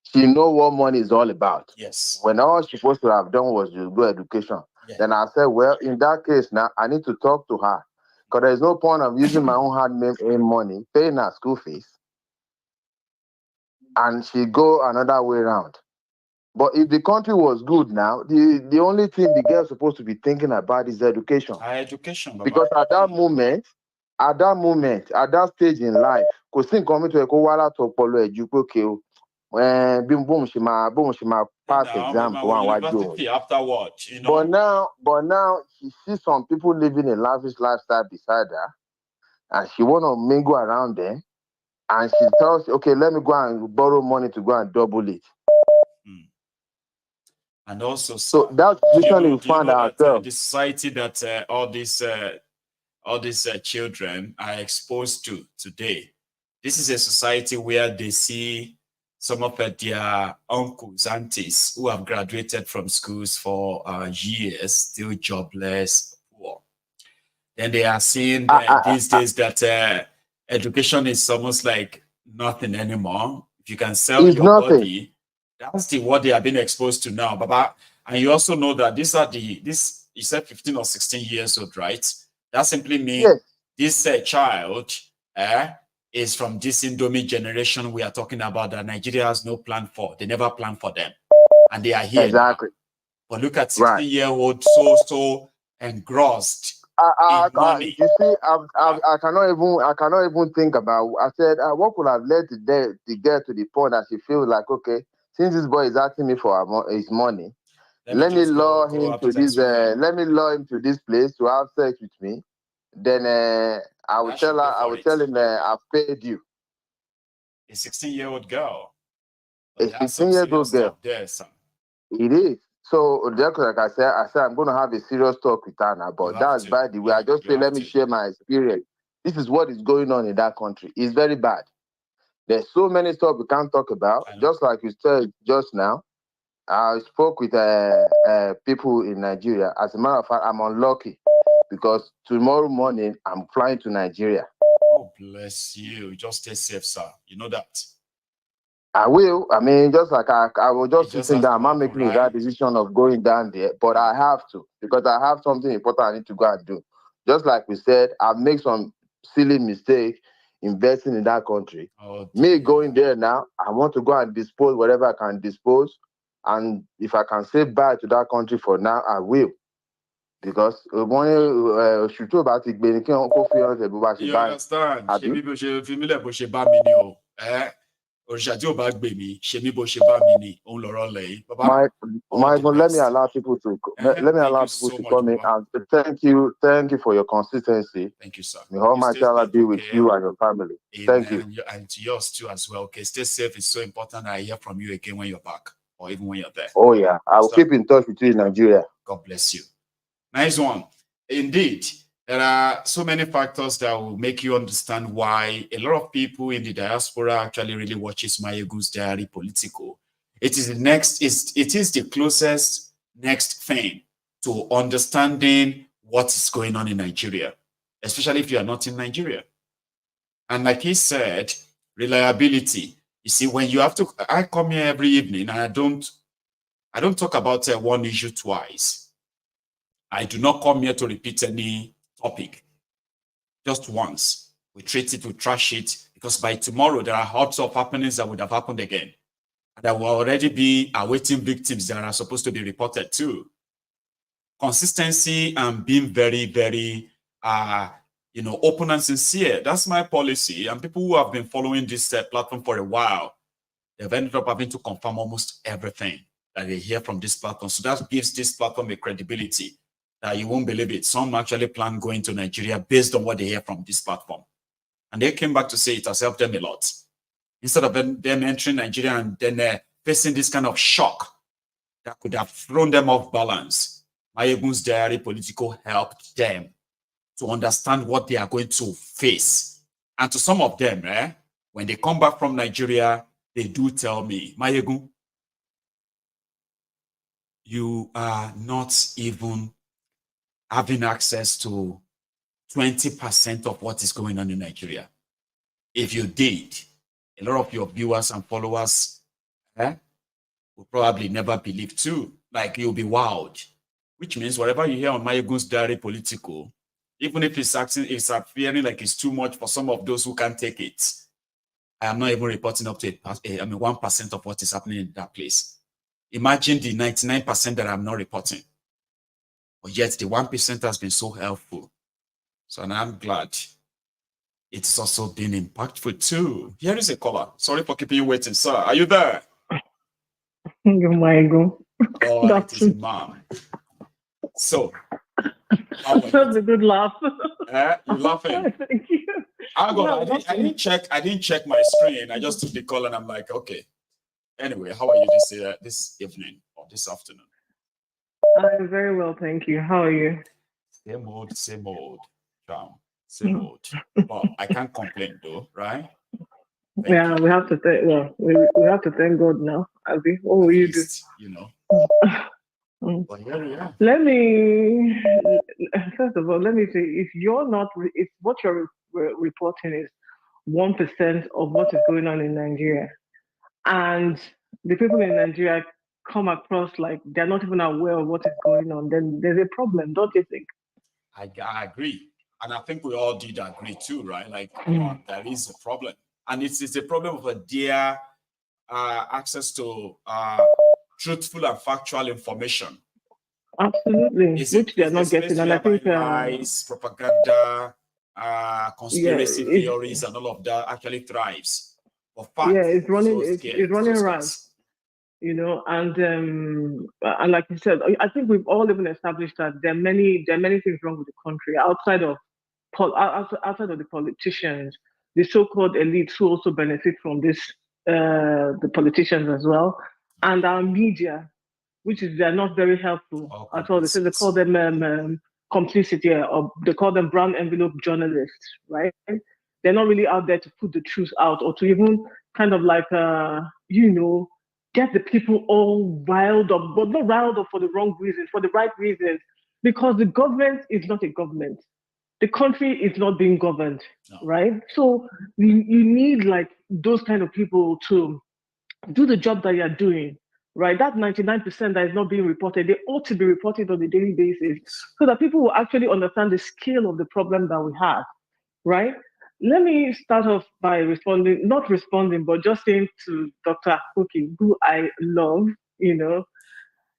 she know what money is all about.
Yes.
When all she's supposed to have done was to do education. Yeah. Then I said, well, in that case now, I need to talk to her. Because there's no point of using my own hard-earned money, paying her school fees, and she go another way around. But if the country was good now, the only thing the girl's supposed to be thinking about is education.
Education, Baba.
Because at that moment, at that stage in life, kò sí nǹkan mi tó yẹ kó wá láti ọpọlọ ẹ̀ ju pé okay o, bí bóun ṣe máa pass exam tó wà wájú o.
Afterward, you know.
But now she sees some people living a lavish lifestyle beside her, and she wanna mingle around them, and she tells, okay, let me go and borrow money to go and double it.
And also,
so that's literally found ourselves.
The society that all these children are exposed to today. This is a society where they see some of their uncles, aunties who have graduated from schools for years, still jobless, poor. Then they are seeing these days that education is almost like nothing anymore. If you can sell your body, that's what they are being exposed to now, Baba. And you also know that these are this you said 15 or 16 years old, right? That simply means this child is from this Indomie generation we are talking about that Nigeria has no plan for. They never plan for them. And they are here.
Exactly.
Now. But look at 16-year-old so engrossed in money.
You see, I cannot even think about. I said, what could have led the girl to the point that she feels like, okay, since this boy is asking me for his money, let me lure him to this. Let me lure him to this place to have sex with me. Then I will tell her. I will tell him I've paid you.
A 16-year-old girl.
A 16-year-old girl.
There, son.
It is. So, like I said, I'm going to have a serious talk with her now. But that's by the way. I just say, let me share my experience. This is what is going on in that country. It's very bad. There's so many stuff we can't talk about. Just like you said just now, I spoke with people in Nigeria. As a matter of fact, I'm unlucky because tomorrow morning I'm flying to Nigeria.
Oh, bless you. Just stay safe, sir. You know that.
I will. I mean, just like I will just sitting down. I'm not making that decision of going down there, but I have to because I have something important I need to go and do. Just like we said, I've made some silly mistake investing in that country. Me going there now, I want to go and dispose whatever I can dispose. And if I can say bye to that country for now, I will. Because when you talk about it,
you understand?
Michael, let me allow people to come in and thank you for your consistency.
Thank you, sir.
May Almighty Allah be with you and your family. Thank you.
And to yours too as well. Okay, stay safe. It's so important I hear from you again when you're back or even when you're there.
Oh yeah, I will keep in touch with you in Nigeria.
God bless you. Nice one. Indeed, there are so many factors that will make you understand why a lot of people in the diaspora actually really watches Mayegun's Diary Political. It is the closest next thing to understanding what is going on in Nigeria, especially if you are not in Nigeria. And like he said, reliability. You see, when you have to, I come here every evening and I don't talk about one issue twice. I do not come here to repeat any topic. Just once. We treat it, we trash it, because by tomorrow there are lots of happenings that would have happened again. And there will already be awaiting victims that are supposed to be reported too. Consistency and being very, very open and sincere. That's my policy. And people who have been following this platform for a while, they've ended up having to confirm almost everything that they hear from this platform. So that gives this platform a credibility. You won't believe it. Some actually plan going to Nigeria based on what they hear from this platform. And they came back to say it has helped them a lot. Instead of them entering Nigeria and then facing this kind of shock that could have thrown them off balance, Mayegun's Diary Political helped them to understand what they are going to face. And to some of them, when they come back from Nigeria, they do tell me, Mayegun, you are not even having access to 20% of what is going on in Nigeria. If you did, a lot of your viewers and followers will probably never believe too. Like you'll be wowed. Which means whatever you hear on Mayegun's Diary Political, even if it's appearing like it's too much for some of those who can't take it, I am not even reporting up to 1% of what is happening in that place. Imagine the 99% that I'm not reporting. But yet the 1% has been so helpful. So and I'm glad it's also been impactful too. Here is a caller. Sorry for keeping you waiting, sir. Are you there?
Good morning.
Oh, it is mom. So,
that's a good laugh.
You laughing?
Thank you.
I didn't check my screen. I just took the call and I'm like, okay. Anyway, how are you this evening or this afternoon?
I'm very well, thank you. How are you?
Same old, same old. But I can't complain though, right?
We have to thank. Well, we have to thank God now. Abi, what will you do?
You know.
Let me, first of all, let me say, if what you're reporting is 1% of what is going on in Nigeria, and the people in Nigeria come across like they're not even aware of what is going on, then there's a problem, don't you think?
I agree. And I think we all did agree too, right? Like, there is a problem. And it's a problem of their access to truthful and factual information.
Absolutely, which they're not getting. And I think
lies, propaganda, conspiracy theories, and all of that actually thrives.
It's running around, you know. And like you said, I think we've all even established that there are many things wrong with the country outside of the politicians, the so-called elites who also benefit from this, the politicians as well, and our media, which is they're not very helpful at all. They call them complicity, or they call them brown envelope journalists, right? They're not really out there to put the truth out, or to even kind of like get the people all riled up, but not riled up for the wrong reasons, for the right reasons, because the government is not a government. The country is not being governed, right? So you need like those kind of people to do the job that you're doing, right? That 99% that is not being reported, they ought to be reported on a daily basis so that people will actually understand the scale of the problem that we have, right? Let me start off by not responding, but just saying to Dr. Akoki, who I love, you know,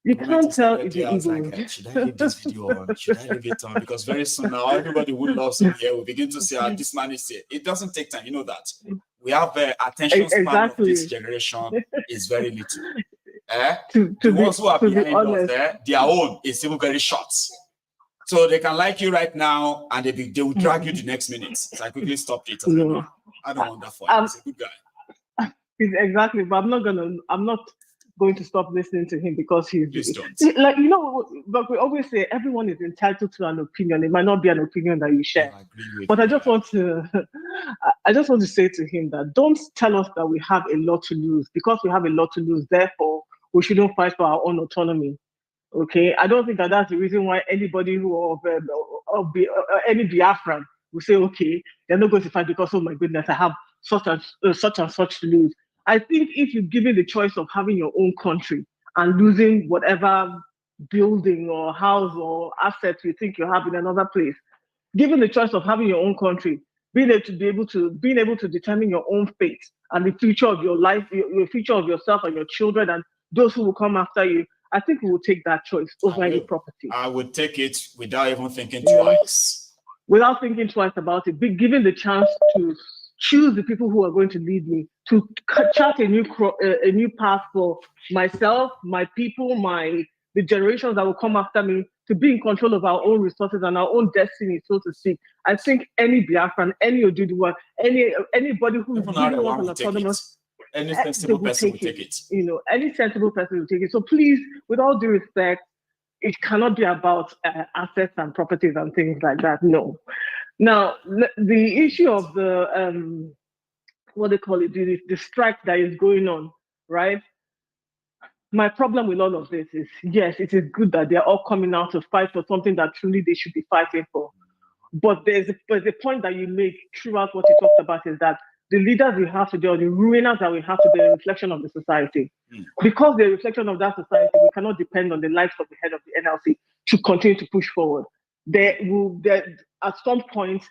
you can't tell if the Igbo.
Should I leave this video on? Should I leave it on? Because very soon now, everybody who loves him here will begin to say, this man is here. It doesn't take time, you know that. We have attention span of this generation is very little. The ones who are behind us there, their own is even very short. So they can like you right now, and they will drag you the next minute. So I quickly stopped it. I don't want that for you. He's a good guy.
Exactly, but I'm not going to stop listening to him because he's like, you know, but we always say everyone is entitled to an opinion. It might not be an opinion that you share. But I just want to say to him that don't tell us that we have a lot to lose, because we have a lot to lose. Therefore, we shouldn't fight for our own autonomy. Okay, I don't think that that's the reason why anybody who any Biafran will say, okay, they're not going to fight because, oh my goodness, I have such and such to lose. I think if you're given the choice of having your own country and losing whatever building or house or assets you think you have in another place, given the choice of having your own country, being able to determine your own fate and the future of your life, your future of yourself and your children and those who will come after you, I think we will take that choice over any property.
I would take it without even thinking twice.
Without thinking twice about it, be given the chance to choose the people who are going to lead me, to chart a new path for myself, my people, the generations that will come after me, to be in control of our own resources and our own destiny, so to speak. I think any Biafran, any Oduduwa, anybody who really wants an autonomous,
any sensible person will take it.
You know, any sensible person will take it. So please, with all due respect, it cannot be about assets and properties and things like that. No. Now, the issue of the what they call it, the strike that is going on, right? My problem with all of this is, yes, it is good that they're all coming out to fight for something that truly they should be fighting for. But there's a point that you make throughout what you talked about, is that the leaders we have today, or the ruiners that we have today, are a reflection of the society. Because they're a reflection of that society, we cannot depend on the likes of the head of the NLC to continue to push forward. At some point,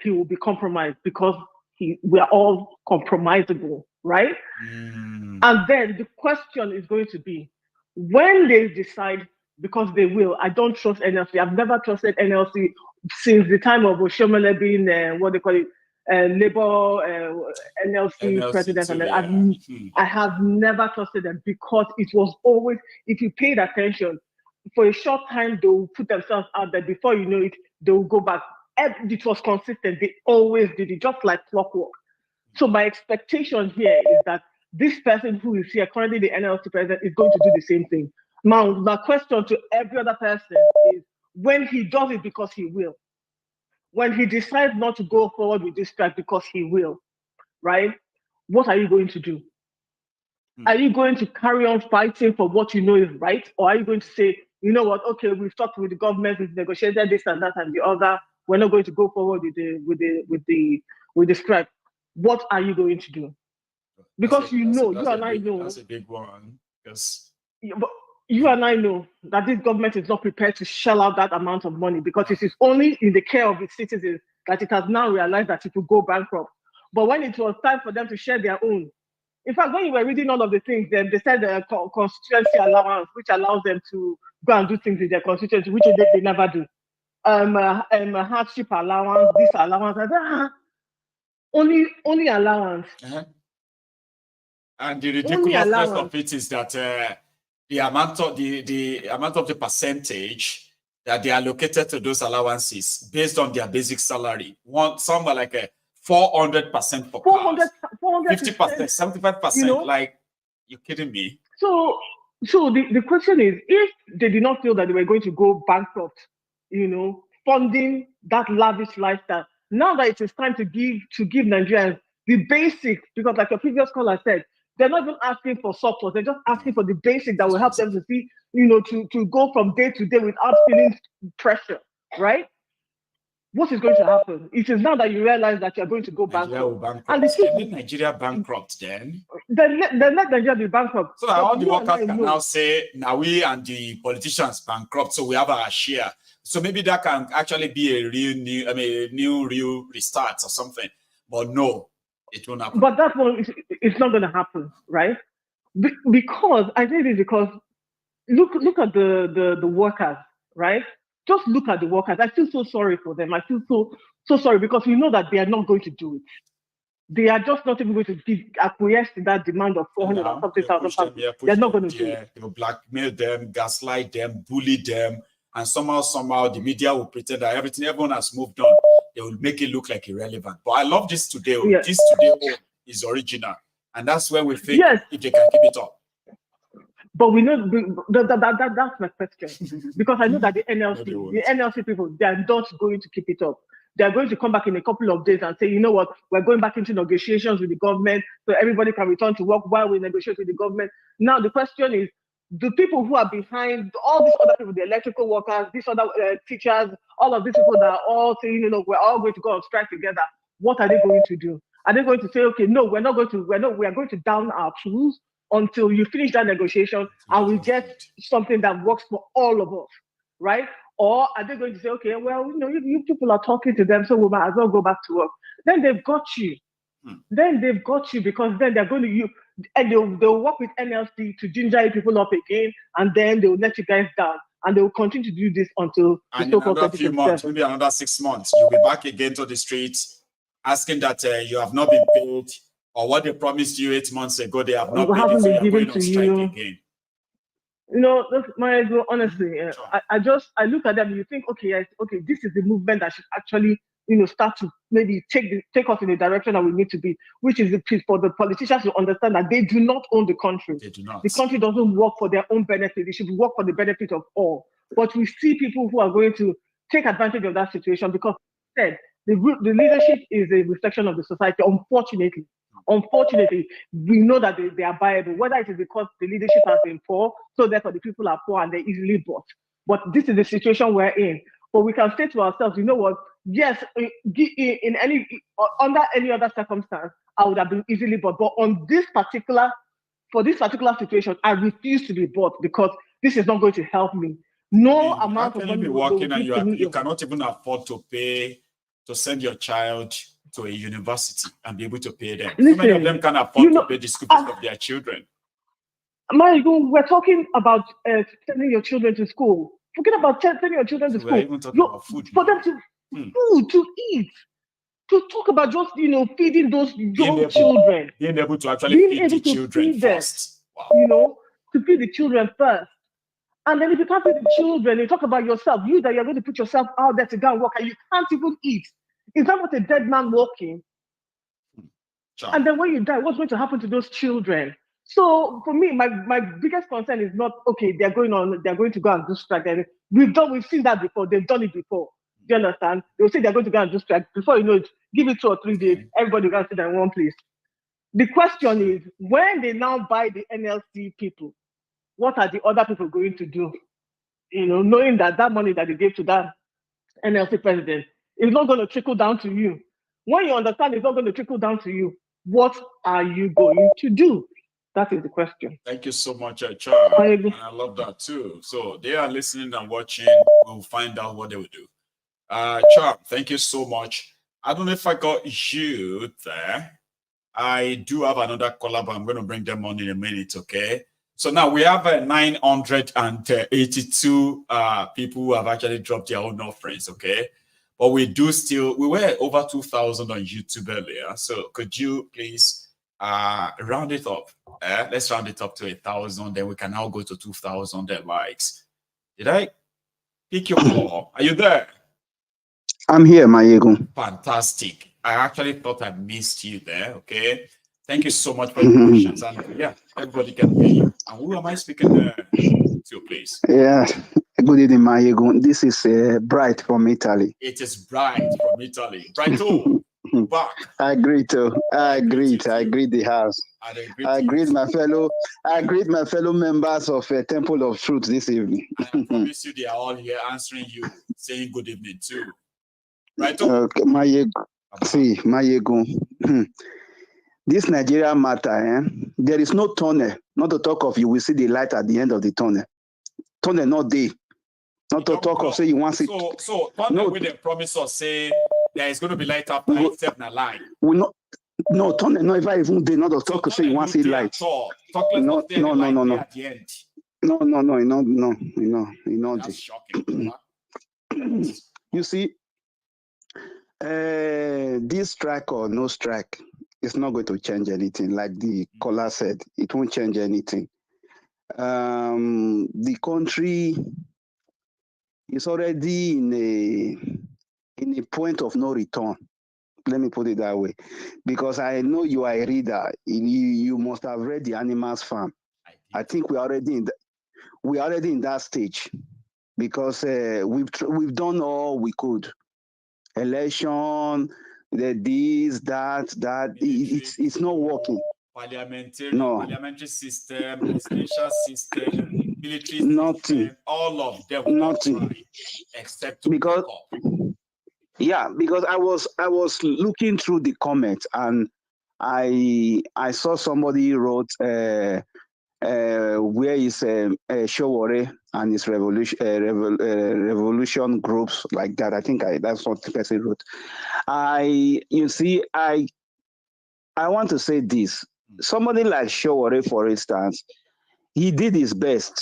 he will be compromised, because we are all compromisable, right? And then the question is going to be, when they decide, because they will, I don't trust NLC. I've never trusted NLC since the time of Oshomole being, what they call it, Labour NLC president. And I have never trusted them, because it was always, if you paid attention, for a short time, they will put themselves out there. Before you know it, they will go back. It was consistent. They always did it, just like clockwork. So my expectation here is that this person who is here, currently the NLC president, is going to do the same thing. Now, my question to every other person is, when he does it because he will, when he decides not to go forward with this strike because he will, right? What are you going to do? Are you going to carry on fighting for what you know is right? Or are you going to say, you know what, okay, we've talked with the government, we've negotiated this and that and the other. We're not going to go forward with the strike. What are you going to do? Because you and I know.
That's a big one. Because
but you and I know that this government is not prepared to shell out that amount of money, because it is only in the care of its citizens that it has now realized that it will go bankrupt. But when it was time for them to share their own, in fact, when you were reading all of the things, they said the constituency allowance, which allows them to go and do things with their constituency, which they never do. Hardship allowance, this allowance, only allowance.
And the ridiculousness of it is that the amount of the percentage that they allocated to those allowances based on their basic salary. Some were like a 400% for cars, 50%, 75%. Like, you're kidding me?
So the question is, if they did not feel that they were going to go bankrupt, funding that lavish lifestyle, now that it is time to give Nigerians the basic, because like your previous caller said, they're not even asking for support, they're just asking for the basic that will help them to see, to go from day to day without feeling pressure, right? What is going to happen? It is now that you realize that you're going to go bankrupt.
And let Nigeria bankrupt then?
Then let Nigeria be bankrupt.
So that all the workers can now say, now we and the politicians bankrupt, so we have our share. So maybe that can actually be a real restart or something. But no, it won't happen.
But that one, it's not going to happen, right? Because I think it's because look at the workers, right? Just look at the workers. I feel so sorry for them. I feel so sorry, because we know that they are not going to do it. They are just not even going to acquiesce to that demand of 400 or something thousand pounds. They're not going to do it.
They will blackmail them, gaslight them, bully them, and somehow the media will pretend that everyone has moved on. They will make it look like irrelevant. But I love this today. Yes. This today is original, and that's where we think if they can keep it up.
But we know that's my question, because I know that the NLC people, they are not going to keep it up. They are going to come back in a couple of days and say, you know what, we're going back into negotiations with the government, so everybody can return to work while we negotiate with the government. Now the question is, the people who are behind all these other people, the electrical workers, these other teachers, all of these people that are all saying, we're all going to go on strike together, what are they going to do? Are they going to say, okay, no, we are going to down our tools until you finish that negotiation and we get something that works for all of us, right? Or are they going to say, okay, well, you people are talking to them, so we might as well go back to work. Then they've got you. Then they've got you, because then they're going to and they'll work with NLC to ginger people up again, and then they'll let you guys down, and they will continue to do this until
in another few months, maybe another 6 months, you'll be back again to the streets asking that you have not been paid, or what they promised you 8 months ago, they have not paid, so you're going on strike again.
Honestly, I look at them and you think, okay, this is the movement that should actually, start to maybe take us in the direction that we need to be, which is for the politicians to understand that they do not own the country.
They do not.
The country doesn't work for their own benefit. It should work for the benefit of all. But we see people who are going to take advantage of that situation, because the leadership is a reflection of the society. Unfortunately, we know that they are buyable, whether it is because the leadership has been poor, so therefore the people are poor and they're easily bought. But this is the situation we're in. But we can say to ourselves, you know what? Yes, under any other circumstance, I would have been easily bought. But for this particular situation, I refuse to be bought, because this is not going to help me. No amount of money.
Be working and you cannot even afford to send your child to a university and be able to pay them.
Listen,
so many of them can afford to pay the school fees of their children.
We're talking about sending your children to school. Forget about sending your children to school.
We're even talking about food.
For them to food to eat. To talk about just feeding those young children.
Being able to actually feed the children first.
Wow. To feed the children first. And then if you can't feed the children, you talk about yourself. You that you're going to put yourself out there to go and work, and you can't even eat. Is that what a dead man walking? And then when you die, what's going to happen to those children? So for me, my biggest concern is not, okay, they're going to go and do strike. We've seen that before. They've done it before. Do you understand? They'll say they're going to go and do strike. Before you know it, give it 2 or 3 days, everybody will sit in one place. The question is, when they now buy the NLC people, what are the other people going to do? knowing that that money that they gave to that NLC president is not going to trickle down to you. When you understand it's not going to trickle down to you, what are you going to do? That is the question.
Thank you so much, Charles. And I love that too. So they are listening and watching. We'll find out what they will do. Charles, thank you so much. I don't know if I got you there. I do have another caller, but I'm going to bring them on in a minute, okay? So now we have 982 people who have actually dropped their own offerings, okay? But we were over 2,000 on YouTube earlier. So could you please round it up? Let's round it up to 1,000. Then we can now go to 2,000 likes. Did I pick your call? Are you there?
I'm here, Mayego.
Fantastic. I actually thought I missed you there. Okay. Thank you so much for your questions. And yeah, everybody can hear you. And who am I speaking to, please?
Yeah. Good evening, Mayego. This is Bright from Italy.
It is Bright from Italy. Brighto, back.
I agree the house. I greet my fellow members of Temple of Truth this evening.
I promise you they are all here answering you, saying good evening too. Right?
Okay, Mayego. This Nigeria matter, there is no tunnel. Not to talk of you will see the light at the end of the tunnel. Tunnel not there. Not to talk of say you want to.
So tunnel with the promise of say there is going to be light after except na line.
No tunnel not even there. Not to talk of say you want to see light.
No.
At the end. No.
That's shocking.
You see, this strike or no strike, it's not going to change anything. Like the caller said, it won't change anything. The country is already in a point of no return. Let me put it that way, because I know you are a reader. You must have read the Animals Farm. I think we're already in that stage, because we've done all we could. Election, this, that, it's not working.
Parliamentary system, presidential system, military
system,
all of them nothing except
because I was looking through the comments and I saw somebody wrote where is Showore and his revolution groups like that. I think that's what the person wrote. I want to say this. Somebody like Showore, for instance, he did his best,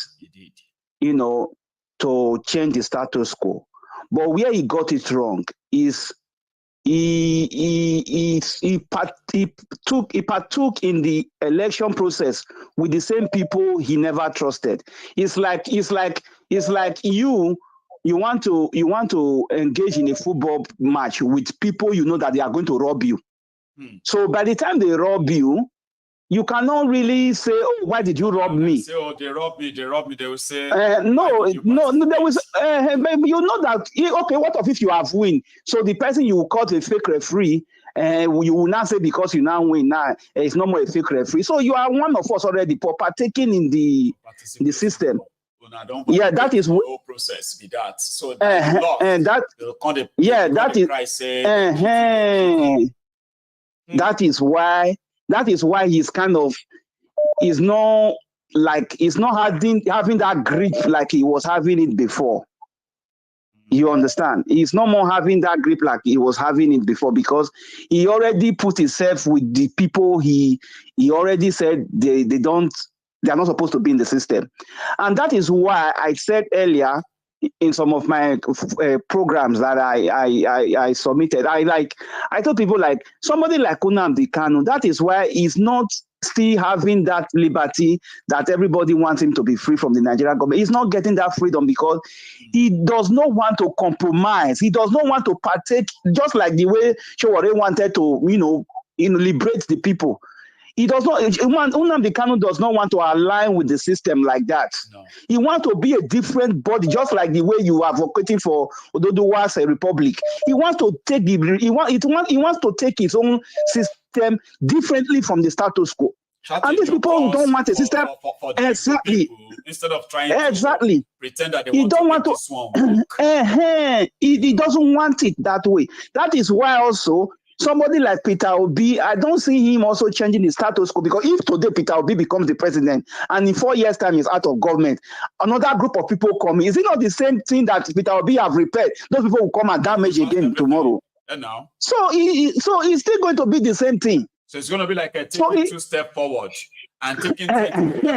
to change the status quo. But where he got it wrong is he partook in the election process with the same people he never trusted. It's like you want to engage in a football match with people you know that they are going to rob you. So by the time they rob you, you cannot really say, "Oh, why did you rob me?"
Say, "Oh, they robbed me." They will say,
"No." There was, you know that. Okay, what if you have win? So the person you will call a fake referee, you will not say because you now win. Now it's no more a fake referee. So you are one of us already partaking in the system.
Yeah, that is the whole process. Be that. So that
is why he's kind of he's not having that grip like he was having it before. You understand? He's no more having that grip like he was having it before, because he already put himself with the people he already said they are not supposed to be in the system. And that is why I said earlier in some of my programs that I submitted, I told people like somebody like Nnamdi Kanu, that is why he's not still having that liberty that everybody wants him to be free from the Nigerian government. He's not getting that freedom because he does not want to compromise. He does not want to partake, just like the way Showore wanted to, liberate the people. He does not. Nnamdi Kanu does not want to align with the system like that. No. He wants to be a different body, just like the way you are advocating for Ododuwa's republic. He wants to take he wants to take his own system differently from the status quo. And these people don't want a system. Exactly.
People, instead of trying
to
pretend that they
he don't want to.
this one.
He doesn't want it that way. That is why also somebody like Peter Obi, I don't see him also changing the status quo, because if today Peter Obi becomes the president and in 4 years' time is out of government, another group of people come. Is it not the same thing that Peter Obi have repaired? Those people will come and damage again tomorrow.
And now,
so it's still going to be the same thing.
So it's going to be like a taking 2 steps forward and taking 2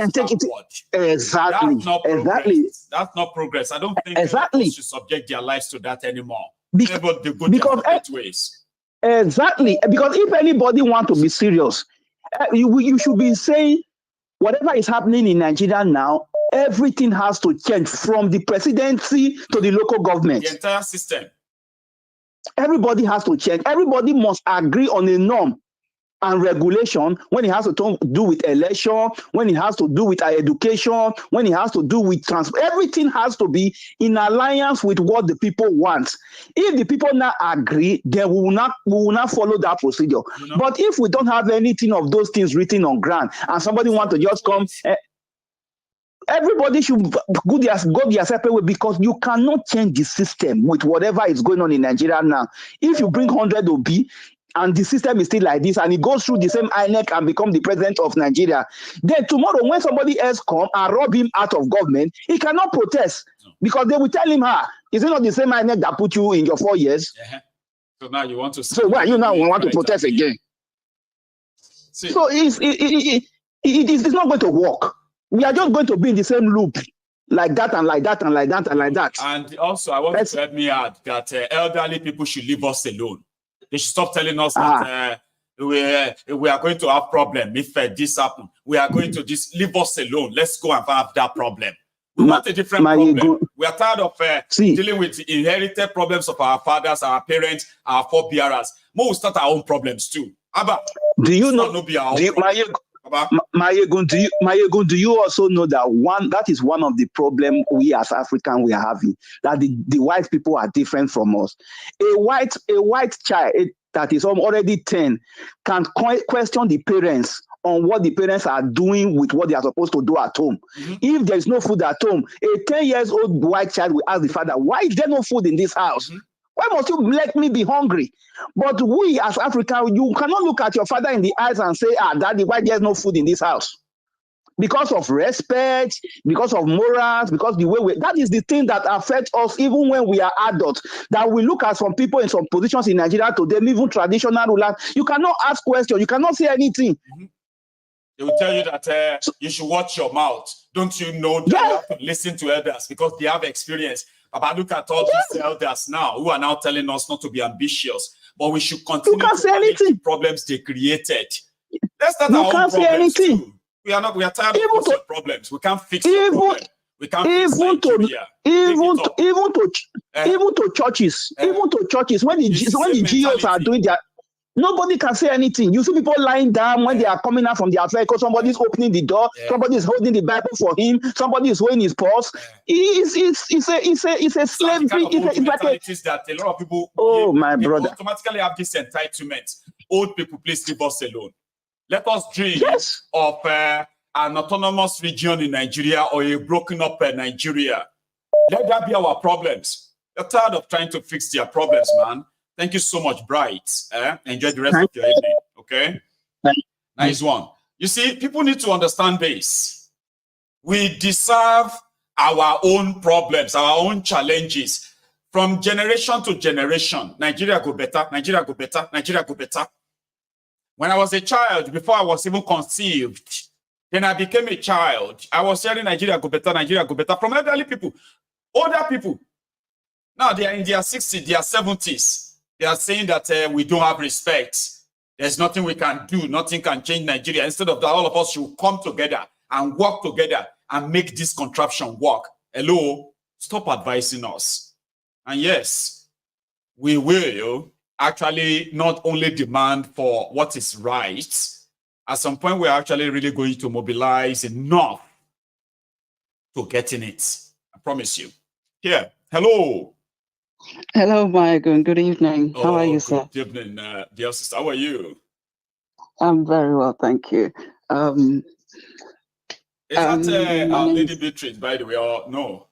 steps backward.
Exactly.
That's not progress.
Exactly.
That's not progress. I don't think
exactly
should subject their lives to that anymore.
Because
they go their ways.
Exactly. Because if anybody want to be serious, you should be saying whatever is happening in Nigeria now, everything has to change from the presidency to the local government.
The entire system.
Everybody has to change. Everybody must agree on a norm and regulation when it has to do with election, when it has to do with education, when it has to do with transport. Everything has to be in alliance with what the people want. If the people now agree, then we will not follow that procedure. But if we don't have anything of those things written on ground and somebody want to just come, everybody should go their separate way, because you cannot change the system with whatever is going on in Nigeria now. If you bring 100 OB, and the system is still like this, and he goes through the same INEC and become the president of Nigeria, then tomorrow when somebody else come and rob him out of government, he cannot protest, because they will tell him, is it not the same INEC that put you in your 4 years?
So now you want to...
So why you now want to protest again? See. So it's not going to work. We are just going to be in the same loop, like that and like that and like that and like that.
And also, I want to let me add that elderly people should leave us alone. They should stop telling us that we are going to have problem if this happens. We are going to just leave us alone. Let's go and have that problem. We want a different problem. We are tired of dealing with inherited problems of our fathers, our parents, our forebearers. More, we start our own problems too. Abba,
do you know? Mayegun, do you also know that that is one of the problems we as Africans we are having, that the white people are different from us. A white child that is already 10 can question the parents on what the parents are doing with what they are supposed to do at home. If there is no food at home, a 10-year-old white child will ask the father, why is there no food in this house? Why must you let me be hungry? But we as Africans, you cannot look at your father in the eyes and say, Daddy, why there's no food in this house? Because of respect, because of morals, because the way that is the thing that affects us even when we are adults. That we look at some people in some positions in Nigeria today, even traditional rulers, you cannot ask questions, you cannot say anything.
They will tell you that you should watch your mouth. Don't you know that you have to listen to elders because they have experience? But look at all these elders now who are now telling us not to be ambitious, but we should continue to manage the problems they created. Let's start our own problems too. We are tired of those problems. We can't fix the problem. We can't fix Nigeria. Even
to churches, when the GOs are doing their, nobody can say anything. You see people lying down when they are coming out from their vehicle. Somebody's opening the door. Somebody is holding the Bible for him. Somebody is holding his purse. It's a slavery. It's like
that a lot of people.
Oh, my brother!
Automatically have this entitlement. Old people, please leave us alone. Let us dream of an autonomous region in Nigeria or a broken up Nigeria. Let that be our problems. They're tired of trying to fix their problems, man. Thank you so much, Bright. Enjoy the rest of your evening, okay? Nice one. You see, people need to understand this. We deserve our own problems, our own challenges. From generation to generation, Nigeria go better, Nigeria go better, Nigeria go better. When I was a child, before I was even conceived, then I became a child. I was hearing Nigeria go better, Nigeria go better from elderly people, older people. Now they are in their 60s, their 70s. They are saying that we don't have respect. There's nothing we can do. Nothing can change Nigeria. Instead of that, all of us should come together and work together and make this contraption work. Hello, stop advising us. And yes, we will actually not only demand for what is right. At some point, we're actually really going to mobilize enough to getting it. I promise you. Here, hello.
Hello, Mayegun. Good evening. How are you, sir?
Good evening, dear sister. How are you?
I'm very well, thank you.
Is that
my name
Lady
is
Beatrice, by the way, or no?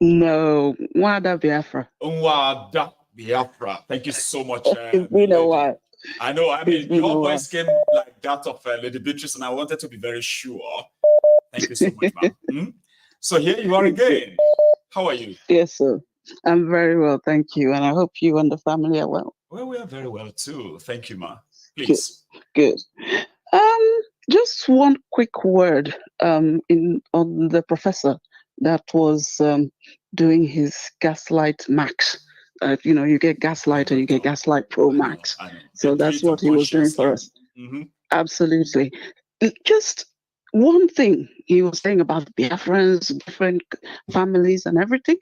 no Wada Biafra.
Wada Biafra. Thank you so much.
It's been a while.
I know. I
It's
mean,
been a
your
while.
voice came like that of Lady Beatrice, and I wanted to be very sure. Thank you so much, ma'am. So here you are again. How are you?
Yes, sir. I'm very well, thank you, and I hope you and the family are well.
Well, we are very well too. Thank you, ma. Please.
Good. Just one quick word on the professor that was doing his Gaslight Max. You get Gaslight and you get Gaslight Pro Max. So that's what he was doing for us. Absolutely. Just one thing he was saying about Biafrans, different families and everything.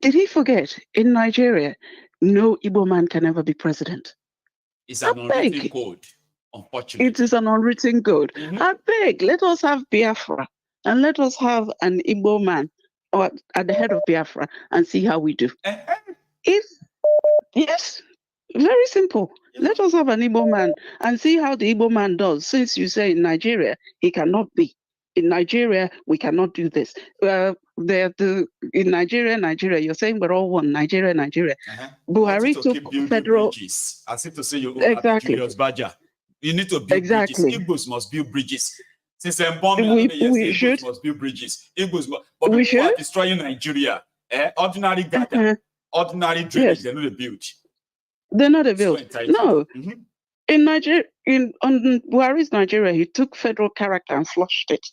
Did he forget, in Nigeria, no Igbo man can ever be president?
It's an unwritten code, unfortunately.
It is an unwritten code. I beg, let us have Biafra and let us have an Igbo man at the head of Biafra and see how we do. Yes, very simple. Let us have an Igbo man and see how the Igbo man does. Since you say in Nigeria, he cannot be. In Nigeria, we cannot do this. In Nigeria, you're saying we're all one. Nigeria. Buhari took federal
bridges. As if to say you
exactly.
Julius Baja. You need to build bridges. Igbos must build bridges. Since Igbos must build bridges. But people are destroying Nigeria. Ordinary Gada, ordinary drainage, they're not a build.
They're not a build. No. In Nigeria, on Buhari's Nigeria, he took federal character and flushed it.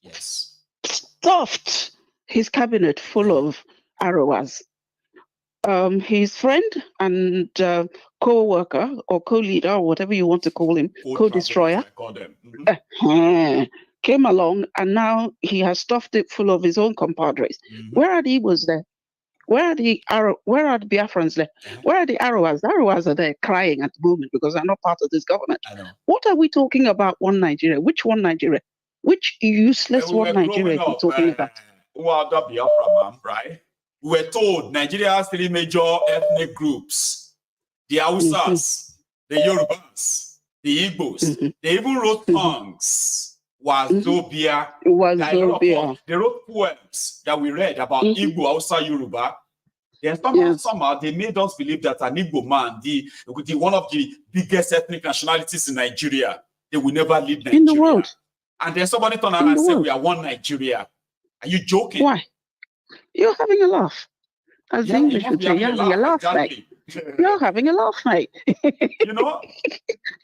Yes.
Stuffed his cabinet full of arrows. His friend and co-worker or co-leader or whatever you want to call him, co-destroyer, came along, and now he has stuffed it full of his own compadres. Where are the Igbos there? Where are the Biafrans there? Where are the Arrowas? The Arrowas are there crying at the moment because they're not part of this government. What are we talking about? One Nigeria? Which one Nigeria? Which useless one Nigeria are we talking about?
Biafra, right? We were told Nigeria has 3 major ethnic groups: the Hausas, the Yorubas, the Igbos. They even wrote songs. Wazobia. They wrote poems that we read about Igbo, Hausa, Yoruba. Then somehow they made us believe that an Igbo man, the one of the biggest ethnic nationalities in Nigeria, they will never leave Nigeria.
In the world.
And then somebody turned around and said, we are one Nigeria. Are you joking?
Why? You're having a laugh. As the English would say, you're having a laugh, mate. You're having a laugh, mate.
You know?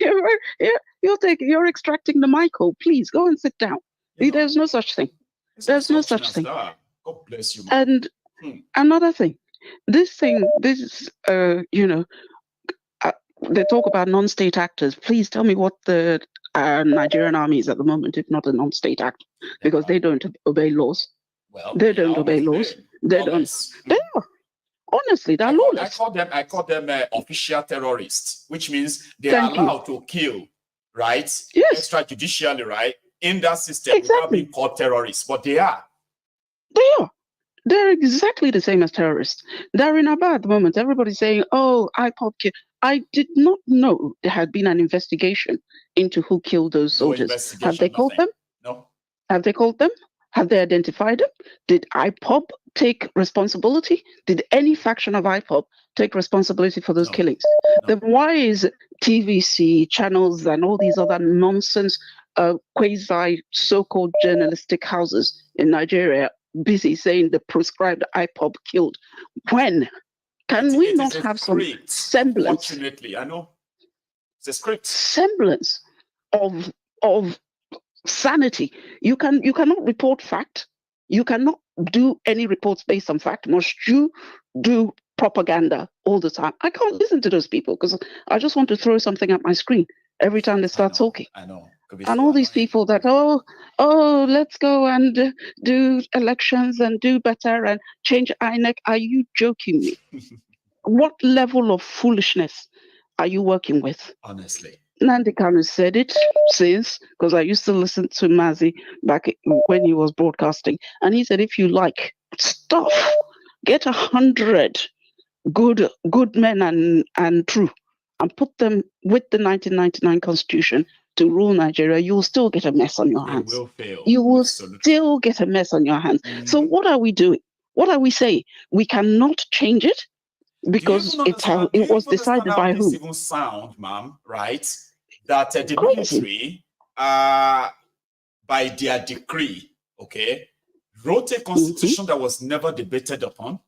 You're extracting the mic. Please go and sit down. There's no such thing. There's no such thing.
God bless you, man.
And another thing, they talk about non-state actors. Please tell me what the Nigerian army is at the moment, if not a non-state actor, because they don't obey laws.
Well,
they don't obey laws. They don't. They are. Honestly, they're lawless.
I call them official terrorists, which means they are allowed to kill, right?
Yes.
Extrajudicially, right? In that system, without being called terrorists, but they are.
They are. They're exactly the same as terrorists. They're in Aba at the moment. Everybody's saying, oh, IPOB killed. I did not know there had been an investigation into who killed those soldiers. Have they called them?
No.
Have they called them? Have they identified them? Did IPOB take responsibility? Did any faction of IPOB take responsibility for those killings? Then why is TVC, channels, and all these other nonsense quasi so-called journalistic houses in Nigeria busy saying the proscribed IPOB killed? When? Can we not have some semblance?
Unfortunately, I know. It's a script.
Semblance of sanity. You cannot report fact. You cannot do any reports based on fact. Must you do propaganda all the time? I can't listen to those people because I just want to throw something at my screen every time they start talking.
I know.
And all these people that, let's go and do elections and do better and change INEC. Are you joking me? What level of foolishness are you working with?
Honestly.
Nandi Kanu said it since, because I used to listen to Mazi back when he was broadcasting. And he said, if you like stuff, get 100 good men and true and put them with the 1999 Constitution to rule Nigeria, you will still get a mess on your hands.
They will fail.
You will
Absolutely.
still get a mess on your hands. So what are we doing? What are we saying? We cannot change it because it's how it was decided by who?
Even sound, ma'am, right? That the military, by their decree, okay, wrote a constitution that was never debated upon.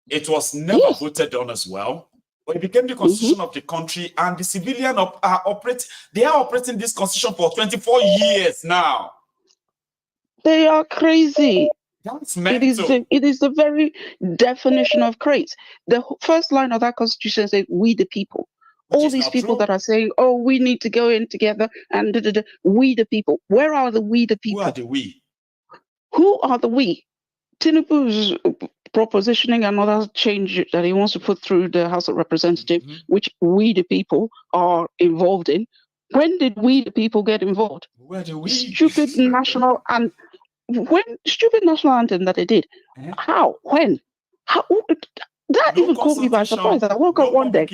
It was never voted on as well. But it became the constitution of the country, and the civilian they are operating this constitution for 24 years now.
They are crazy.
That's
it is the very definition of craze. The first line of that constitution says, "We the people." All these people that are saying, "Oh, we need to go in together," and we the people. Where are the we the people?
Who are the we?
Who are the we? Tinubu's propositioning another change that he wants to put through the House of Representatives, which we the people are involved in. When did we the people get involved?
Where do we?
Stupid national and when stupid national anthem that they did. How? When? How? That even caught me by surprise. I woke up one day.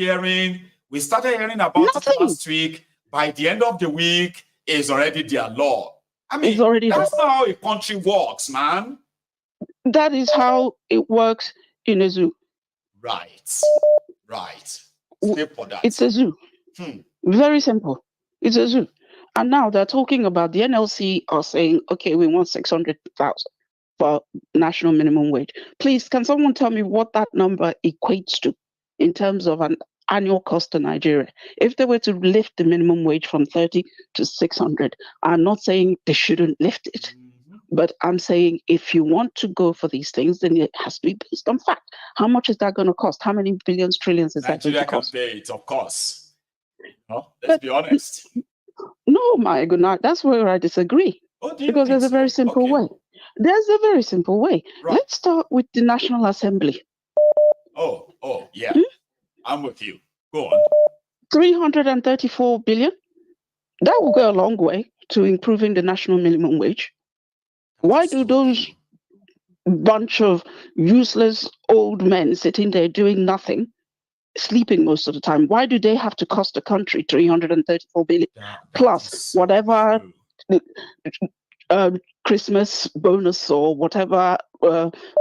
We started hearing about it last week. By the end of the week, it's already their law. I mean, that's not how a country works, man.
That is how it works in a zoo.
Right. Stay for that.
It's a zoo. Very simple. It's a zoo. And now they're talking about the NLC are saying, okay, we want 600,000 for national minimum wage. Please, can someone tell me what that number equates to in terms of an annual cost to Nigeria? If they were to lift the minimum wage from 30 to 600, I'm not saying they shouldn't lift it. But I'm saying if you want to go for these things, then it has to be based on fact. How much is that going to cost? How many billions, trillions is that going to cost?
Nigeria can pay it, of course. No, let's be honest.
No, my good night. That's where I disagree. Because there's a very simple way. There's a very simple way. Right. Let's start with the National Assembly.
Oh, yeah. I'm with you. Go on.
334 billion. That will go a long way to improving the national minimum wage. Why do those bunch of useless old men sitting there doing nothing, sleeping most of the time, why do they have to cost the country 334 billion plus whatever Christmas bonus or whatever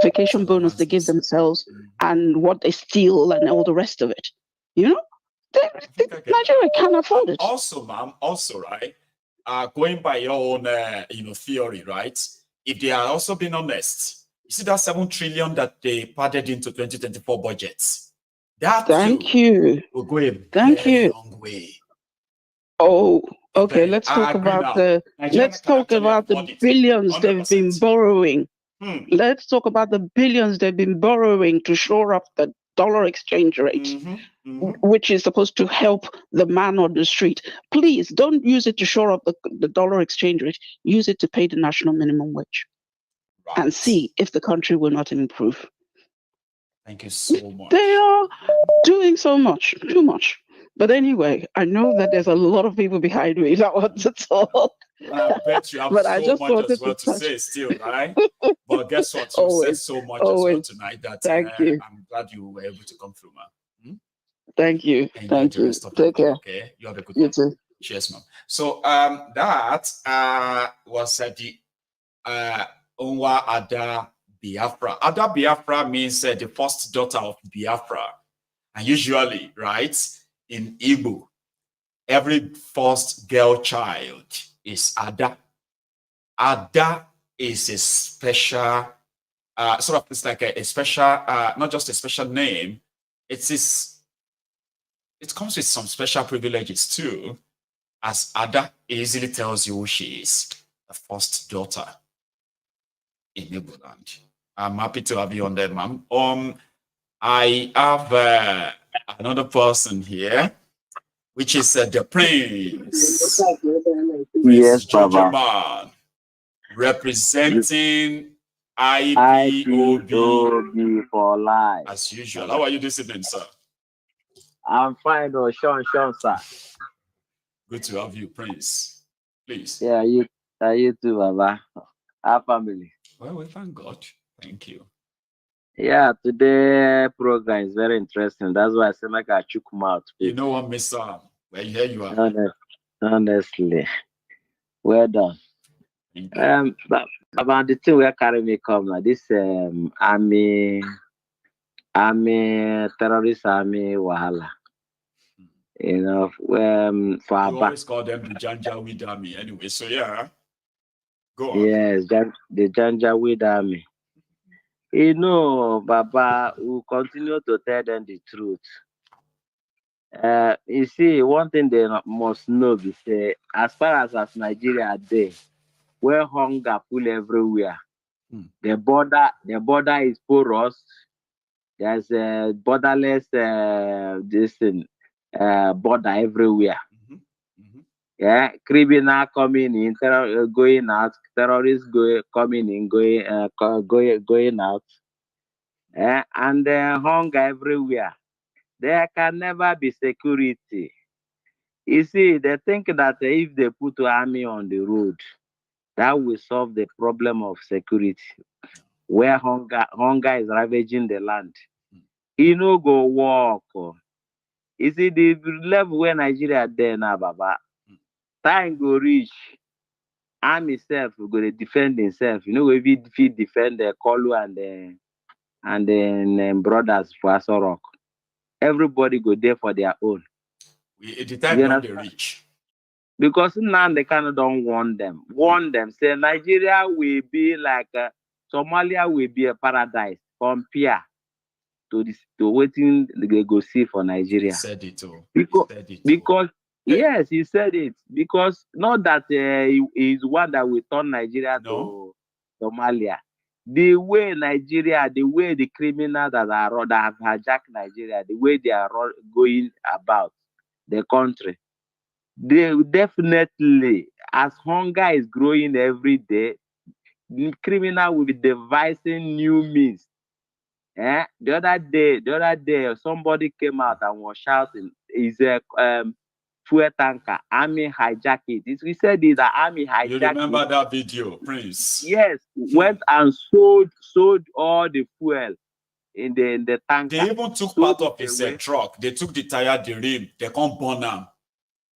vacation bonus they give themselves and what they steal and all the rest of it? You know, Nigeria can't afford it.
Also, ma'am, right? Going by your own, theory, right? If they are also being honest, you see that 7 trillion that they padded into 2024 budgets. That
Thank you.
Will go a very long way.
Oh, okay. Let's talk about the billions 100%. They've been borrowing. Let's talk about the billions they've been borrowing to shore up the dollar exchange rate, which is supposed to help the man on the street. Please don't use it to shore up the dollar exchange rate. Use it to pay the national minimum wage and see if the country will not improve.
Thank you so much.
They are doing so much, too much. But anyway, I know that there's a lot of people behind me that want to talk.
I bet you have so much as well to say still, right? But guess what? You said so much as well tonight that I'm glad you were able to come through, man.
Thank you. Thank you. Take care.
Okay, you have a good
one.
You too. Cheers, man. So that was the Onwa Ada Biafra. Ada Biafra means the first daughter of Biafra. And usually, right, in Igbo, every first girl child is Ada. Ada is a special, it's like a special, not just a special name, it comes with some special privileges too, as Ada easily tells you who she is, the first daughter in Igbo land. I'm happy to have you on there, ma'am. I have another person here, which is the Prince.
Yes,
Baba. Representing IPOB
for life.
As usual. How are you this evening, sir?
I'm fine, though. Sean, sir.
Good to have you, Prince. Please.
Yeah, you too, Baba. Our family.
Well, we thank God. Thank you.
Yeah, today program is very interesting. That's why I say make a check out.
You know what, Mr. Well, here you are.
No. Honestly, well done. But about the thing where carry me come now, this army terrorist army wahala. You know, for
You always call them the Janjaweed army anyway. So yeah, go on.
yes, the Janjaweed army. You know, Baba will continue to tell them the truth. You see, one thing they must know is as far as Nigeria there, where hunger full everywhere, the border is porous. There's a borderless border everywhere. Yeah, criminal coming in, going out, terrorists coming in, going out, and hunger everywhere. There can never be security. You see, they think that if they put army on the road, that will solve the problem of security, where hunger is ravaging the land. You know, go walk. You see, the level where Nigeria there now, Baba, time go reach. Army self go to defend himself. You know, if he defend the Kolu and then brothers for Asorok, everybody go there for their own.
The time when they reach.
Because now they kind of don't want them. Warn them. Say Nigeria will be like Somalia will be a paradise compared to waiting they go see for Nigeria.
He said it too.
Because yes, he said it. Because not that he's one that will turn Nigeria to Somalia. The way Nigeria, the way the criminals that have hijacked Nigeria, the way they are going about the country, they definitely, as hunger is growing every day, the criminal will be devising new means. The other day, somebody came out and was shouting, "Is a fuel tanker, army hijack it." We said the army hijacked it.
You remember that video, Prince?
Yes, went and sold all the fuel in the tanker.
They even took part of his truck. They took the tire, the rim. They can't burn them.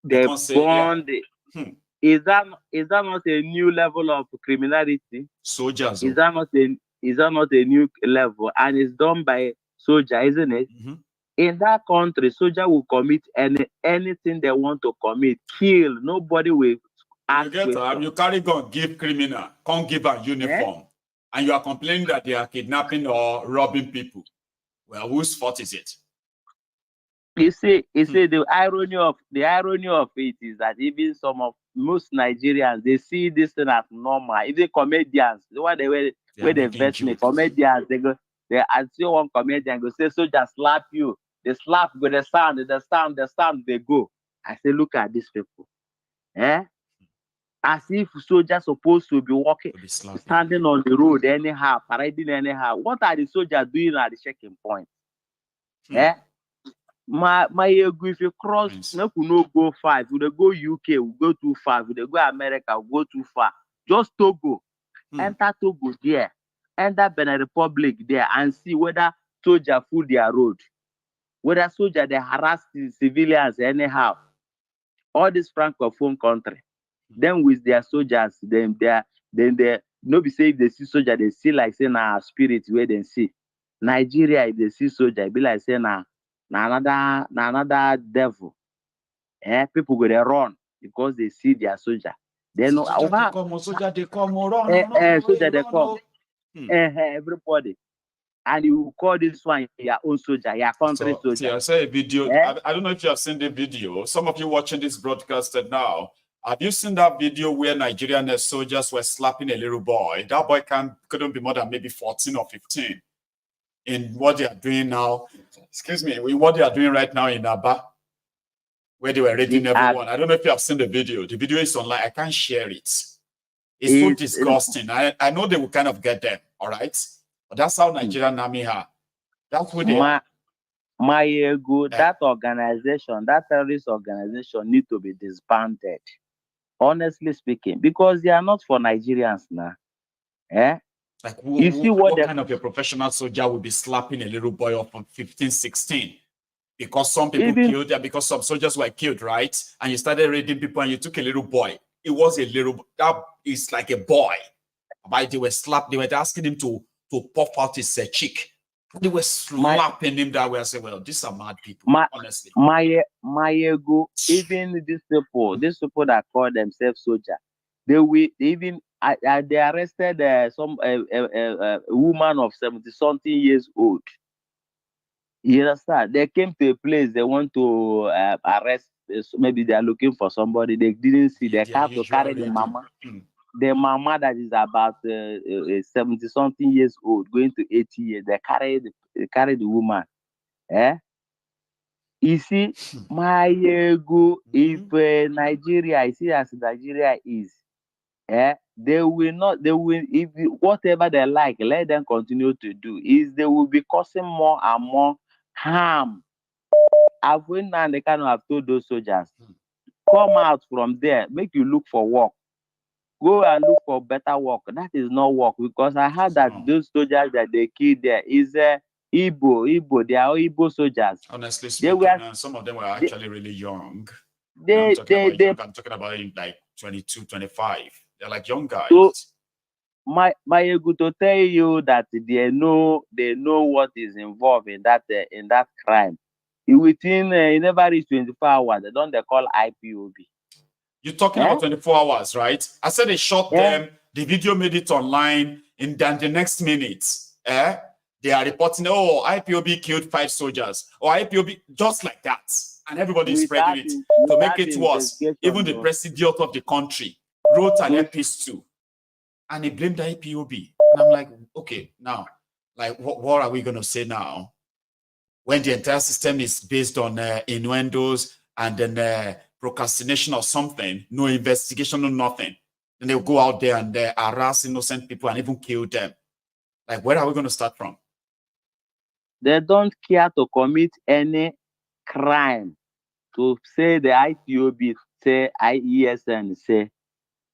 They burned it. Is that not a new level of criminality?
Soldiers.
Is that not a new level? And it's done by soldier, isn't it? In that country, soldier will commit anything they want to commit. Kill. Nobody will ask.
You carry gun, give criminal, can't give a uniform. And you are complaining that they are kidnapping or robbing people. Well, whose fault is it?
You see, the irony of it is that even most Nigerians, they see this thing as normal. Even comedians, the one where they invest in comedians, I see one comedian go say, "Soldier slap you." They slap with the sound, they go. I say, look at these people. As if soldiers supposed to be walking, standing on the road anyhow, parading anyhow. What are the soldiers doing at the checking point? My if you cross, no go far. If we go UK, we go too far. If we go America, we go too far. Just Togo, enter Togo there, enter Benin Republic there, and see whether soldiers fool their road, whether soldiers they harass the civilians anyhow. All this francophone country, then with their soldiers, then they no be say if they see soldier, they see like say na spirit where they see. Nigeria, if they see soldier, it be like say na another devil. People go there run because they see their soldier. They know
soldier they come,
soldier they come. Everybody. And you call this one your own soldier, your country soldier.
See, I saw a video. I don't know if you have seen the video. Some of you watching this broadcast now, have you seen that video where Nigerian soldiers were slapping a little boy? That boy couldn't be more than maybe 14 or 15. In what they are doing now, what they are doing right now in Aba, where they were raiding everyone. I don't know if you have seen the video. The video is online. I can't share it. It's so disgusting. I know they will kind of get them, all right? But that's how Nigerian army are. That's what they are.
That organization, that terrorist organization need to be disbanded. Honestly speaking, because they are not for Nigerians now.
Like, what kind of a professional soldier will be slapping a little boy up from 15, 16? because some people killed, because some soldiers were killed, right? And you started raiding people and you took a little boy. It was a little, that is like a boy. But they were slapped, they were asking him to puff out his cheek. They were slapping him that way. I said, well, these are mad people, honestly.
My ego, even these people that call themselves soldiers, they arrested a woman of 70-something years old. You understand? They came to a place, they want to arrest, maybe they are looking for somebody, they didn't see, they have to carry the mama. The mama that is about 70-something years old, going to 80 years, they carry the woman. You see, my ego, if Nigeria, I see as Nigeria is, they will, if whatever they like, let them continue to do, is they will be causing more and more harm. I've went and they kind of have told those soldiers, come out from there, make you look for work. Go and look for better work. That is not work, because I heard that those soldiers that they killed there is Igbo. They are Igbo soldiers.
Honestly speaking, some of them were actually really young. I'm talking about like 22, 25. They're like young guys.
So, my ego to tell you that they know what is involved in that crime. Within it never reach 24 hours. They call IPOB.
You're talking about 24 hours, right? I said they shot them. The video made it online. And then the next minute, they are reporting, oh, IPOB killed 5 soldiers. Or IPOB, just like that. And everybody is spreading it. To make it worse, even the president of the country wrote an epistle. And he blamed the IPOB. And I'm like, okay, now, like, what are we going to say now? When the entire system is based on innuendos and then procrastination or something, no investigation, no nothing. Then they'll go out there and harass innocent people and even kill them. Like, where are we going to start from?
They don't care to commit any crime. To say the IPOB, say IESN, say,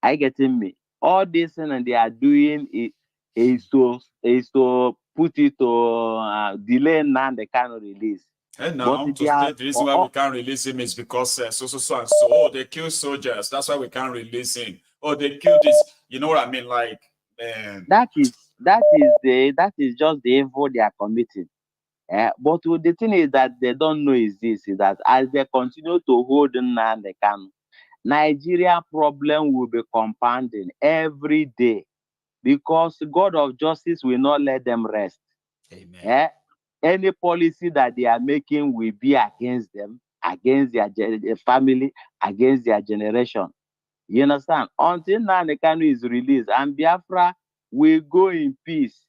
I getting me. All this thing they are doing is to put it to delay now they cannot release.
And now, the reason why we can't release him is because so. Oh, they kill soldiers. That's why we can't release him. Oh, they killed this. You know what I mean? Like,
that is just the evil they are committing. But the thing is that they don't know is that as they continue to hold Nnamdi Kanu, Nigeria problem will be compounding every day, because God of justice will not let them rest.
Amen.
Any policy that they are making will be against them, against their family, against their generation. You understand? Until Nnamdi Kanu is released and Biafra will go in peace.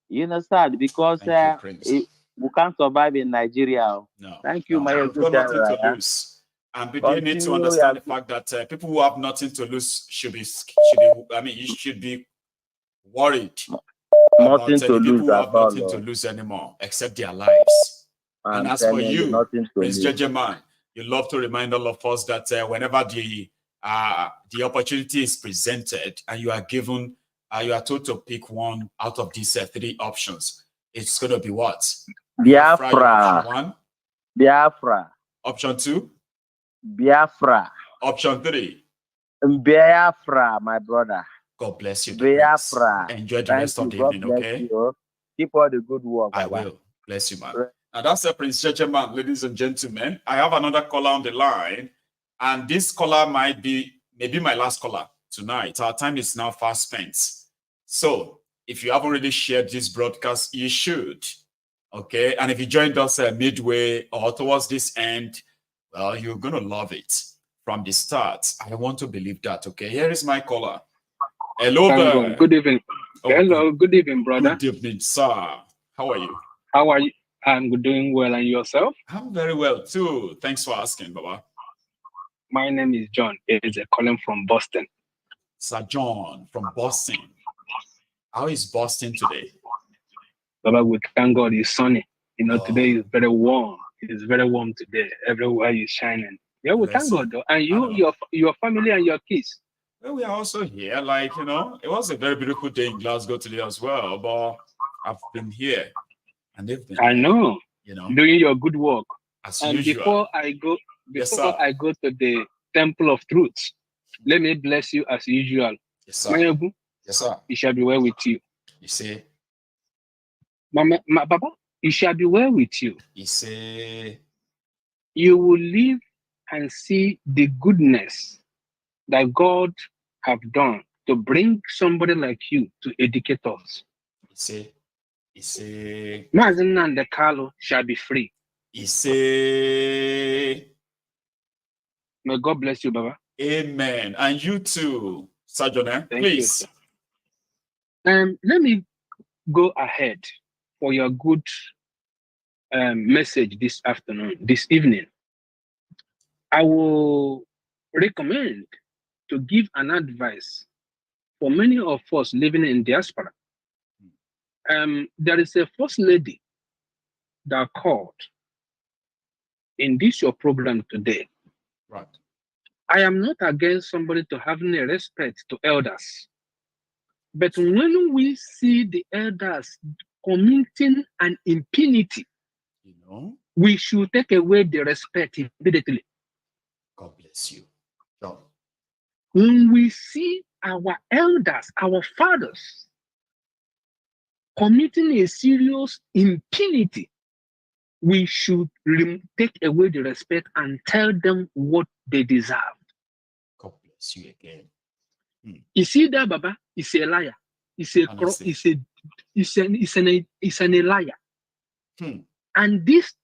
You understand? Because we can't survive in Nigeria.
No.
Thank you, my
We've got nothing to lose. And you need to understand the fact that people who have nothing to lose should be worried.
Nothing to lose.
People have nothing to lose anymore except their lives. And as for you, Prince Jejeman, you love to remind all of us that whenever the opportunity is presented and you are given, you are told to pick one out of these 3 options, it's going to be what?
Biafra.
Option 1.
Biafra.
Option 2.
Biafra.
Option 3.
Biafra, my brother.
God bless you.
Biafra.
Enjoy the rest of the evening, okay?
Keep all the good work.
I will. Bless you, man. Now that's Prince Jejeman, ladies and gentlemen. I have another caller on the line, and this caller might be maybe my last caller tonight. Our time is now fast spent. So if you haven't already shared this broadcast, you should. Okay. And if you joined us midway or towards this end, well, you're going to love it from the start. I want to believe that. Okay. Here is my caller. Hello there.
Good evening.
Oh,
hello. Good evening, brother.
Good evening, sir. How are you?
How are you? I'm doing well. And yourself?
I'm very well too. Thanks for asking, Baba.
My name is John. It's calling from Boston.
Sir John from Boston. How is Boston today?
Baba, we thank God it's sunny. You know, today is very warm. It's very warm today. Everywhere is shining. Yeah, we thank God though. And you, your family and your kids.
Well, we are also here. Like, you know, it was a very beautiful day in Glasgow today as well. But I've been here. And they've been
I know.
You know.
Doing your good work. And
usual.
before I go to the temple of truth, let me bless you as usual.
Yes, sir.
Mayogu,
Yes, sir.
it shall be well with you.
You see?
Baba, it shall be well with you.
You see?
You will live and see the goodness that God have done to bring somebody like you to educate us.
You see? You see?
Mazin and the Carlo shall be free.
You see?
May God bless you, Baba.
Amen. And you too, Sergeant, please.
Let me go ahead for your good message this evening. I will recommend to give an advice for many of us living in diaspora. There is a first lady that called in this your program today.
Right.
I am not against somebody to having a respect to elders. But when we see the elders committing an impunity, we should take away the respect immediately.
God bless you. John.
When we see our elders, our fathers, committing a serious impunity, we should take away the respect and tell them what they deserve.
God bless you again.
You see that, Baba? He's a liar. He's a liar. And this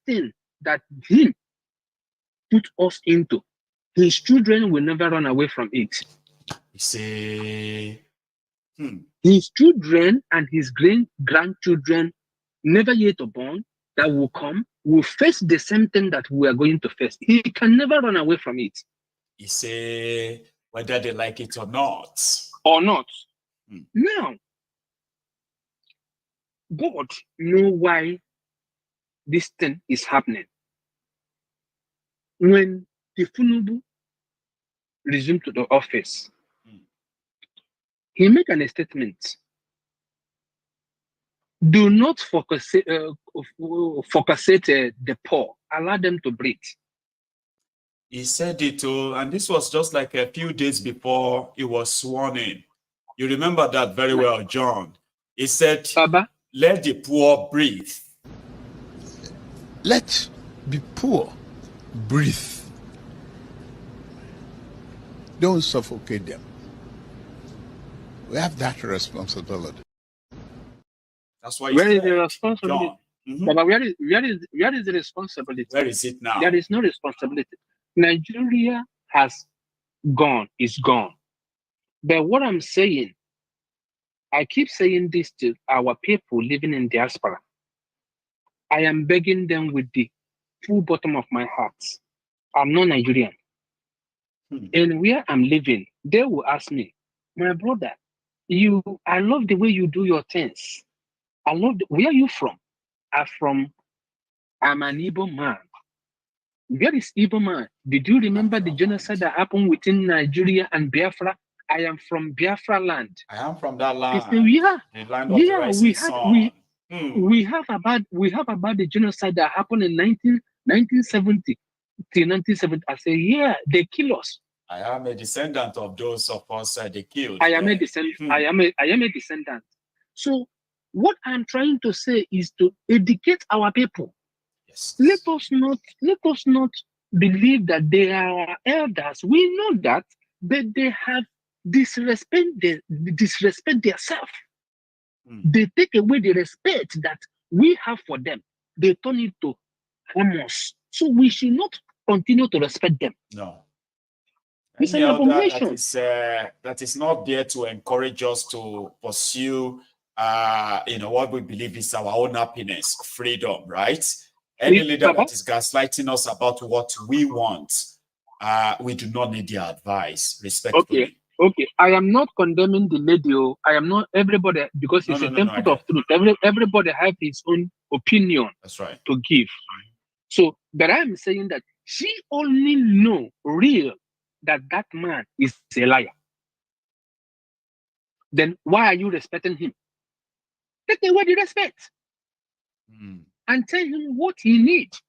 thing that he put us into, his children will never run away from it.
You see,
his children and his grandchildren, never yet born, that will come, will face the same thing that we are going to face. He can never run away from it.
You say whether they like it or not.
Now, God knows why this thing is happening. When Thiefnubu resumed to the office, he made a statement. Do not focusate the poor. Allow them to breathe.
He said it too, and this was just like a few days before he was sworn in. You remember that very well, John. He said,
Baba,
let the poor breathe.
Let the poor breathe. Don't suffocate them. We have that responsibility.
That's why.
Where is the responsibility? Baba, where is the responsibility?
Where is it now?
There is no responsibility. Nigeria has gone, is gone. But what I'm saying, I keep saying this to our people living in diaspora. I am begging them with the full bottom of my heart. I'm not Nigerian. And where I'm living, they will ask me, my brother, I love the way you do your things. Where are you from? I'm an Igbo man. Where is Igbo man? Did you remember the genocide that happened within Nigeria and Biafra? I am from Biafra land.
I am from that land.
Say, yeah,
the land of the rising sun.
We have about the genocide that happened in 1970 to 1970. I say, yeah, they kill us.
I am a descendant of those of us they killed.
I am a descendant. I am a descendant. So what I'm trying to say is to educate our people.
Yes.
Let us not believe that they are our elders. We know that, but they have disrespect themselves. They take away the respect that we have for them. They turn it to harmless. So we should not continue to respect them.
No.
It's an abomination.
That is not there to encourage us to pursue what we believe is our own happiness, freedom, right? Any leader that is gaslighting us about what we want, we do not need their advice, respectfully.
Okay. I am not condemning the lady. I am not everybody, because it's a temple of truth. Everybody has his own opinion.
That's right.
To give. So, but I'm saying that she only know real that man is a liar. Then why are you respecting him? Take away the respect. And tell him what he needs.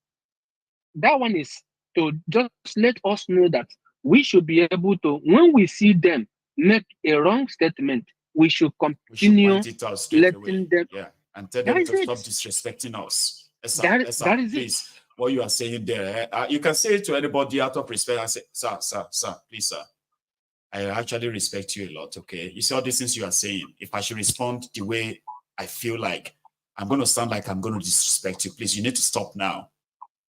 That one is to just let us know that we should be able to, when we see them make a wrong statement, we should continue
point it out straight away.
letting them.
Yeah, and tell them to stop disrespecting us. That is please. What you are saying there, you can say it to anybody out of respect. I say, sir, please, sir. I actually respect you a lot, okay? You see all these things you are saying. If I should respond the way I feel like, I'm going to sound like I'm going to disrespect you. Please, you need to stop now,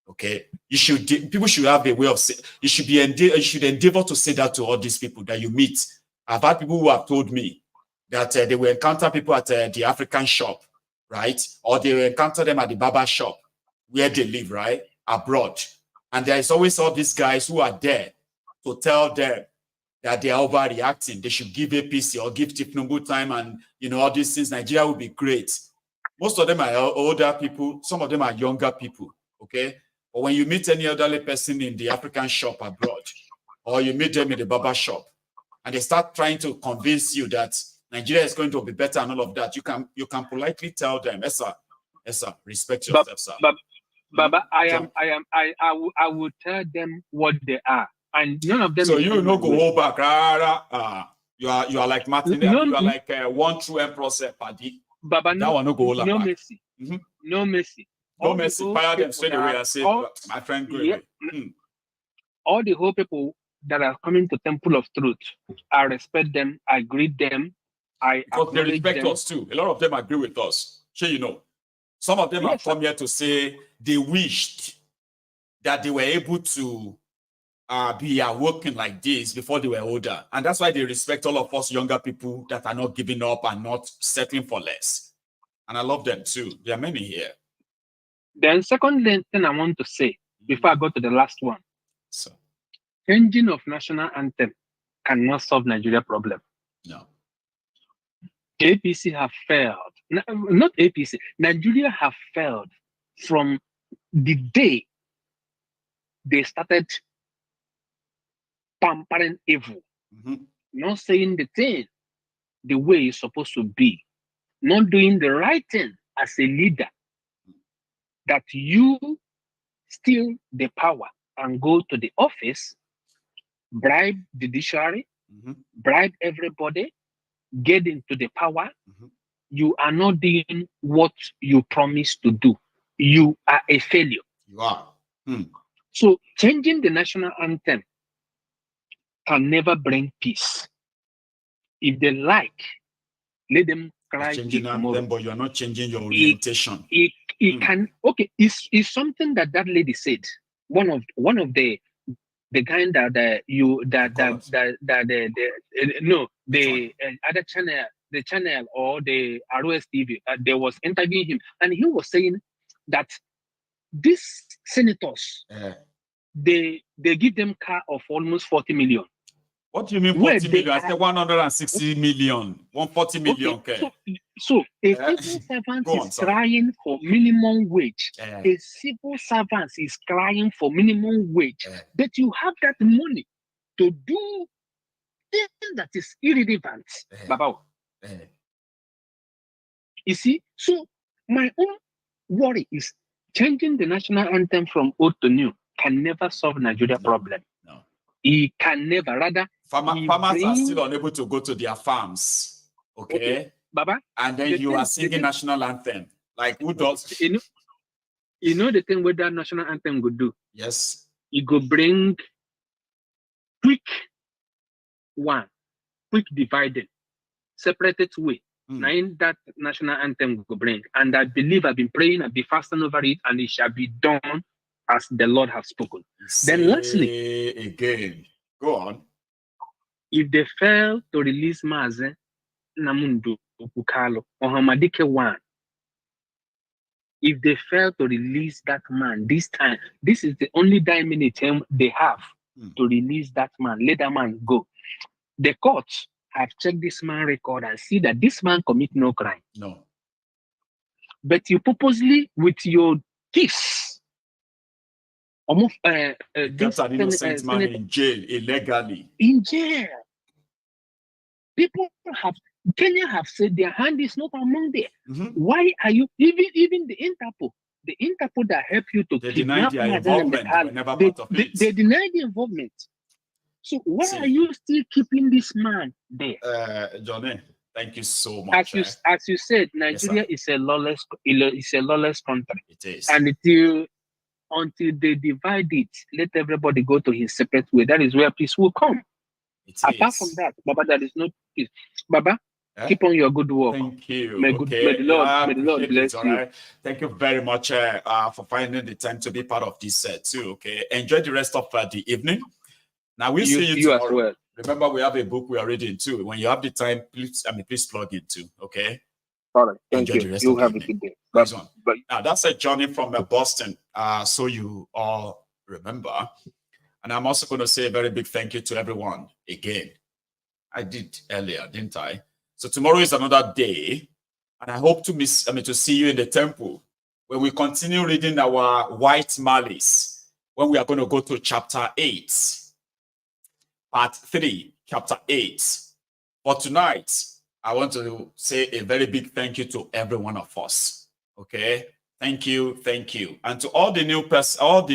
okay? People should have a way of saying, you should endeavor to say that to all these people that you meet. I've had people who have told me that they will encounter people at the African shop, right? Or they will encounter them at the barber shop where they live, right? Abroad. And there is always all these guys who are there to tell them that they are overreacting. They should give APC or give Thiefnubu time and, all these things. Nigeria will be great. Most of them are older people. Some of them are younger people, okay? But when you meet any elderly person in the African shop abroad, or you meet them in the barber shop, and they start trying to convince you that Nigeria is going to be better and all of that, you can politely tell them, yes, sir, respect yourself, sir.
Baba, I will tell them what they are. And none of them.
So you no go hold back. You are like Martin. You are like one true empress party.
Baba,
that one no go hold back.
Mercy. No mercy.
No mercy. Fire them straight away and say, my friend, go away.
All the whole people that are coming to Temple of Truth, I respect them. I greet them.
Because they respect us too. A lot of them agree with us. Sure, some of them have come here to say they wished that they were able to be working like this before they were older. And that's why they respect all of us younger people that are not giving up and not settling for less. And I love them too. There are many here.
Then second thing I want to say before I go to the last one. So, changing of national anthem cannot solve Nigeria problem.
No.
APC have failed. Not APC. Nigeria have failed from the day they started pampering evil, not saying the thing the way it's supposed to be, not doing the right thing as a leader, that you steal the power and go to the office, bribe the judiciary, bribe everybody, get into the power. You are not doing what you promised to do. You are a failure.
You are.
So changing the national anthem can never bring peace. If they like, let them cry.
Changing anthem, but you are not changing your orientation.
It can. Okay, it's something that lady said. One of the kind that the other channel, the channel or the ROS TV, they was interviewing him, and he was saying that these senators, they give them car of almost 40 million.
What do you mean 40 million? I said 160 million, 140 million.
Okay. So a civil servant is crying for minimum wage. A civil servant is crying for minimum wage. But you have that money to do things that is irrelevant. Baba. You see, so my own worry is changing the national anthem from old to new can never solve Nigeria problem.
No.
It can never. Rather,
farmers are still unable to go to their farms. Okay.
Baba.
And then you are singing national anthem. Like who does?
You know the thing what that national anthem would do?
Yes.
It could bring quick divided, separated way. Now in that national anthem will bring. And I believe I've been praying, I've been fasting over it, and it shall be done as the Lord has spoken. Then lastly,
again, go on.
If they fail to release Maze Namundu Ukalo or Hamadike 1, if they fail to release that man this time, this is the only minute they have to release that man, let that man go. The courts have checked this man's record and see that this man commit no crime.
No.
But you purposely, with your kiss, almost
an innocent man in jail illegally.
In jail. People Kenya have said their hand is not among there. Why are you even the Interpol? the Interpol that help you to
deny their involvement. They never part of it.
They deny the involvement. So why are you still keeping this man there?
Johnny, thank you so much.
As you said, Nigeria is a lawless country.
It is.
And until they divide it, let everybody go to his separate way. That is where peace will come. Apart from that, Baba, there is no peace. Baba, keep on your good work.
Thank you.
May the Lord bless you.
Right. Thank you very much for finding the time to be part of this too. Okay, enjoy the rest of the evening. Now we'll see you tomorrow. As well. Remember, we have a book we are reading too. When you have the time, please plug in too. Okay.
All right. Thank
enjoy
you.
The rest
You
of
have
the
a good day.
Bye. Now that's a journey from Boston. So you all remember. And I'm also going to say a very big thank you to everyone again. I did earlier, didn't I? So tomorrow is another day, and I hope to see you in the temple where we continue reading our White Malice, when we are going to go to chapter 8, part 3, chapter 8. For tonight, I want to say a very big thank you to every one of us. Okay. Thank you. And to all the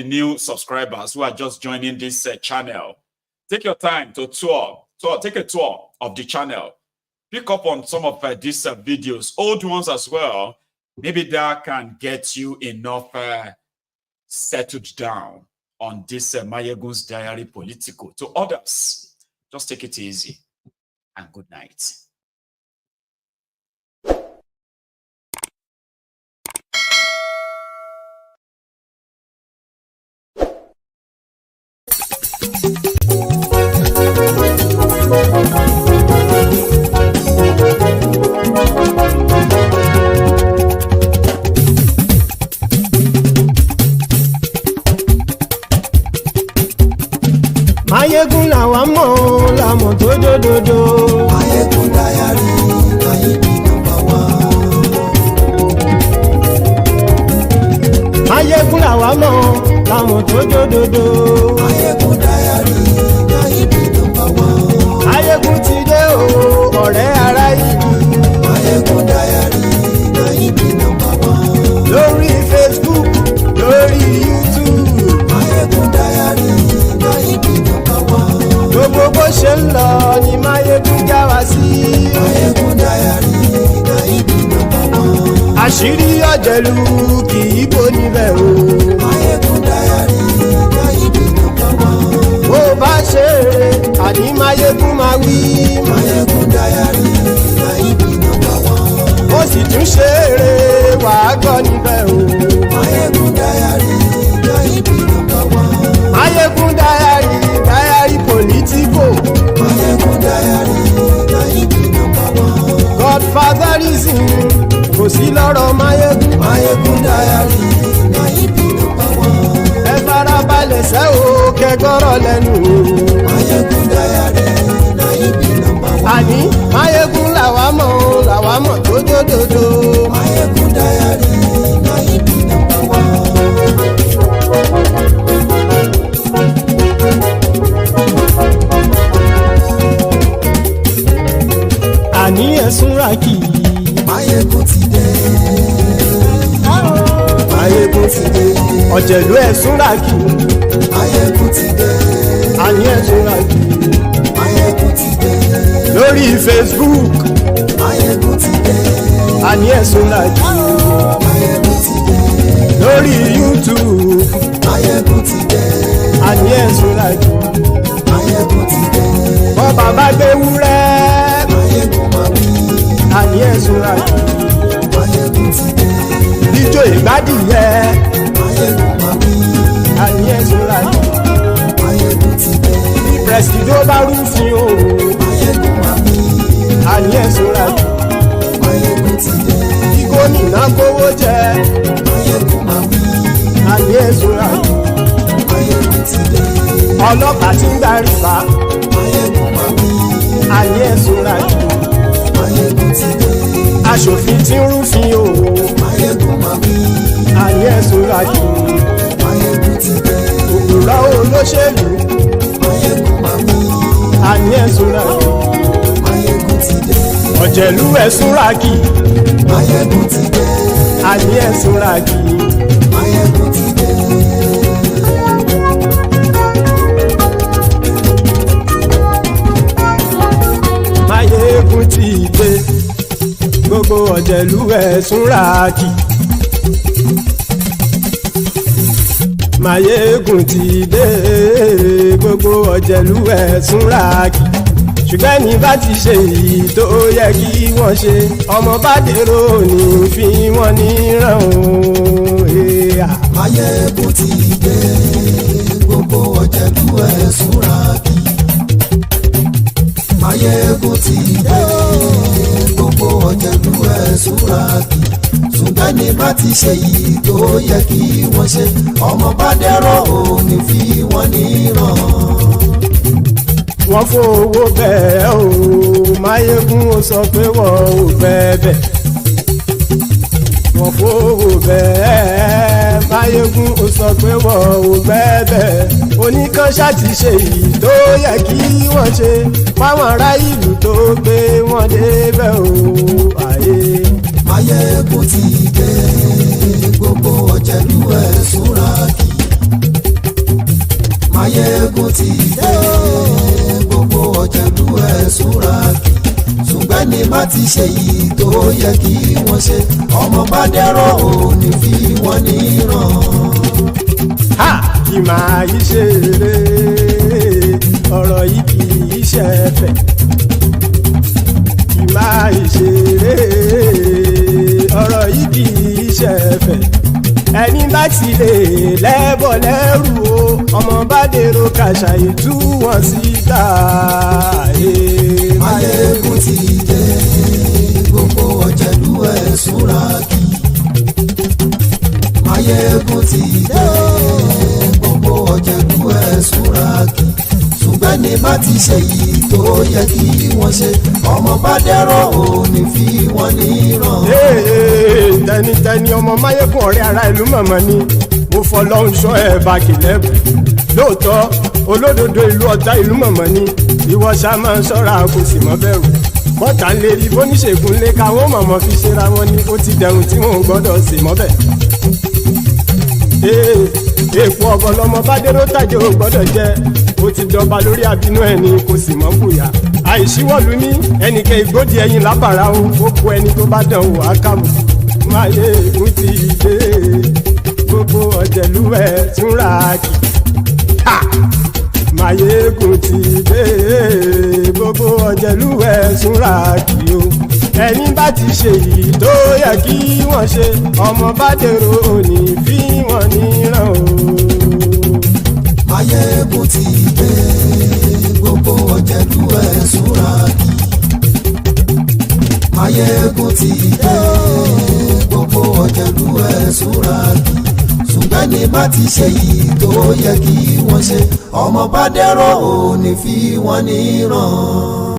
new subscribers who are just joining this channel, take your time to take a tour of the channel. Pick up on some of these videos, old ones as well. Maybe that can get you enough settled down on this Mayegun's Diary Political. To others, just take it easy and good night.
Mayegun làwa mọ̀ làmọ̀ tó dòdòdò. Mayegun Diary Nayibi #1. Mayegun làwa mọ̀ làmọ̀ tó dòdòdò. Mayegun Diary Nayibi #1. Mayegun ti dé o ọ̀rẹ́ ara yìí. Mayegun Diary Nayibi #1. Lórí Facebook, lórí YouTube. Mayegun Diary Nayibi #1. Gbogbo bó ṣe ń lọ ni Mayegun já wa sí. Mayegun Diary Nayibi #1. Àṣírí ọ̀jẹ̀lú kì í bò níbẹ̀ o. Mayegun Diary Nayibi #1. Bó bá ṣe eré àní Mayegun máa wí. Mayegun Diary Nayibi #1. Ó sì tún ṣe eré wàá gbọ́ níbẹ̀ o. Mayegun Diary Nayibi #1. Mayegun Diary Political. Mayegun Diary Nayibi #1. Godfatherism kò sí lọ́rọ̀ Mayegun. Mayegun Diary Nayibi #1. Ẹ farabalẹ̀ sẹ́ o kẹgọ́rọ̀ lẹ́nu. Mayegun Diary Nayibi #1. Àní Mayegun làwa mọ̀ tó dòdòdò. Mayegun Diary Nayibi #1. Àní ẹ̀sùn rákì. Mayegun ti dé. Mayegun ti dé. Ọ̀jẹ̀lú ẹ̀sùn rákì. Mayegun ti dé. Àní ẹ̀sùn rákì. Mayegun ti dé. Lórí Facebook. Mayegun ti dé. Àní ẹ̀sùn rákì. Mayegun ti dé. Lórí YouTube. Mayegun ti dé. Àní ẹ̀sùn rákì. Mayegun ti dé. Bọ́ bàbá gbé wúrẹ́. Àní ẹ̀sùn rákì. Mayegun ti dé. Ijó ìgbádìyẹ. Mayegun máa wí. Àní ẹ̀sùn rákì. Mayegun ti dé. Bí pẹ̀sìdó bá rúfin o. Mayegun máa wí. Àní ẹ̀sùn rákì. Mayegun ti dé. Bí gómìnà kówó jẹ. Mayegun máa wí. Àní ẹ̀sùn rákì. Mayegun ti dé. Ọlọ́pàá ti ń darí bá. Mayegun máa wí. Àní ẹ̀sùn rákì. Mayegun ti dé. Aṣòfin tí ń rúfin o. Mayegun máa wí. Àní ẹ̀sùn rákì. Mayegun ti dé. Òpùrọ́ olóṣèlú. Mayegun máa wí. Àní ẹ̀sùn rákì. Mayegun ti dé. Ọ̀jẹ̀lú ẹ̀sùn rákì. Mayegun ti dé. àní ẹ̀sùn ràkì.
Máyégún ti dé.
Máyégún ti dé. Gbogbo ọ̀jẹ̀lú ẹ̀sùn ràkì. Máyégún ti dé. Gbogbo ọ̀jẹ̀lú ẹ̀sùn ràkì. Ṣùgbọ́n ní bá ti ṣe èyí tó yẹ kí wọ́n ṣe, ọmọ bá dèrò ní fi wọ́n níran o.
Máyégún ti dé. Gbogbo ọ̀jẹ̀lú ẹ̀sùn ràkì. Máyégún ti dé. Gbogbo ọ̀jẹ̀lú ẹ̀sùn ràkì. Ṣùgbọ́n ní bá ti ṣe èyí tó yẹ kí wọ́n ṣe, ọmọ bá dèrò ní fi wọ́n níran.
Wọ́n fowó bẹ́ẹ̀ o, Máyégún ó sọ pé wọ́n ò bẹ́ẹ̀. Wọ́n fowó bẹ́ẹ̀, Máyégún ó sọ pé wọ́n ò bẹ́ẹ̀. Oníkanṣá ti ṣe èyí tó yẹ kí wọ́n ṣe, fáwọn ará ìlú tó gbé wọn débẹ̀ o.
Máyégún ti dé. Gbogbo ọ̀jẹ̀lú ẹ̀sùn ràkì. Máyégún ti dé. Gbogbo ọ̀jẹ̀lú ẹ̀sùn ràkì. Ṣùgbọ́n ní bá ti ṣe yìí tó yẹ kí wọ́n ṣe, ọmọ bá dẹ́rọ̀ ò ní fi wọ́n níran.
Kì máa yí ṣe eré, ọ̀rọ̀ yìí kì í ṣe ẹ̀fẹ̀. Kì máa yí ṣe eré, ọ̀rọ̀ yìí kì í ṣe ẹ̀fẹ̀. Ẹni bá ti lè lẹ́bọ̀ lẹ́rù o, ọmọ bá dèrò kàṣàyè tú wọn síta.
Máyégún ti dé. Gbogbo ọ̀jẹ̀lú ẹ̀sùn ràkì. Máyégún ti dé. Gbogbo ọ̀jẹ̀lú ẹ̀sùn ràkì. Ṣùgbọ́n ní bá ti ṣe yìí tó yẹ kí wọ́n ṣe, ọmọ bá dẹ́rọ̀ ò ní fi wọ́n níran.
Tẹnitẹni ọmọ Máyégún ọ̀rẹ́ ara ìlú mọ̀mọ́ ni mo fọlọ́run ṣọ́ ẹ̀ bá kìlẹ́bù. Lóòótọ́ olódodo ìlú ọ̀tá ìlú mọ̀mọ́ ni ìwọ ṣá máa ń ṣọ́ra kò sì mọ́ bẹ̀rù. Bọ́tà ń lè rí bóníṣègùn lé káwọn mọ̀mọ́ fi ṣera wọn ni ó ti dẹrùn tí wọn ò gbọ́dọ̀ sè mọ́bẹ̀. Èèpo ọ̀bọ lọmọ bá dérò tàjẹ́ ò gbọ́dọ̀ jẹ́, ó ti jọba lórí àbínú ẹni kò sì mọ́ bùyà. Àìsíwọ́lu ní ẹnìkẹ́ ìgbódì ẹyin lábàrá o, ó kó ẹni tó bá dán wò á kàmù. Máyégún ti dé. Gbogbo ọ̀jẹ̀lú ẹ̀sùn ràkì. Máyégún ti dé. Gbogbo ọ̀jẹ̀lú ẹ̀sùn ràkì o. Ẹni bá ti ṣe yìí tó yẹ kí wọ́n ṣe, ọmọ bá dèrò òní fi wọ́n níran o.
Máyégún ti dé. Gbogbo ọ̀jẹ̀lú ẹ̀sùn ràkì. Máyégún ti dé. Gbogbo ọ̀jẹ̀lú ẹ̀sùn ràkì. Ṣùgbọ́n ní bá ti ṣe yìí tó yẹ kí wọ́n ṣe, ọmọ bá dẹ́rọ̀ ò ní fi wọ́n níran.